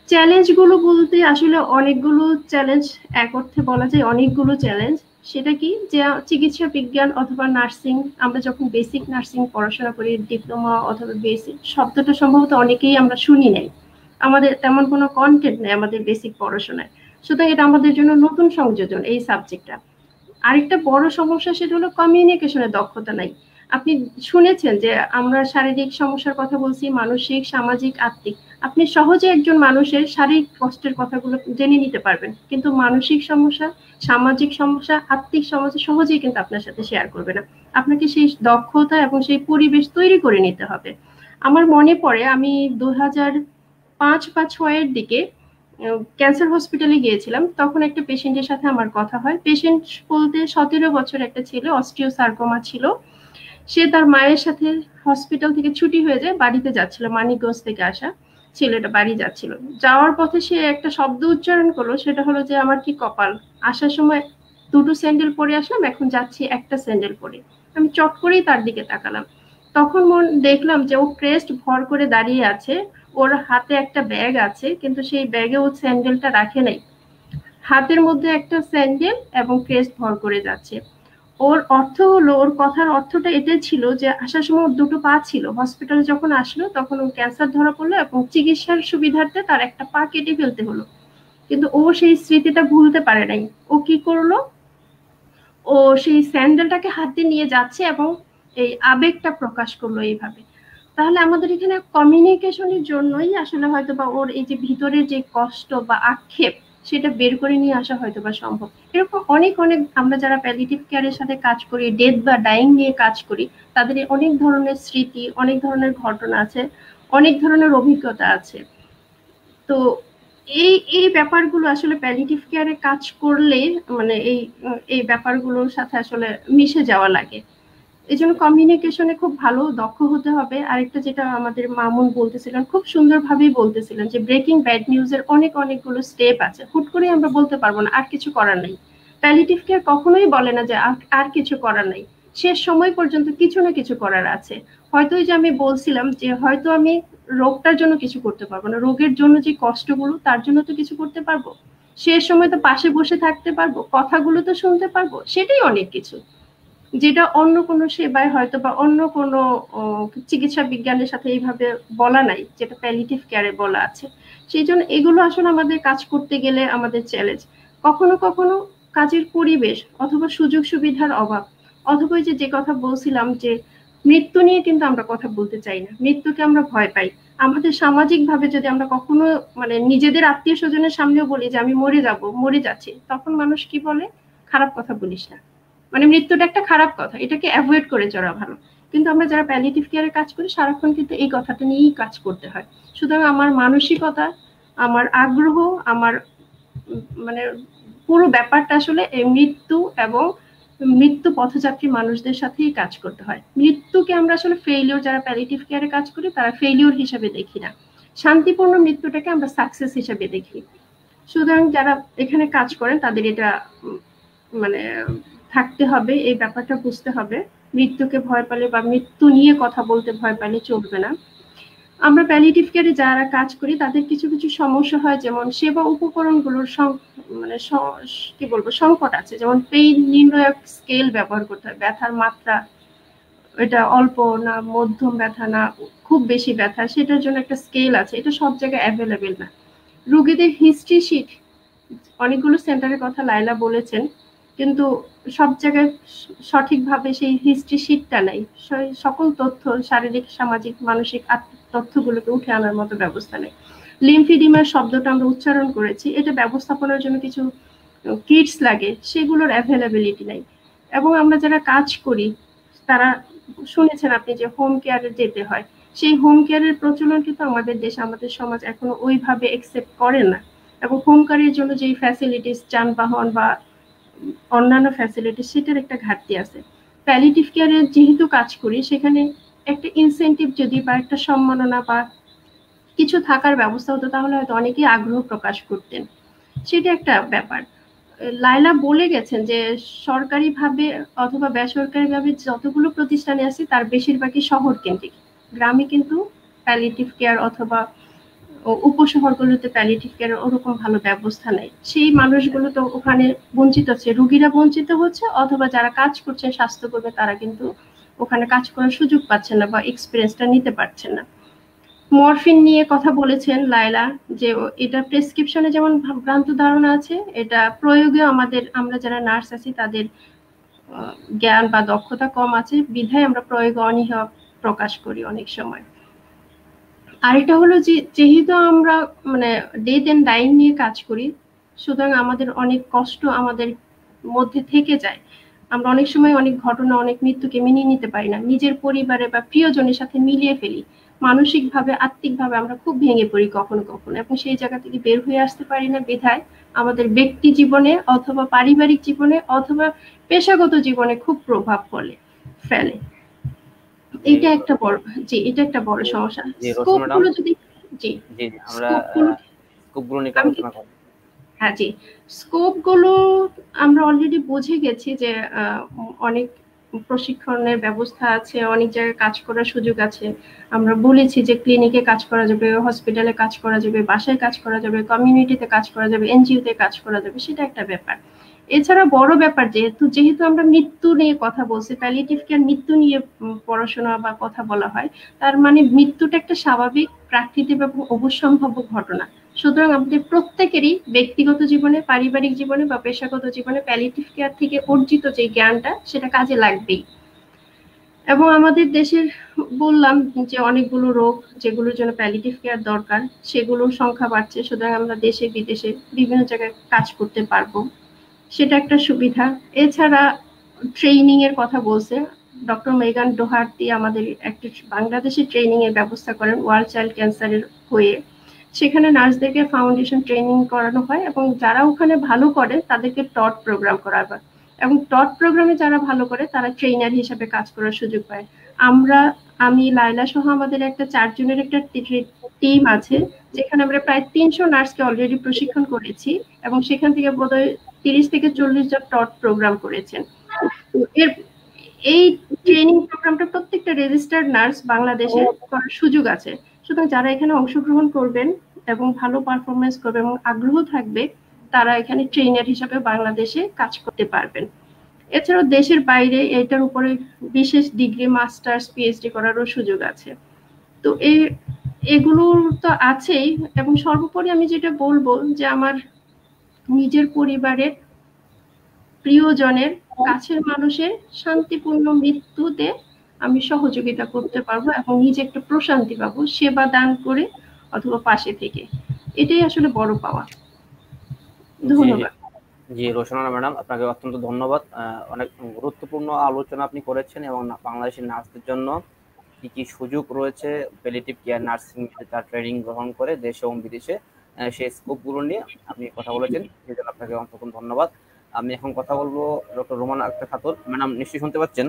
চ্যালেঞ্জগুলো বলতে আসলে অনেকগুলো চ্যালেঞ্জ, এক অর্থে বলা যায় অনেকগুলো চ্যালেঞ্জ। সেটা কি, যে চিকিৎসা বিজ্ঞান অথবা নার্সিং, আমরা যখন বেসিক নার্সিং পড়াশোনা করি, ডিপ্লোমা অথবা বেসিক শব্দটা সম্ভবত অনেকেই আমরা শুনি নাই, আমাদের তেমন কোনো কন্টেন্ট নেই আমাদের বেসিক পড়াশোনায়। সুতরাং এটা আমাদের জন্য নতুন সংযোজন এই সাবজেক্টটা। আরেকটা বড় সমস্যা সেটা হলো কমিউনিকেশনের দক্ষতা নাই। আপনি শুনেছেন যে আমরা শারীরিক সমস্যার কথা বলছি, মানসিক, সামাজিক, আত্মিক। আপনি সহজে একজন মানুষের শারীরিক কষ্টের কথাগুলো জেনে নিতে পারবেন, কিন্তু মানসিক সমস্যা, সামাজিক সমস্যা, আত্মিক সমস্যা সহজেই কিন্তু আপনার সাথে শেয়ার করবে না। আপনাকে সেই দক্ষতা এবং সেই পরিবেশ তৈরি করে নিতে হবে। আমার মনে পড়ে আমি 2005 বা 2006 এর দিকে ক্যান্সার হসপিটালে গিয়েছিলাম। তখন একটা পেশেন্টের সাথে আমার কথা হয়। পেশেন্ট বলতে 17 বছর একটা ছেলে, অস্টিওসার্কোমা ছিল। সে তার মায়ের সাথে হসপিটাল থেকে ছুটি হয়ে যায়, বাড়িতে যাচ্ছিল, মানিকগঞ্জ থেকে আসা ছেলেটা বাড়ি যাচ্ছিল। যাওয়ার পথে সে একটা শব্দ উচ্চারণ করলো, সেটা হলো যে আমার কি কপাল, আসার সময় 2টো স্যান্ডেল পরে আসলাম, এখন যাচ্ছি একটা স্যান্ডেল পরে। আমি চট করেই তার দিকে তাকালাম। তখন দেখলাম যে ও ক্রেস্ট ভর করে দাঁড়িয়ে আছে, ওর হাতে একটা ব্যাগ আছে, কিন্তু সেই ব্যাগে ও স্যান্ডেলটা রাখে নাই। হাতের মধ্যে একটা স্যান্ডেল এবং ক্রেস্ট ভর করে যাচ্ছে। ওর অর্থ হলো, ওর কথার অর্থটা এটাই ছিল যে আসার সময় ওর 2টো পা ছিল, হসপিটালে যখন আসলো তখন ওর ক্যান্সার ধরা পড়লো এবং চিকিৎসার সুবিধার্থে তার একটা পা কেটে ফেলতে হলো। কিন্তু ও সেই স্মৃতিটা ভুলতে পারে নাই। ও কি করলো, ও সেই স্যান্ডেলটাকে হাতে নিয়ে যাচ্ছে এবং এই আবেগটা প্রকাশ করলো এইভাবে। তাহলে আমাদের এখানে কমিউনিকেশনের জন্যই আসলে হয়তো বা ওর এই যে ভিতরের যে কষ্ট বা আক্ষেপ, সেটা বের করে নিয়ে আসা হয়তো বা সম্ভব। এরকম অনেক অনেক আমরা যারা প্যালিয়েটিভ কেয়ারের সাথে কাজ করি, ডেথ বা ডাইং নিয়ে কাজ করি, তাদের অনেক ধরনের স্মৃতি, অনেক ধরনের ঘটনা আছে, অনেক ধরনের অভিজ্ঞতা আছে। তো এই এই ব্যাপারগুলো আসলে প্যালিয়েটিভ কেয়ারে কাজ করলে মানে এই ব্যাপারগুলোর সাথে আসলে মিশে যাওয়া লাগে। এই জন্য কমিউনিকেশনে খুব ভালো দক্ষ হতে হবে। আরেকটা যেটা আমাদের মামুন বলতেছিলেন, খুব সুন্দরভাবেই বলতেছিলেন যে ব্রেকিং ব্যাড নিউজের অনেকগুলো স্টেপ আছে, হুট করে আমরা বলতে পারবো না আর কিছু করার নেই। প্যালিয়েটিভ কেয়ার কখনোই বলে না যে আর কিছু করার নেই, শেষ সময় পর্যন্ত কিছু না কিছু করার আছে। হয়তো ওই যে আমি বলছিলাম যে হয়তো আমি রোগটার জন্য কিছু করতে পারবো না, রোগের জন্য যে কষ্টগুলো তার জন্য তো কিছু করতে পারবো, শেষ সময় তো পাশে বসে থাকতে পারবো, কথাগুলো তো শুনতে পারবো, সেটাই অনেক কিছু, যেটা অন্য কোনো সেবায় হয়তো বা অন্য কোনো চিকিৎসা বিজ্ঞানের সাথে এইভাবে বলা নাই, যেটা প্যালিয়েটিভ কেয়ারে বলা আছে। সেই জন্য এগুলো আসলে আমাদের কাজ করতে গেলে আমাদের চ্যালেঞ্জ। কখনো কখনো কাজের পরিবেশ অথবা সুযোগ সুবিধার অভাব, অথবা যে কথা বলছিলাম যে মৃত্যু নিয়ে কিন্তু আমরা কথা বলতে চাই না, মৃত্যুকে আমরা ভয় পাই। আমাদের সামাজিক ভাবে যদি আমরা কখনো মানে নিজেদের আত্মীয় স্বজনের সামনেও বলি যে আমি মরে যাচ্ছি, তখন মানুষ কি বলে, খারাপ কথা বলিস না, মানে মৃত্যুটা একটা খারাপ কথা, এটাকে অ্যাভয়েড করে চলা ভালো। কিন্তু আমরা যারা প্যালিয়েটিভ কেয়ারে কাজ করি সারাক্ষণ কিন্তু এই কথাটা নিয়েই কাজ করতে হয়। সুতরাং আমার মানসিকতা, আমার আগ্রহ, আমার মানে পুরো ব্যাপারটা আসলে এই মৃত্যু এবং মৃত্যু পথযাত্রী মানুষদের সাথেই কাজ করতে হয়। মৃত্যুকে আমরা আসলে ফেইলিওর, যারা প্যালিয়েটিভ কেয়ারে কাজ করি তারা ফেইলিওর হিসেবে দেখি না, শান্তিপূর্ণ মৃত্যুটাকে আমরা সাকসেস হিসেবে দেখি। সুতরাং যারা এখানে কাজ করেন তাদের এটা মানে থাকতে হবে, এই ব্যাপারটা বুঝতে হবে। মৃত্যুকে ভয় পেলে বা মৃত্যু নিয়ে কথা বলতে ভয় পেলে চলবে না। আমরা প্যালিয়েটিভ কেয়ারে যারা কাজ করি তাদের কিছু কিছু সমস্যা হয়, যেমন সেবা উপকরণগুলোর মানে কি বলবো সংকট আছে। যেমন পেইন নির্ণায়ক স্কেল ব্যবহার করতে হয়, ব্যথার মাত্রা, এটা অল্প না মধ্যম ব্যথা না খুব বেশি ব্যথা, সেটার জন্য একটা স্কেল আছে, এটা সব জায়গায় অ্যাভেলেবেল না। রোগীদের হিস্ট্রি শিট, অনেকগুলো সেন্টারের কথা লাইলা বলেছেন, কিন্তু সব জায়গায় সঠিকভাবে সেই হিস্ট্রি শিটটা নেই, সকল তথ্য শারীরিক, সামাজিক, মানসিক তথ্যগুলোকে উঠে আনার মতো ব্যবস্থা নেই। লিম্ফিডিমার শব্দটা আমরা উচ্চারণ করেছি, এটা ব্যবস্থাপনার জন্য কিছু কিটস লাগে, সেগুলোর অ্যাভেলেবিলিটি নেই। এবং আমরা যারা কাজ করি তারা শুনেছেন আপনি যে হোম কেয়ারে যেতে হয়, সেই হোম কেয়ারের প্রচলন কিন্তু আমাদের দেশ, আমাদের সমাজ এখনো ওইভাবে একসেপ্ট করে না। এবং হোম কেয়ারের জন্য যে ফ্যাসিলিটিস, যানবাহন বা অন্যান্য ফ্যাসিলিটিস, সেটার একটা ঘাটতি আছে। প্যালিয়েটিভ কেয়ারে যেহেতু কাজ করি সেখানে একটা ইনসেন্টিভ যদি বা একটা সম্মাননা বা কিছু থাকার ব্যবস্থা হতো তাহলে হয়তো অনেকেই আগ্রহ প্রকাশ করতেন, সেটা একটা ব্যাপার। লাইলা বলে গেছেন যে সরকারিভাবে অথবা বেসরকারিভাবে যতগুলো প্রতিষ্ঠানে আছে তার বেশিরভাগই শহর কেন্দ্রিক, গ্রামে কিন্তু প্যালিয়েটিভ কেয়ার অথবা উপশহরগুলোতে প্যালিয়েটিভ কেয়ার ওরকম ভালো ব্যবস্থা নেই। সেই মানুষগুলো তো ওখানে বঞ্চিত হচ্ছে, রোগীরা বঞ্চিত হচ্ছে, অথবা যারা কাজ করছেন স্বাস্থ্যকর্মী তারা কিন্তু ওখানে কাজ করার সুযোগ পাচ্ছেন না বা এক্সপিরিয়েন্সটা নিতে পারছেন না। মরফিন নিয়ে কথা বলেছেন লায়লা, যে এটা প্রেসক্রিপশনে যেমন ভ্রান্ত ধারণা আছে, এটা প্রয়োগে আমরা যারা নার্স আছি তাদের জ্ঞান বা দক্ষতা কম আছে বিধায় আমরা প্রয়োগে অনীহা প্রকাশ করি অনেক সময়। আরেকটা হলো যে যেহেতু আমরা মানে ডেথ এন্ড ডাইং নিয়ে কাজ করি, সুতরাং আমাদের অনেক কষ্ট আমাদের মধ্যে থেকে যায়। আমরা অনেক সময় অনেক ঘটনা, অনেক মৃত্যুকে মেনে নিতে পারি না, নিজের পরিবারে বা প্রিয়জনের সাথে মিলিয়ে ফেলি, মানসিকভাবে আত্মিকভাবে আমরা খুব ভেঙে পড়ি কখনো কখনো, এবং সেই জায়গা থেকে বের হয়ে আসতে পারি না বিধায় আমাদের ব্যক্তি জীবনে অথবা পারিবারিক জীবনে অথবা পেশাগত জীবনে খুব প্রভাব ফেলে। এটা একটা বড়, জি এটা একটা বড় সমস্যা। স্কোপগুলো যদি জি জি আমরা স্কোপগুলো নিয়ে আলোচনা করব। হ্যাঁ জি, স্কোপগুলো আমরা অলরেডি বুঝে গেছি যে অনেক প্রশিক্ষণের ব্যবস্থা আছে, অনেক জায়গায় কাজ করার সুযোগ আছে। আমরা বলেছি যে ক্লিনিকে কাজ করা যাবে, হসপিটালে কাজ করা যাবে, বাসায় কাজ করা যাবে, কমিউনিটিতে কাজ করা যাবে, এনজিওতে কাজ করা যাবে, সেটা একটা ব্যাপার। এছাড়া বড় ব্যাপার যেহেতু আমরা মৃত্যু নিয়ে কথা বলছি, প্যালিয়েটিভ কেয়ার মৃত্যু নিয়ে পড়াশোনা বা কথা বলা হয়, তার মানে মৃত্যুটা একটা স্বাভাবিক, প্রাকৃতিক এবং অবশ্যম্ভাব্য ঘটনা। সুতরাং আমাদের প্রত্যেকেরই ব্যক্তিগত জীবনে, পারিবারিক জীবনে বা পেশাগত জীবনে প্যালিয়েটিভ কেয়ার থেকে অর্জিত যে জ্ঞানটা সেটা কাজে লাগবেই। এবং আমাদের দেশের বললাম যে অনেকগুলো রোগ যেগুলোর জন্য প্যালিয়েটিভ কেয়ার দরকার, সেগুলোর সংখ্যা বাড়ছে, সুতরাং আমরা দেশে বিদেশে বিভিন্ন জায়গায় কাজ করতে পারবো, সেটা একটা সুবিধা। এছাড়া ট্রেনিং এর কথা বলছে ডক্টর মেগান ডোহার্টি, আমাদের একটা বাংলাদেশে ট্রেনিং এর ব্যবস্থা করেন ওয়ার্ল্ড চাইল্ড ক্যান্সারের হয়ে। সেখানে নার্সদেরকে ফাউন্ডেশন ট্রেনিং করানো হয় এবং যারা ওখানে ভালো করে তাদেরকে টট প্রোগ্রাম করা হয়, এবং টট প্রোগ্রামে যারা ভালো করে তারা ট্রেনার হিসেবে কাজ করার সুযোগ পায়। আমি লাইলা সহ আমাদের একটা 4 জনের একটা টিম আছে, যেখানে আমরা প্রায় 300 নার্সকে অলরেডি প্রশিক্ষণ করেছি এবং সেখান থেকে বোধহয় 30 থেকে 40 জন টট প্রোগ্রাম করেছেন। এই ট্রেনিং প্রোগ্রামটা প্রত্যেকটা রেজিস্টার্ড নার্স বাংলাদেশে করার সুযোগ আছে। সুতরাং যারা এখানে অংশগ্রহণ করবেন এবং ভালো পারফরমেন্স করবে এবং আগ্রহ থাকবে, তারা এখানে ট্রেনার হিসাবে বাংলাদেশে কাজ করতে পারবেন। এছাড়াও দেশের বাইরে এটার উপরে বিশেষ ডিগ্রি, মাস্টার্স, পিএইচডি করারও সুযোগ আছে। তো এগুলো তো আছেই, এবং সর্বোপরি আমি যেটা বলবো যে আমার নিজের পরিবারের প্রিয়জনের কাছের মানুষের শান্তিপূর্ণ মৃত্যুতে আমি সহযোগিতা করতে পারবো এবং নিজে একটা প্রশান্তি পাবো সেবা দান করে অথবা পাশে থেকে। এটাই আসলে বড় পাওয়া। ধন্যবাদ। জি রোশনা ম্যাডাম, আপনাকে অত্যন্ত ধন্যবাদ। অনেক গুরুত্বপূর্ণ আলোচনা আপনি করেছেন এবং বাংলাদেশের নার্সদের জন্য কি কি সুযোগ রয়েছে প্যালিয়েটিভ কেয়ার নার্সিং তার ট্রেনিং গ্রহণ করে দেশে এবং বিদেশে, সেই স্কোপগুলো নিয়ে আপনি কথা বলেছেন, সেই জন্য আপনাকে অন্তত ধন্যবাদ। আমি এখন কথা বলবো ডক্টর রোমানা আক্তার খাতুন। ম্যাডাম নিশ্চয়ই শুনতে পাচ্ছেন?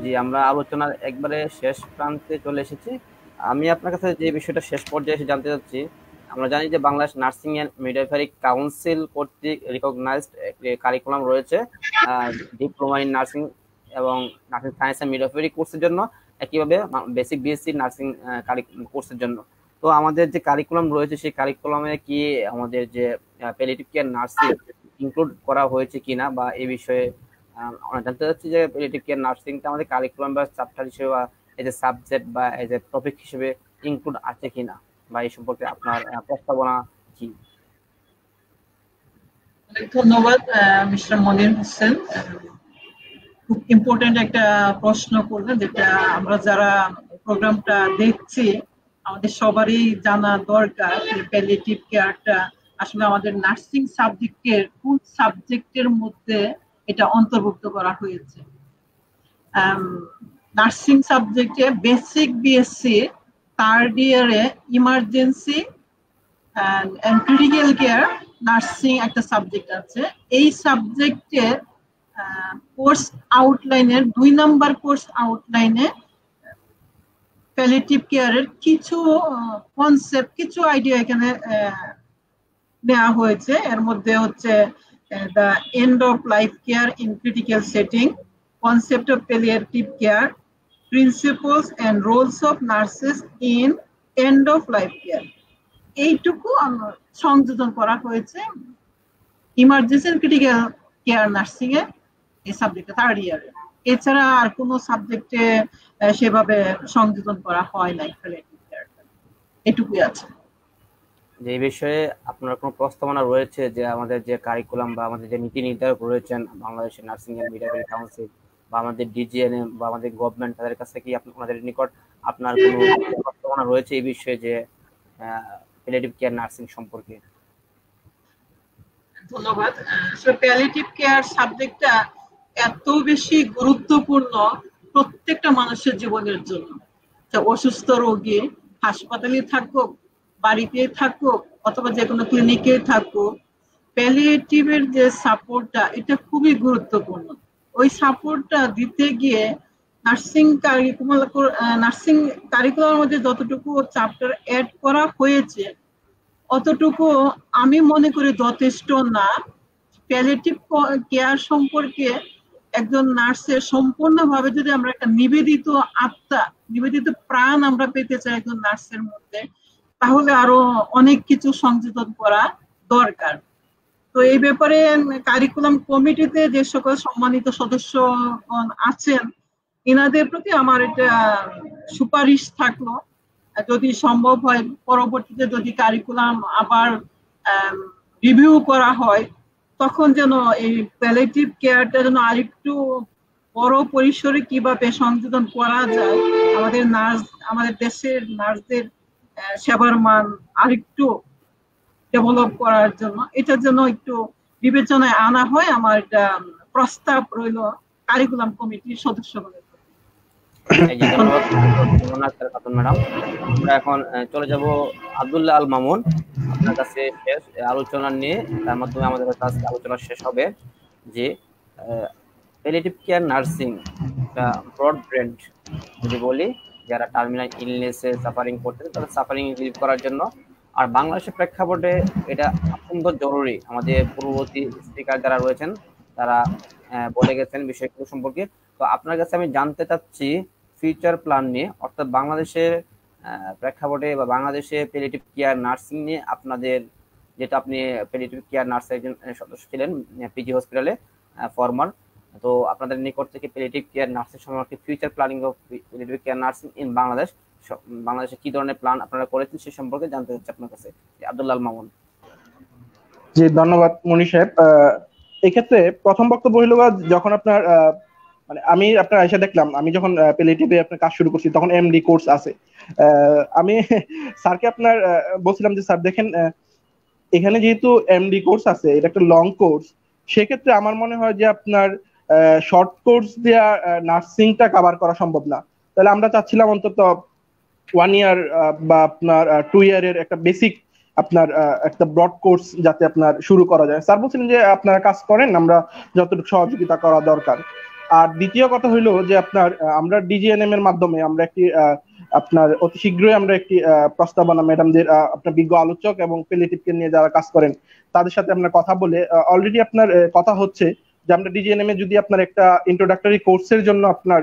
জি, আমরা আলোচনার একবারে শেষ প্রান্তে চলে এসেছি। আমি আপনার কাছে যে বিষয়টা শেষ পর্যায়ে এসে জানতে চাচ্ছি, আমরা জানি যে Bangladesh nursing and midwifery council কর্তৃক রিকগনাইজড কারিকুলাম রয়েছে ডিপ্লোমা ইন নার্সিং এবং নার্সিং সায়েন্স এন্ড মিডওয়াইফারি কোর্সের জন্য, একইভাবে বেসিক বিএসসি নার্সিং কোর্সের জন্য। তো আমাদের যে কারিকুলাম রয়েছে সেই কারিকুলামে কি আমাদের যে প্যালিয়েটিভ কেয়ার নার্সিং ইনক্লুড করা হয়েছে কিনা, বা এই বিষয়ে আমরা জানতে চাচ্ছি যে প্যালিয়েটিভ কেয়ার নার্সিংটা আমাদের কারিকুলাম বা চ্যাপ্টার হিসেবে বা এজ এ সাবজেক্ট বা এজ এ টপিক হিসেবে ইনক্লুড আছে কিনা, বা এই সম্পর্কে আপনার প্রস্তাবনা কি? ধন্যবাদ মিস্টার মনির হোসেন, খুব ইম্পর্টেন্ট একটা প্রশ্ন করলেন, যেটা আমরা যারা প্রোগ্রামটা দেখছি আমাদের সবারই জানা দরকার যে প্যালিয়েটিভ কেয়ারটা আসলে আমাদের নার্সিং সাবজেক্টের কোন সাবজেক্টের মধ্যে এটা অন্তর্ভুক্ত করা হয়েছে। নার্সিং সাবজেক্টে বেসিক বিএসসি থার্ড ইয়ারে emergency and critical care nursing একটা সাবজেক্ট আছে। এই সাবজেক্টে কোর্স আউটলাইনের 2 নাম্বার কোর্স আউটলাইনে প্যালিয়েটিভ কেয়ারের কিছু কনসেপ্ট, কিছু আইডিয়া এখানে নেওয়া হয়েছে। এর মধ্যে হচ্ছে the end of life care in critical setting, concept of palliative care, principles and roles of nurses in end of life care. এইটুকু সংযোজন করা হয়েছে emergency and critical care nursing এ এই সাবজেক্টে থার্ড ইয়ারে। এছাড়া আর কোনো সাবজেক্টে সেভাবে সংযোজন করা হয় নাই প্যালিয়েটিভ কেয়ারটা, এটুকুই আছে। যে বিষয়ে আপনার কোনো প্রস্তাবনা রয়েছে যে আমাদের যে কারিকুলাম বা আমাদের যে নীতি নির্ধারক রয়েছেন বাংলাদেশের নার্সিং এন্ড মিডওয়াইফারি কাউন্সিল বা আমাদের ডিজিএনএম বা আমাদের গভর্নমেন্ট, তাদের কাছে কি আপনাদের নিকট আপনার কোনো প্রস্তাবনা রয়েছে এই বিষয়ে যে প্যালিয়েটিভ কেয়ার নার্সিং সম্পর্কে? ধন্যবাদ। প্যালিয়েটিভ কেয়ার সাবজেক্টটা এত বেশি গুরুত্বপূর্ণ প্রত্যেকটা মানুষের জীবনের জন্য। অসুস্থ রোগী হাসপাতালে থাকুক, বাড়িতে থাকুক, অথবা যে কোনো ক্লিনিকে থাকুক, প্যালিয়েটিভের যে সাপোর্টটা এটা খুবই গুরুত্বপূর্ণ। ওই সাপোর্টটা দিতে গিয়ে নার্সিং কারিকুলামের মধ্যে যতটুকু চ্যাপ্টার অ্যাড করা হয়েছে অতটুকু আমি মনে করি যথেষ্ট না। প্যালিয়েটিভ কেয়ার সম্পর্কে একজন নার্সের সম্পূর্ণভাবে যদি আমরা একটা নিবেদিত আত্মা, নিবেদিত প্রাণ আমরা পেতে চাই একজন নার্সের মধ্যে, তাহলে আরো অনেক কিছু সংযোজন করা দরকার। তো এই ব্যাপারে কারিকুলাম কমিটিতে যে সকল সম্মানিত সদস্যগণ আছেন এনাদের প্রতি আমার এটা সুপারিশ থাকলো, যদি সম্ভব হয় পরবর্তীতে যদি কারিকুলাম আবার রিভিউ করা হয় তখন যেন এই প্যালিয়েটিভ কেয়ারটা যেন আরেকটু বড় পরিসরে কিভাবে সংযোজন করা যায়, আমাদের দেশের নার্সদের সেবার মান আরেকটু ডেভেলপ করার জন্য, এটার জন্য একটু বিবেচনায় আনা হয়। আমার একটা প্রস্তাব রইল কারিকুলাম কমিটির সদস্যদের। ম্যাডাম, আমরা এখন চলে যাব আব্দুল্লাহ আল মামুন আপনার কাছে শেষ আলোচনা নিয়ে। তার মাধ্যমে আমাদের আজকে আলোচনা শেষ হবে যে প্যালিয়েটিভ কেয়ার নার্সিং একটা ব্রড ব্র্যান্ড যদি বলি, যারা টার্মিনাল ইলনেসে সাফারিং করতেছে তাদের সাফারিং রিলিভ করার জন্য। আর বাংলাদেশের প্রেক্ষাপটে এটা অত্যন্ত জরুরি। আমাদের পূর্ববর্তী স্পিকার যারা রয়েছেন তারা বলে গেছেন বিষয়গুলো সম্পর্কে। তো আপনার কাছে আমি জানতে চাচ্ছি ফিউচার প্ল্যান নিয়ে, অর্থাৎ বাংলাদেশের প্রেক্ষাপটে বা বাংলাদেশে প্যালিয়েটিভ কেয়ার নার্সিং নিয়ে আপনাদের, যেটা আপনি প্যালিয়েটিভ কেয়ার নার্সের একজন সদস্য ছিলেন পিজি হসপিটালে ফরমার, তো আপনাদের নিকট থেকে প্যালিয়েটিভ কেয়ার নার্সিং সম্পর্কে future planning of palliative care nursing in বাংলাদেশে কি ধরনের প্ল্যান আপনারা করেছেন সে সম্পর্কে জানতে চাচ্ছি আপনার কাছে। আব্দুল্লাহ আল মামুন। জি, ধন্যবাদ মনি সাহেব। এক্ষেত্রে প্রথম বক্তব্য হইল, যখন আপনার মানে আমি আপনার এসে দেখলাম, আমি যখন প্যালিয়েটিভে আপনার কাজ শুরু করছি তখন এমডি কোর্স আছে। আমি স্যারকে আপনার বলছিলাম যে স্যার দেখেন, এখানে যেহেতু এমডি কোর্স আছে, এটা একটা লং কোর্স, সেক্ষেত্রে আমার মনে হয় যে আপনার শর্ট কোর্স দেওয়া নার্সিংটা কভার করা সম্ভব না। তাহলে আমরা চাচ্ছিলাম অন্তত 1 ইয়ার বা আপনার 2 ইয়ারের একটা বেসিক আপনার একটা ব্রড কোর্স যাতে আপনার শুরু করা যায়। স্যার বলছিলেন যে আপনারা কাজ করেন, আমরা যতটুকু সহযোগিতা করা দরকার। আর দ্বিতীয় কথা হইলো যে আপনার আমরা ডিজিএনএম এর মাধ্যমে আমরা একটি আপনার অতি শীঘ্রই আমরা একটি প্রস্তাবনা ম্যাডামদের, আপনার বিজ্ঞ আলোচক এবং প্যালিয়েটিভকে নিয়ে যারা কাজ করেন তাদের সাথে আমরা কথা বলে অলরেডি আপনার কথা হচ্ছে যে আমরা ডিজিএনএম এ যদি আপনার একটা ইন্ট্রোডাক্টরি কোর্সের জন্য আপনার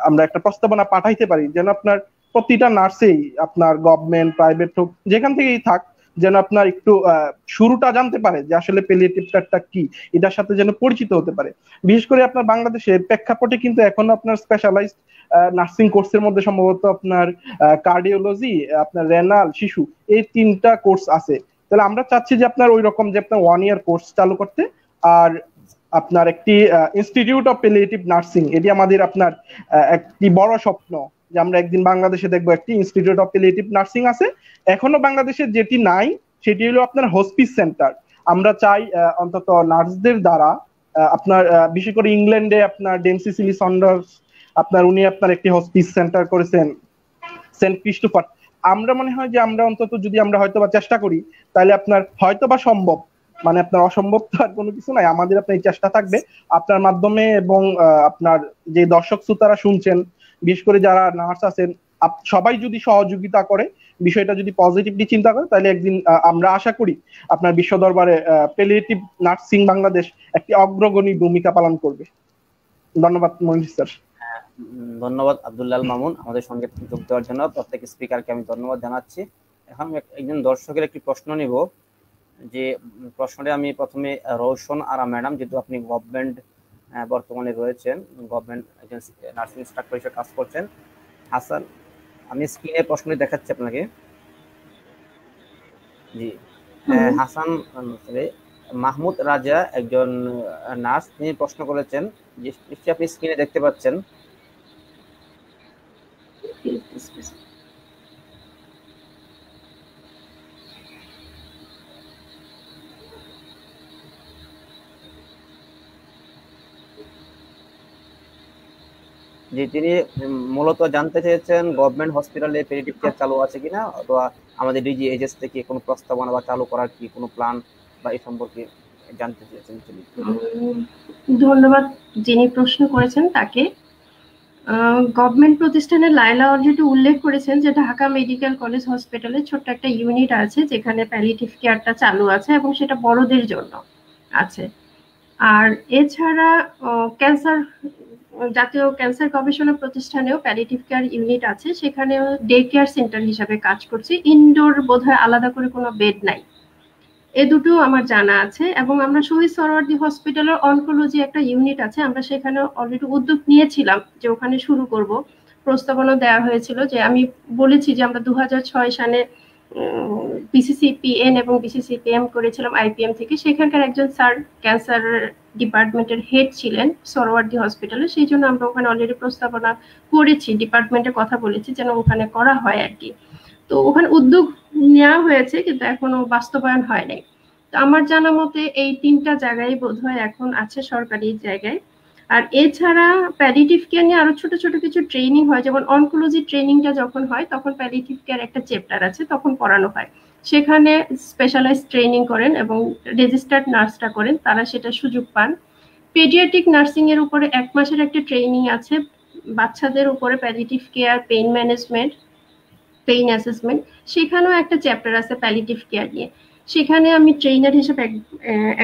আমরা একটা প্রস্তাবনা পাঠাইতে পারি, যেন আপনার প্রতিটা নার্সেই আপনার গভর্নমেন্ট প্রাইভেট হোক যেখান থেকেই থাক, যেন আপনার একটু শুরুটা জানতে পারে যে আসলে প্যালিয়েটিভ কেয়ারটা কি, এটার সাথে যেন পরিচিত হতে পারে। বিশেষ করে আপনার বাংলাদেশের প্রেক্ষাপটে কিন্তু এখনো আপনার স্পেশালাইজড নার্সিং কোর্সের মধ্যে সম্ভবত আপনার কার্ডিওলজি, আপনার রেনাল, শিশু, এই 3টা কোর্স আছে। তাহলে আমরা চাচ্ছি যে আপনার ওই রকম যে আপনার 1 ইয়ার কোর্স চালু করতে, আর আপনার একটি ইনস্টিটিউট অফ প্যালিয়েটিভ নার্সিং, এটি আমাদের আপনার একটি বড় স্বপ্ন যে আমরা একদিন বাংলাদেশে দেখবো একটি ইনস্টিটিউট অফ প্যালিয়েটিভ নার্সিং আছে। এখনো বাংলাদেশে যেটি নাই সেটি হলো আপনার হসপিস সেন্টার। আমরা চাই অন্তত নার্সদের দ্বারা আপনার বিশেষ করে ইংল্যান্ডে আপনার ডেমসি সন্ডার্স আপনার উনি আপনার একটি হসপিস সেন্টার করেছেন সেন্ট ক্রিস্টোফার। আমরা মনে হয় যে আমরা অন্তত যদি আমরা হয়তোবা চেষ্টা করি তাহলে আপনার হয়তোবা সম্ভব, মানে আপনার অসম্ভব তো আর কোনো কিছু নাই। আমাদের আপনার এই চেষ্টা থাকবে আপনার মাধ্যমে, এবং আপনার যে দর্শক শ্রোতারা শুনছেন, বিশেষ করে যারা নার্স আছেন, সবাই যদি সহযোগিতা করে, বিষয়টা যদি পজিটিভলি চিন্তা করে, তাহলে একদিন আমরা আশা করি আপনার বিশ্ব দরবারে প্যালিয়েটিভ নার্সিং বাংলাদেশ একটি অগ্রগণী ভূমিকা পালন করবে। ধন্যবাদ মনির স্যার। ধন্যবাদ আব্দুল্লাহ আল মামুন আমাদের সঙ্গে যোগ দেওয়ার জন্য। প্রত্যেক স্পিকারকে আমি ধন্যবাদ জানাচ্ছি। এখন একজন দর্শকের একটি প্রশ্ন নিব, যে প্রশ্নটা আমি প্রথমে রৌশন আরা ম্যাডাম, যেহেতু আপনি গভর্নমেন্ট বর্তমানে রয়েছেন, গভর্নমেন্ট এজেন্সি নার্সিং ইনস্ট্রাক্টর হিসেবে কাজ করছেন। হাসান, আমি স্ক্রিনে প্রশ্নটি দেখাচ্ছি আপনাকে। জি, হাসান মাহমুদ রাজা একজন নার্স, তিনি প্রশ্ন করেছেন, নিশ্চয়ই আপনি স্ক্রিনে দেখতে পাচ্ছেন। যে তিনি মূলত জানতে চেয়েছেন গভর্নমেন্ট হসপিটালে প্যালিয়েটিভ কেয়ার চালু আছে কিনা, অথবা আমাদের ডিজিএইচএস থেকে কোনো প্রস্তাবনা বা চালু করার কি কোনো প্ল্যান বা এই সম্পর্কে জানতে চেয়েছেন। ধন্যবাদ যিনি প্রশ্ন করেছেন তাকে। গভর্নমেন্ট প্রতিষ্ঠানে লায়লা অলরেডি উল্লেখ করেছেন যে ঢাকা মেডিকেল কলেজ হসপিটালে ছোট্ট একটা ইউনিট আছে যেখানে প্যালিয়েটিভ কেয়ারটা চালু আছে, এবং সেটা বড়দের জন্য আছে। আর এছাড়া ক্যান্সার, জাতীয় ক্যান্সার গবেষণা প্রতিষ্ঠানেও প্যালিয়েটিভ কেয়ার ইউনিট আছে, সেখানেও ডে কেয়ার সেন্টার হিসাবে কাজ করছে। ইনডোর বোধহয় আলাদা করে কোনো বেড নাই, এ দুটো আমার জানা আছে। এবং আমরা শহীদ সরওয়ার্দী হসপিটালের অনকোলজি একটা ইউনিট আছে, আমরা সেখানে অলরেডি উদ্যোগ নিয়েছিলাম যে ওখানে শুরু করব। প্রস্তাবনা দেওয়া হয়েছিল, যে আমি বলেছি যে আমরা 2006 সালে বিসিসিপিএন এবং বিসিসিপিএম করেছিলাম আইপিএম থেকে। সেখানকার একজন স্যার ক্যান্সার ডিপার্টমেন্টের হেড ছিলেন সরোয়ার্দী হসপিটালে, সেই জন্য আমরা ওখানে অলরেডি প্রস্তাবনা করেছি, ডিপার্টমেন্টে কথা বলেছি যেন ওখানে করা হয় আর কি। তো ওখানে উদ্যোগ নেওয়া হয়েছে কিন্তু এখনো বাস্তবায়ন হয় নাই। তো আমার জানা মতে এই 3টা জায়গায় বোধহয় এখন আছে সরকারি জায়গায়। আর এছাড়া প্যালিয়েটিভ কেয়ার নিয়ে আরো ছোট ছোট কিছু ট্রেনিং হয়, যেমন অনকোলজি ট্রেনিংটা যখন হয় তখন প্যালিয়েটিভ কেয়ার একটা চ্যাপ্টার আছে, তখন পড়ানো হয়। সেখানে স্পেশালাইজ ট্রেনিং করেন এবং রেজিস্টার্ড নার্সরা করেন, তারা সেটা সুযোগ পান। পেডিয়াট্রিক নার্সিং এর উপরে 1 মাসের একটা ট্রেনিং আছে, বাচ্চাদের উপরে palliative care, pain management, pain assessment, সেখানেও একটা চ্যাপ্টার আছে প্যালিয়েটিভ কেয়ার নিয়ে। সেখানে আমি ট্রেনার হিসেবে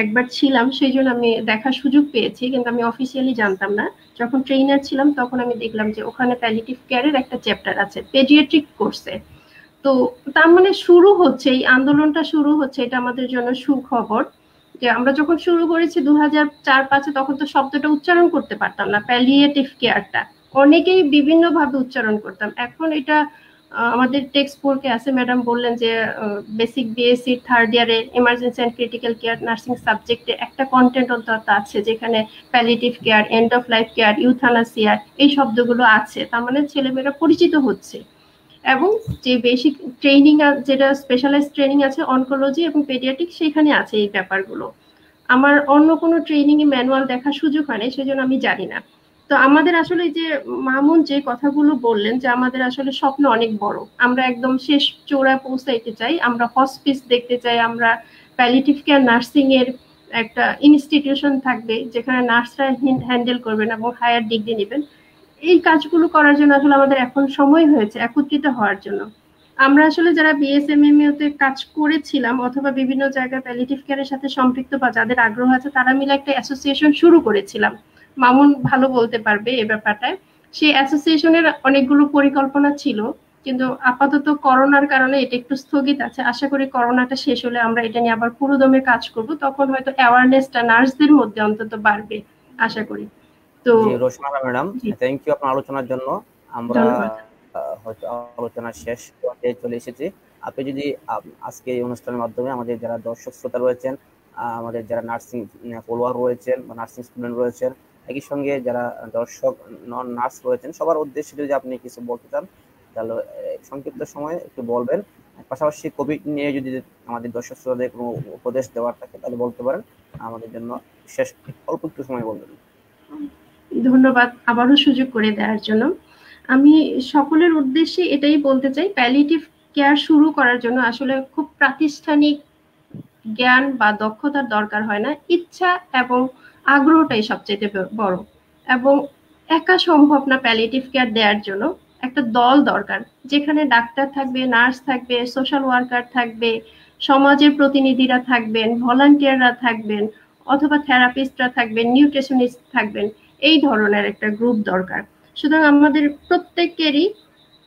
একবার ছিলাম, সেই জন্য আমি দেখার সুযোগ পেয়েছি, কিন্তু আমি অফিসিয়ালি জানতাম না। যখন ট্রেনার ছিলাম তখন আমি দেখলাম যে ওখানে প্যালিয়েটিভ কেয়ারের একটা চ্যাপ্টার আছে পেডিয়াট্রিক কোর্সে। তো তার মানে শুরু হচ্ছে, এই আন্দোলনটা শুরু হচ্ছে, এটা আমাদের জন্য সুখবর। যে আমরা যখন শুরু করেছি 2004-05 তখন তো শব্দটা উচ্চারণ করতে পারতাম না, প্যালিয়েটিভ কেয়ারটা অনেকেই বিভিন্ন ভাবে উচ্চারণ করতাম। এখন এটা আমাদের টেক্সট বইতে আছে, ম্যাডাম বললেন যে বেসিক বিএসসি 3rd ইয়ারে emergency and critical care nursing সাবজেক্টে একটা কন্টেন্ট অন্তত আছে যেখানে palliative care, and of life care, euthanasia এই শব্দগুলো আছে। তার মানে ছেলেমেয়েরা পরিচিত হচ্ছে। এবং যে বেসিক ট্রেনিং, যেটা স্পেশালাইজ ট্রেনিং আছে অনকোলজি এবং পেডিয়াট্রিক, সেখানে আছে এই ব্যাপারগুলো। আমার অন্য কোনো ট্রেনিং এ ম্যানুয়াল দেখার সুযোগ হয়নি, সেজন্য আমি জানি না। তো আমাদের আসলে যে মামুন যে কথাগুলো বললেন যে আমাদের আসলে স্বপ্ন অনেক বড়, আমরা একদম শেষ চূড়ায় পৌঁছাইতে চাই, আমরা হসপিস দেখতে চাই, আমরা প্যালিয়েটিভ কেয়ার নার্সিং এর একটা ইনস্টিটিউশন থাকবে যেখানে নার্সরা হ্যান্ডেল করবেন এবং হায়ার ডিগ্রি নেবেন। এই কাজগুলো করার জন্য আসলে আমাদের এখন সময় হয়েছে একত্রিত হওয়ার জন্য। আমরা আসলে যারা বিএসএমএমইউ তে কাজ করেছিলাম অথবা বিভিন্ন জায়গায় প্যালিয়েটিভ কেয়ারের সাথে সম্পৃক্ত বা যাদের আগ্রহ আছে, তারা মিলে একটা অ্যাসোসিয়েশন শুরু করেছিলাম। মামুন ভালো বলতে পারবে এই ব্যাপারটায়। সেই অ্যাসোসিয়েশনের অনেকগুলো পরিকল্পনা ছিল, কিন্তু আপাতত করোনার কারণে এটা একটু স্থগিত আছে। আশা করি করোনাটা শেষ হলে আমরা এটা নিয়ে আবার পুরোদমে কাজ করব, তখন হয়তো অ্যাওয়ারনেসটা নার্সদের মধ্যে অন্তত বাড়বে আশা করি। তো জি রোশনা ম্যাডাম, থ্যাংক ইউ আপনার আলোচনার জন্য। আমরা হয়তো আলোচনা শেষ পর্যায়ে চলে এসেছি। আপনি যদি আজকে এই অনুষ্ঠানের মাধ্যমে আমাদের যারা দর্শক শ্রোতা রয়েছেন, আমাদের যারা নার্সিং ফলোয়ার রয়েছেন বা নার্সিং স্টুডেন্ট রয়েছেন, একই সঙ্গে যারা দর্শক নন নার্স রয়েছেন, সবার উদ্দেশ্যে যদি আপনি কিছু বলতে চান তাহলে সংক্ষিপ্ত সময়ে একটু বলবেন। পাশাপাশি কোভিড নিয়ে যদি আমাদের দর্শক শ্রোতাদের কোনো উপদেশ দেওয়ার থাকে তাহলে বলতে পারেন, আমাদের জন্য শেষ অল্প একটু সময় বলবেন। ধন্যবাদ আবারও সুযোগ করে দেওয়ার জন্য। আমি সকলের উদ্দেশ্যে এটাই বলতে চাই, প্যালিয়েটিভ কেয়ার শুরু করার জন্য আসলে খুব প্রাতিষ্ঠানিক জ্ঞান বা দক্ষতার দরকার হয় না, ইচ্ছা এবং আগ্রহটাই সবচেয়ে বড়। এবং একা সম্ভব না প্যালিয়েটিভ কেয়ার দেওয়ার জন্য, একটা দল দরকার যেখানে ডাক্তার থাকবে, নার্স থাকবে, সোশ্যাল ওয়ার্কার থাকবে, সমাজের প্রতিনিধিরা থাকবেন, ভলান্টিয়াররা থাকবেন, অথবা থেরাপিস্টরা থাকবেন, নিউট্রিশনিস্ট থাকবেন। এই ধরনের একটা গ্রুপ দরকার। সুতরাং আমাদের প্রত্যেকেরই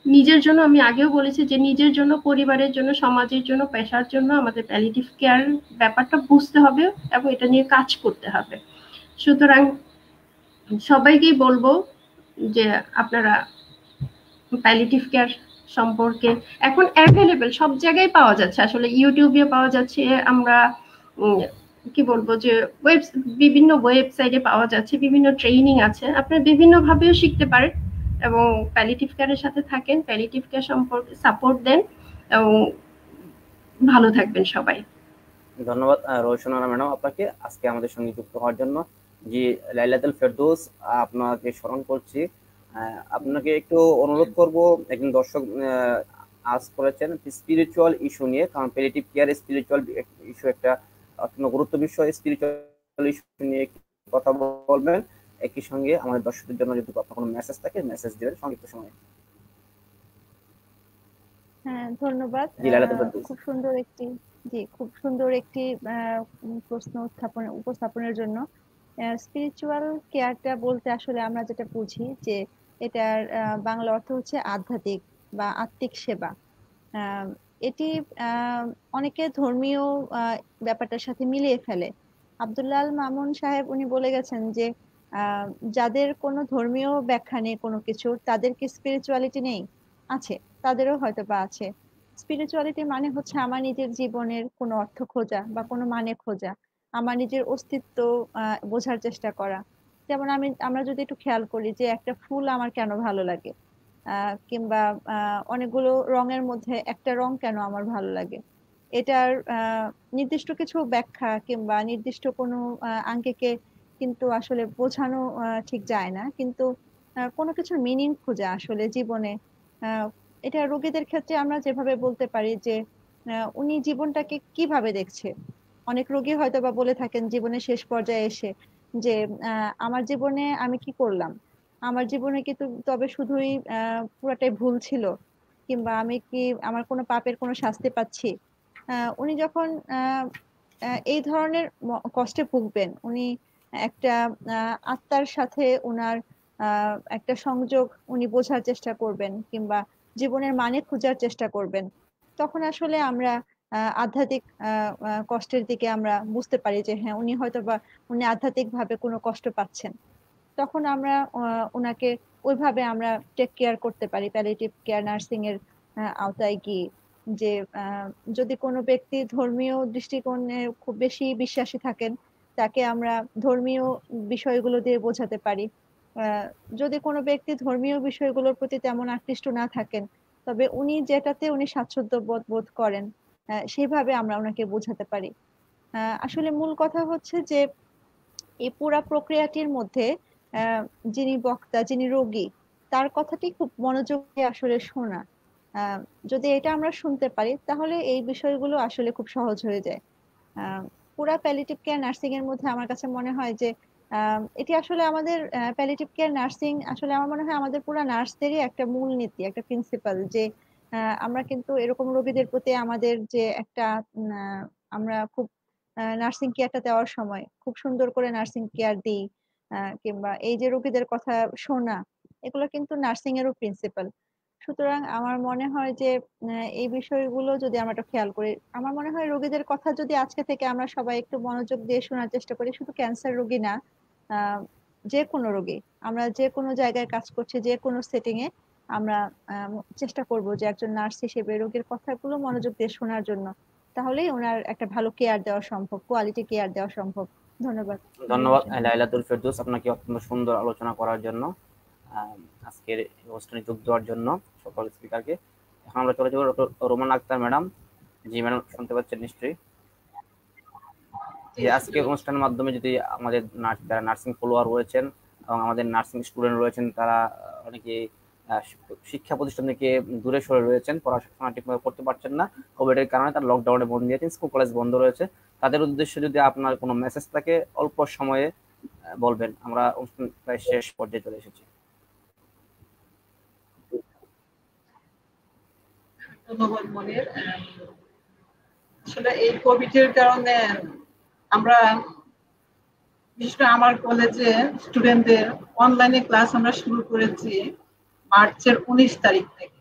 নিজের জন্য, আমি আগেও বলেছি যে নিজের জন্য, পরিবারের জন্য, সমাজের জন্য, পেশার জন্য আমাদের প্যালিয়েটিভ কেয়ার ব্যাপারটা বুঝতে হবে এবং এটা নিয়ে কাজ করতে হবে। সুতরাং সবাইকেই বলবো যে আপনারা প্যালিয়েটিভ কেয়ার সম্পর্কে, এখন অ্যাভেলেবেল সব জায়গায় পাওয়া যাচ্ছে, আসলে ইউটিউবে পাওয়া যাচ্ছে, আমরা কি বলবো যে বিভিন্ন ওয়েবসাইটে পাওয়া যাচ্ছে, বিভিন্ন ট্রেনিং আছে, আপনারা বিভিন্ন ভাবেও শিখতে পারেন এবং প্যালিয়েটিভ কেয়ারের সাথে থাকেন, প্যালিয়েটিভ কেয়ার সম্পর্কে সাপোর্ট দেন এবং ভালো থাকবেন সবাই। ধন্যবাদ রোশনা ম্যাডাম আপনাকে আজকে আমাদের সঙ্গে যুক্ত হওয়ার জন্য। জি লাইলাতুল ফেরদৌস, আপনাকে স্মরণ করছি। আপনাকে একটু অনুরোধ করব, একজন দর্শক আজ করেছেন স্পিরিচুয়াল ইস্যু নিয়ে, কারণ প্যালিয়েটিভ কেয়ার স্পিরিচুয়াল ইস্যু একটা অত্যন্ত গুরুত্ব বিষয়। স্পিরিচুয়াল ইস্যু নিয়ে কথা বলবেন, একই সঙ্গে আমাদের দর্শকদের জন্য যদি আপনার কোনো মেসেজ থাকে মেসেজ দেবেন সংক্ষিপ্ত সময়ে। হ্যাঁ ধন্যবাদ। খুব সুন্দর একটি প্রশ্ন উপস্থাপনের জন্য। স্পিরিচুয়াল কেয়ারটা বলতে আসলে আমরা যেটা বুঝি যে এটার বাংলা অর্থ হচ্ছে আধ্যাত্মিক বা আত্মিক সেবা। এটি অনেকে ধর্মীয় ব্যাপারটার সাথে মিলিয়ে ফেলে। আব্দুল্লাহ আল মামুন সাহেব উনি বলে গেছেন যে যাদের কোনো ধর্মীয় ব্যাখ্যা নেই কোনো কিছুর, তাদের কি স্পিরিচুয়ালিটি নেই? আছে, তাদেরও হয়তো বা আছে। স্পিরিচুয়ালিটি মানে হচ্ছে আমার নিজের জীবনের কোনো অর্থ খোঁজা বা কোনো মানে খোঁজা, আমার নিজের অস্তিত্ব বোঝার চেষ্টা করা। যেমন আমরা যদি একটু খেয়াল করি যে একটা ফুল আমার কেন ভালো লাগে, কিংবা অনেকগুলো রঙের মধ্যে একটা রং কেন আমার ভালো লাগে, এটার নির্দিষ্ট কিছু ব্যাখ্যা কিংবা নির্দিষ্ট কোনো আঙ্গিকে কিন্তু আসলে বোঝানো ঠিক যায় না, কিন্তু কোনো কিছুর মিনিং খোঁজা আসলে জীবনে। আহ, এটা রোগীদের ক্ষেত্রে আমরা যেভাবে বলতে পারি যে উনি জীবনটাকে কিভাবে দেখছে। অনেক রোগী হয়তো বা বলে থাকেন জীবনের শেষ পর্যায়ে এসে যে আমার জীবনে আমি কি করলাম, আমার জীবনে কি তবে শুধুই পুরাটাই ভুল ছিল, কিংবা আমি কি আমার কোনো পাপের কোনো শাস্তি পাচ্ছি। উনি যখন আহ, এই ধরনের কষ্টে ভুগবেন, উনি একটা আত্মার সাথে উনার একটা সংযোগ উনি বোঝার চেষ্টা করবেন কিংবা জীবনের মানে খোঁজার চেষ্টা করবেন। তখন আসলে আমরা আধ্যাত্মিক কষ্টের দিকে আমরা বুঝতে পারি যে হ্যাঁ উনি আধ্যাত্মিক ভাবে কোনো কষ্ট পাচ্ছেন। তখন আমরা ওনাকে ওইভাবে আমরা টেক কেয়ার করতে পারি প্যালিয়েটিভ কেয়ার নার্সিং এর আওতায় গিয়ে। যে যদি কোনো ব্যক্তি ধর্মীয় দৃষ্টিকোণে খুব বেশি বিশ্বাসী থাকেন, তাকে আমরা ধর্মীয় বিষয়গুলো দিয়ে বোঝাতে পারি। যদি কোনো ব্যক্তি ধর্মীয় বিষয়গুলোর প্রতি তেমন আকৃষ্ট না থাকেন, তবে যেটাতে উনি স্বাচ্ছন্দ্য বোধ করেন সেইভাবে আমরা ওনাকে বোঝাতে পারি। আসলে মূল কথা হচ্ছে যে এই পুরা প্রক্রিয়াটির মধ্যে আহ, যিনি বক্তা, যিনি রোগী, তার কথাটি খুব মনোযোগ দিয়ে আসলে শোনা। আহ, যদি এটা আমরা শুনতে পারি তাহলে এই বিষয়গুলো আসলে খুব সহজ হয়ে যায়। আহ, পুরা প্যালিয়েটিভ কেয়ার নার্সিং এর মধ্যে আমার কাছে মনে হয় যে এটি আসলে আমাদের প্যালিয়েটিভ কেয়ার নার্সিং আসলে আমার মনে হয় আমাদের পুরা নার্সদেরই একটা মূল নীতি, একটা প্রিন্সিপাল, যে আমরা কিন্তু এরকম রোগীদের প্রতি আমাদের যে একটা আমরা খুব নার্সিং কেয়ারটা দেওয়ার সময় খুব সুন্দর করে নার্সিং কেয়ার দিই, কিংবা এই যে রোগীদের কথা শোনা, এগুলো কিন্তু নার্সিং এরও প্রিন্সিপাল। সুতরাং আমার মনে হয় যে এই বিষয়গুলো যদি আমরা একটু খেয়াল করি, আমার মনে হয় রোগীদের কথা যদি আজকে থেকে আমরা সবাই একটু মনোযোগ দিয়ে শোনার চেষ্টা করি, শুধু ক্যান্সার রোগী না, আহ যে কোনো রোগী, আমরা যে কোনো জায়গায় কাজ করছি, যে কোনো সেটিং এ আমরা চেষ্টা করব যে একজন নার্স হিসেবে রোগীর কথাগুলো মনোযোগ দিয়ে শোনার জন্য। তাহলেই ওনার একটা ভালো কেয়ার দেওয়া সম্ভব, কোয়ালিটি কেয়ার দেওয়া সম্ভব। ধন্যবাদ। ধন্যবাদ লাইলাতুল ফেরদৌস আপনাকে অত্যন্ত সুন্দর আলোচনা করার জন্য, আজকের এই অনুষ্ঠানে যোগ দেওয়ার জন্য সকল স্পিকারকে। এখন আমরা চলে যাবো রোমান আক্তার ম্যাডাম। জি ম্যাডাম, শুনতে পাচ্ছেন নিশ্চয়ই? যে আজকে অনুষ্ঠানের মাধ্যমে যদি আমাদের যারা নার্সিং ফলোয়ার রয়েছেন এবং আমাদের নার্সিং স্টুডেন্ট রয়েছেন, তারা অনেকে শিক্ষা প্রতিষ্ঠান থেকে দূরে সরে রয়েছেন, পড়াশোনা ঠিকভাবে করতে পারছেন না, কোভিডের কারণে তারা লকডাউনে বন্ধ দিয়েছেন, স্কুল কলেজ বন্ধ রয়েছে। তাদের উদ্দেশ্যে যদি আপনার কোনো মেসেজ থাকে অল্প সময়ে বলবেন। আমরা অনুষ্ঠান প্রায় শেষ পর্যায়ে চলে এসেছি। ধন্যবাদ মনির। আসলে এই কোভিড এর কারণে আমরা, বিশেষ করে আমার কলেজে স্টুডেন্টদের অনলাইনে ক্লাস আমরা শুরু করেছি মার্চের 19 তারিখ থেকে।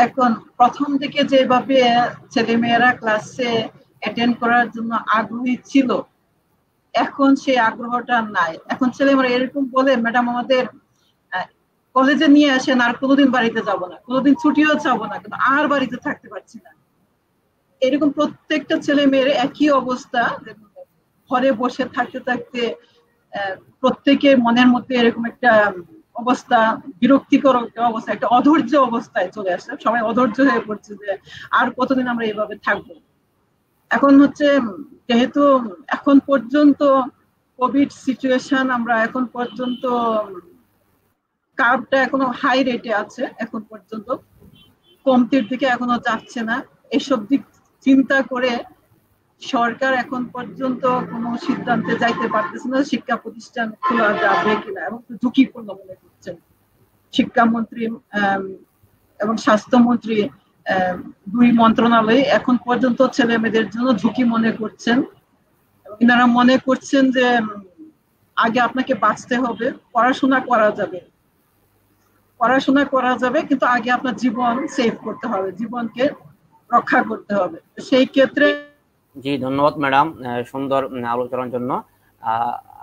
এখন প্রথম থেকে যেভাবে ছেলেমেয়েরা ক্লাসে অ্যাটেন্ড করার জন্য আগ্রহী ছিল, এখন সেই আগ্রহটা নাই। এখন ছেলেমেয়েরা এরকম বলে, ম্যাডাম আমাদের কলেজে নিয়ে আসেন, আর কোনোদিন বাড়িতে যাব না, কোনোদিন ছুটিও যাবো না, কিন্তু আর বাড়িতে থাকতে পারছি না। এরকম প্রত্যেকটা ছেলে মেয়ের একই অবস্থা, ঘরে বসে থাকতে থাকতে প্রত্যেকের মনের মধ্যে এরকম একটা অবস্থা, বিরক্তিকর একটা অবস্থা, একটা অধৈর্য অবস্থায় চলে আসছে। সবাই অধৈর্য হয়ে পড়ছে যে আর কতদিন আমরা এইভাবে থাকবো। এখন হচ্ছে যেহেতু এখন পর্যন্ত কোভিড সিচুয়েশন, আমরা এখন পর্যন্ত কার্ভটা এখনো হাই রেটে আছে, এখন পর্যন্ত কমতির দিকে এখনো যাচ্ছে না। এসব দিক চিন্তা করে সরকার এখন পর্যন্ত কোনো সিদ্ধান্তে যাইতে পারতেছে না শিক্ষা প্রতিষ্ঠান খোলা যাবে কিনা, এবং ঝুঁকিপূর্ণ মনে করছেন। শিক্ষামন্ত্রী এবং স্বাস্থ্যমন্ত্রী দুই মন্ত্রণালয় এখন পর্যন্ত ছেলে মেয়েদের জন্য ঝুঁকি মনে করছেন। এনারা মনে করছেন যে আগে আপনাকে বাঁচতে হবে, পড়াশোনা করা যাবে, কিন্তু আগে আপনার জীবন সেভ করতে হবে, জীবনকে রক্ষা করতে হবে। সেই ক্ষেত্রে জি ধন্যবাদ ম্যাডাম সুন্দর আলোচনার জন্য।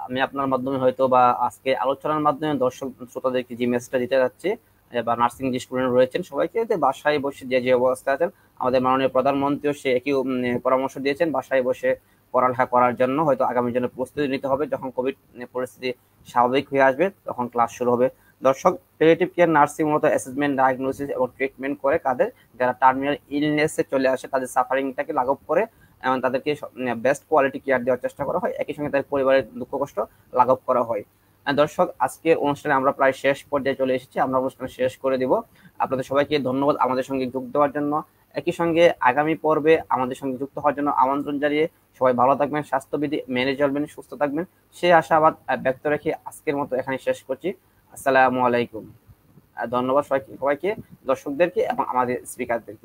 আমি আপনার মাধ্যমে হয়তো বা আজকে আলোচনার মাধ্যমে দর্শক শ্রোতাদেরকে যে মেসেজটা দিতে যাচ্ছি, বা নার্সিং যে স্টুডেন্ট রয়েছেন সবাইকে যে বাসায় বসে যে অবস্থা আছেন, আমাদের মাননীয় প্রধানমন্ত্রীও সে একই পরামর্শ দিয়েছেন বাসায় বসে পড়ালেখা করার জন্য। হয়তো আগামী জন্য প্রস্তুতি নিতে হবে, যখন কোভিড পরিস্থিতি স্বাভাবিক হয়ে আসবে তখন ক্লাস শুরু হবে। দর্শক, প্যালিয়েটিভ কেয়ার নার্সিং মূলত অ্যাসেসমেন্ট, ডায়াগনোসিস এবং ট্রিটমেন্ট করে কাদের যারা টার্মিনাল ইলনেসে চলে আসে, তাদের সাফারিংটাকে লাঘব করে এবং তাদেরকে বেস্ট কোয়ালিটি কেয়ার দেওয়ার চেষ্টা করা হয়, একই সঙ্গে তাদের পরিবারের দুঃখ কষ্ট লাঘব করা হয়। দর্শক, আজকের অনুষ্ঠানে আমরা প্রায় শেষ পর্যায়ে চলে এসেছি, আমরা অনুষ্ঠান শেষ করে দিব। আপনাদের সবাইকে ধন্যবাদ আমাদের সঙ্গে যোগ দেওয়ার জন্য। একই সঙ্গে আগামী পর্বে আমাদের সঙ্গে যুক্ত হওয়ার জন্য আমন্ত্রণ জানিয়ে সবাই ভালো থাকবেন, স্বাস্থ্যবিধি মেনে চলবেন, সুস্থ থাকবেন, সেই আশাবাদ ব্যক্ত রেখে আজকের মতো এখানে শেষ করছি। আসসালামু আলাইকুম। ধন্যবাদ সবাইকে, দর্শকদেরকে এবং আমাদের স্পিকারদেরকে।